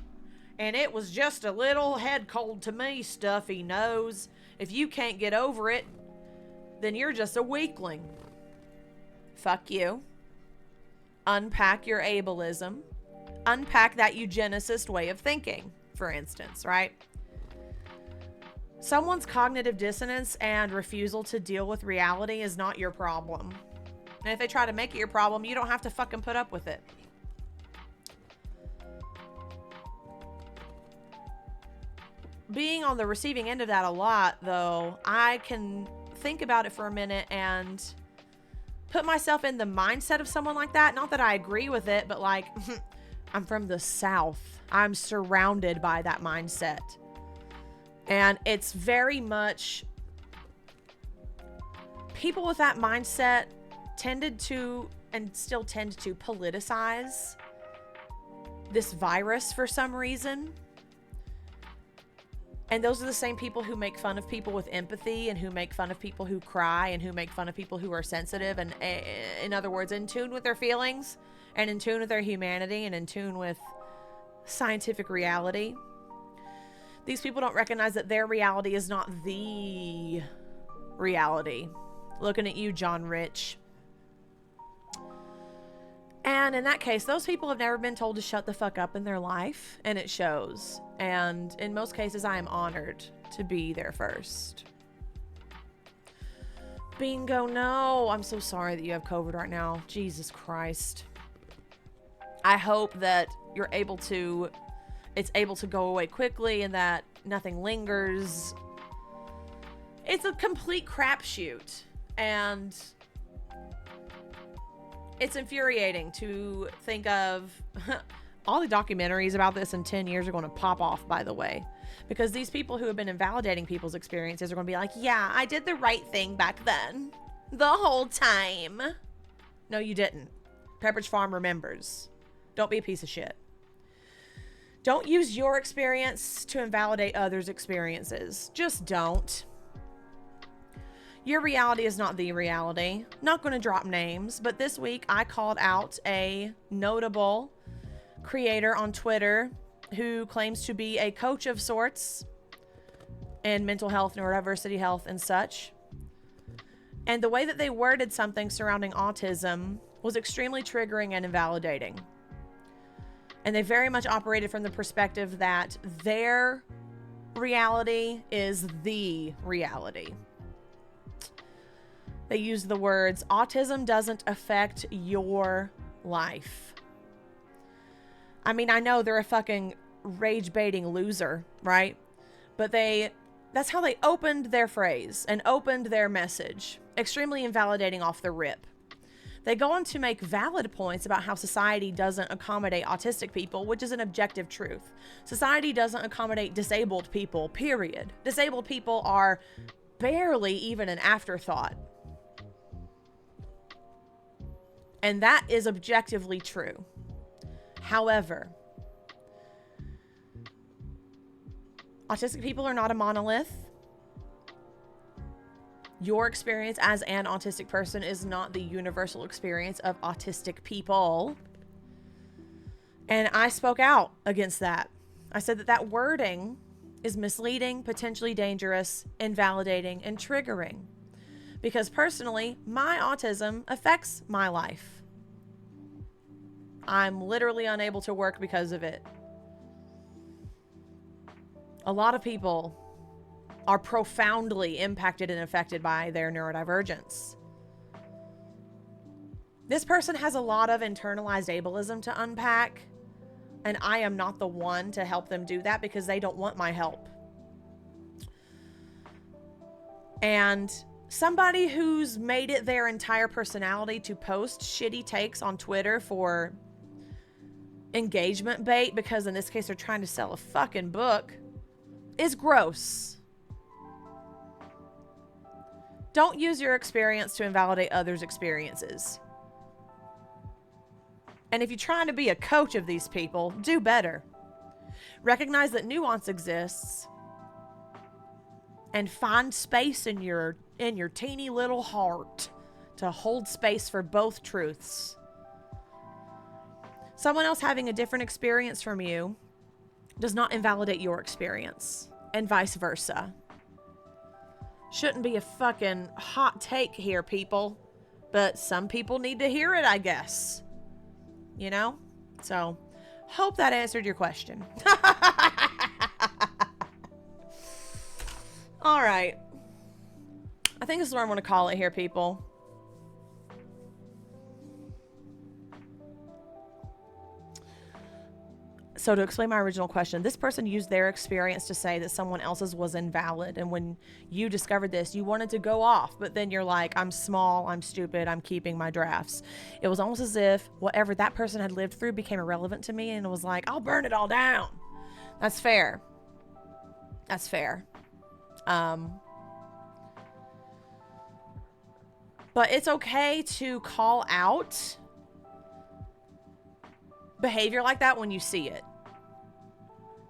and it was just a little head cold to me, stuffy nose. If you can't get over it, then you're just a weakling. Fuck you. Unpack your ableism. Unpack that eugenicist way of thinking, for instance, right? Someone's cognitive dissonance and refusal to deal with reality is not your problem. And if they try to make it your problem, you don't have to fucking put up with it. Being on the receiving end of that a lot, though, I can think about it for a minute and put myself in the mindset of someone like that. Not that I agree with it, but like, I'm from the South. I'm surrounded by that mindset. And it's very much, people with that mindset tended to, and still tend to, politicize this virus for some reason. And those are the same people who make fun of people with empathy, and who make fun of people who cry, and who make fun of people who are sensitive, and in other words, in tune with their feelings, and in tune with their humanity, and in tune with scientific reality. These people don't recognize that their reality is not the reality. Looking at you, John Rich. And in that case, those people have never been told to shut the fuck up in their life, and it shows. And in most cases, I am honored to be there first. Bingo, no. I'm so sorry that you have COVID right now. Jesus Christ. I hope that you're able to, it's able to go away quickly and that nothing lingers. It's a complete crapshoot. And it's infuriating to think of all the documentaries about this in 10 years are going to pop off, by the way, because these people who have been invalidating people's experiences are going to be like, yeah, I did the right thing back then the whole time. No, you didn't. Pepperidge Farm remembers. Don't be a piece of shit. Don't use your experience to invalidate others' experiences. Just don't. Your reality is not the reality. Not going to drop names, but this week I called out a notable creator on Twitter who claims to be a coach of sorts in mental health, neurodiversity health, and such. And the way that they worded something surrounding autism was extremely triggering and invalidating. And they very much operated from the perspective that their reality is the reality. They used the words, autism doesn't affect your life. I mean, I know they're a fucking rage-baiting loser, right? But that's how they opened their phrase and opened their message. Extremely invalidating off the rip. They go on to make valid points about how society doesn't accommodate autistic people, which is an objective truth. Society doesn't accommodate disabled people, period. Disabled people are barely even an afterthought. And that is objectively true. However, autistic people are not a monolith. Your experience as an autistic person is not the universal experience of autistic people. And I spoke out against that. I said that wording is misleading, potentially dangerous, invalidating, and triggering. Because personally, my autism affects my life. I'm literally unable to work because of it. A lot of people are profoundly impacted and affected by their neurodivergence. This person has a lot of internalized ableism to unpack, and I am not the one to help them do that because they don't want my help. And somebody who's made it their entire personality to post shitty takes on Twitter for engagement bait, because in this case they're trying to sell a fucking book, is gross. Don't use your experience to invalidate others' experiences. And if you're trying to be a coach of these people, do better. Recognize that nuance exists and find space in your teeny little heart to hold space for both truths. Someone else having a different experience from you does not invalidate your experience, and vice versa. Shouldn't be a fucking hot take here, people, but some people need to hear it, I guess. You know? So, hope that answered your question. All right. I think this is what I'm going to call it here, people. So to explain my original question, this person used their experience to say that someone else's was invalid. And when you discovered this, you wanted to go off, but then you're like, I'm small, I'm stupid, I'm keeping my drafts. It was almost as if whatever that person had lived through became irrelevant to me, and it was like, I'll burn it all down. That's fair. That's fair. But it's okay to call out behavior like that when you see it.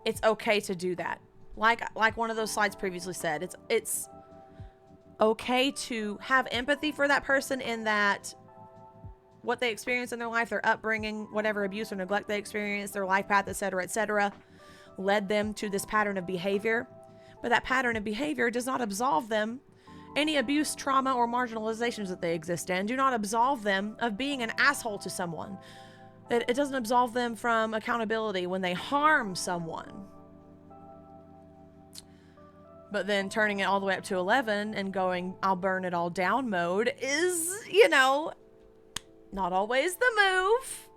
It's okay to do that. Like one of those slides previously said, it's okay to have empathy for that person in that what they experience in their life, their upbringing, whatever abuse or neglect they experience, their life path, etc., led them to this pattern of behavior. But that pattern of behavior does not absolve them any abuse, trauma, or marginalizations that they exist in. Do not absolve them of being an asshole to someone. That it doesn't absolve them from accountability when they harm someone. But then turning it all the way up to 11 and going, I'll burn it all down mode is, you know, not always the move.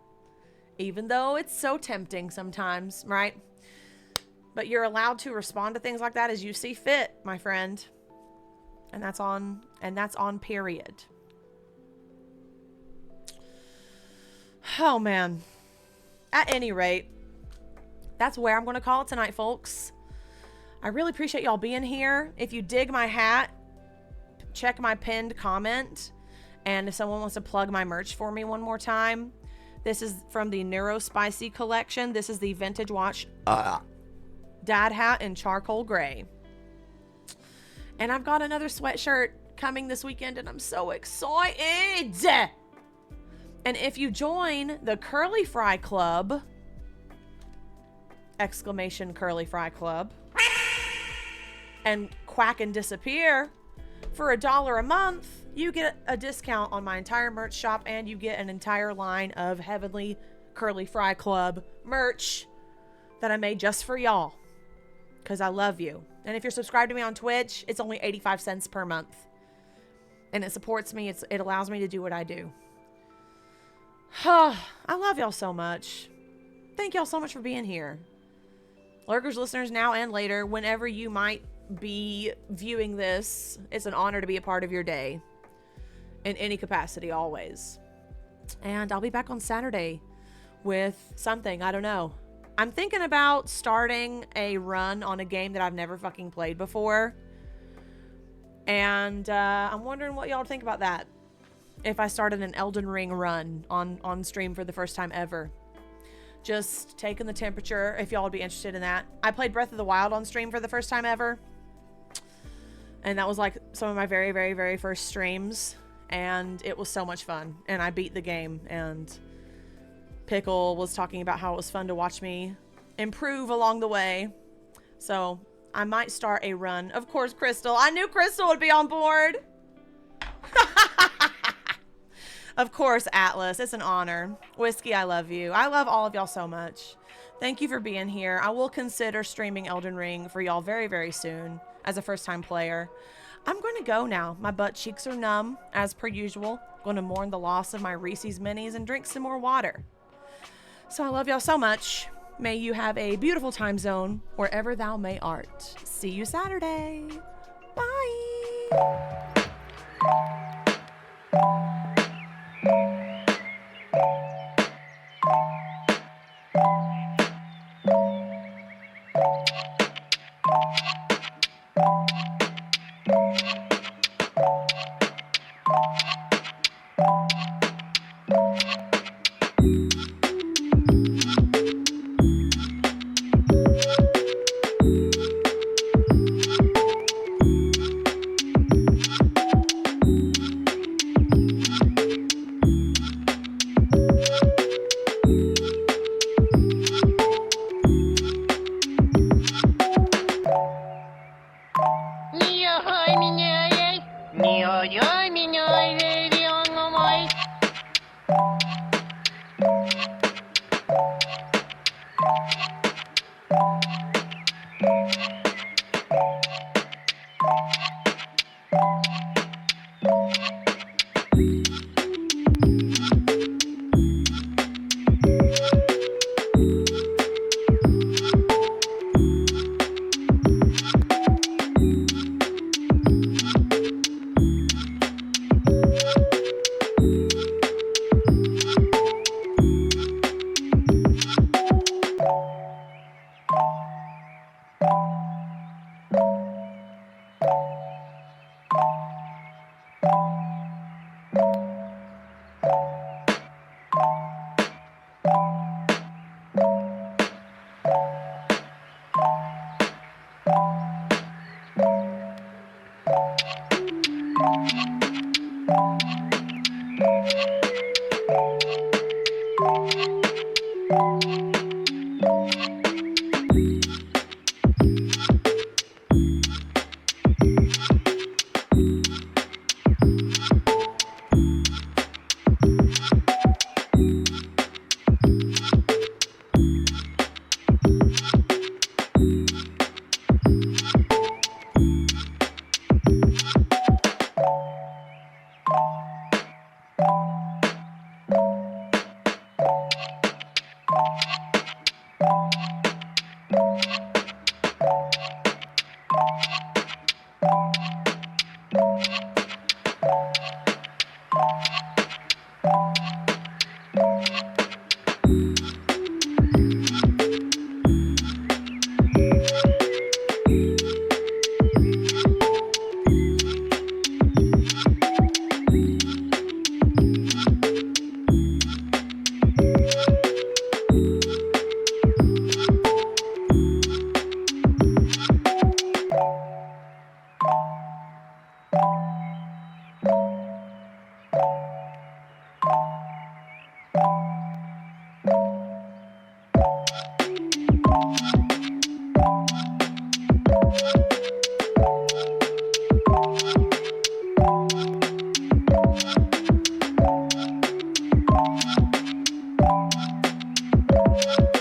Even though it's so tempting sometimes, right? But you're allowed to respond to things like that as you see fit, my friend. And that's on period. Oh, man. At any rate, that's where I'm going to call it tonight, folks. I really appreciate y'all being here. If you dig my hat, check my pinned comment. And if someone wants to plug my merch for me one more time, this is from the Neurospicy collection. This is the Vintage Watch dad hat in charcoal gray. And I've got another sweatshirt coming this weekend, and I'm so excited. And if you join the Curly Fry Club, exclamation Curly Fry Club, and quack and disappear for $1 a month, you get a discount on my entire merch shop, and you get an entire line of Heavenly Curly Fry Club merch that I made just for y'all, because I love you. And if you're subscribed to me on Twitch, it's only 85 cents per month, and it supports me. It allows me to do what I do. I love y'all so much. Thank y'all so much for being here. Lurkers, listeners, now and later, whenever you might be viewing this, it's an honor to be a part of your day in any capacity, always. And I'll be back on Saturday with something. I don't know. I'm thinking about starting a run on a game that I've never fucking played before. And I'm wondering what y'all think about that. If I started an Elden Ring run on stream for the first time ever. Just taking the temperature, if y'all would be interested in that. I played Breath of the Wild on stream for the first time ever. And that was like some of my very, very, very first streams. And it was so much fun. And I beat the game. And Pickle was talking about how it was fun to watch me improve along the way. So I might start a run. Of course, Crystal. I knew Crystal would be on board. Of course, Atlas. It's an honor. Whiskey, I love you. I love all of y'all so much. Thank you for being here. I will consider streaming Elden Ring for y'all very, very soon as a first-time player. I'm going to go now. My butt cheeks are numb, as per usual. Going to mourn the loss of my Reese's Minis and drink some more water. So I love y'all so much. May you have a beautiful time zone wherever thou may art. See you Saturday. Bye. Bye.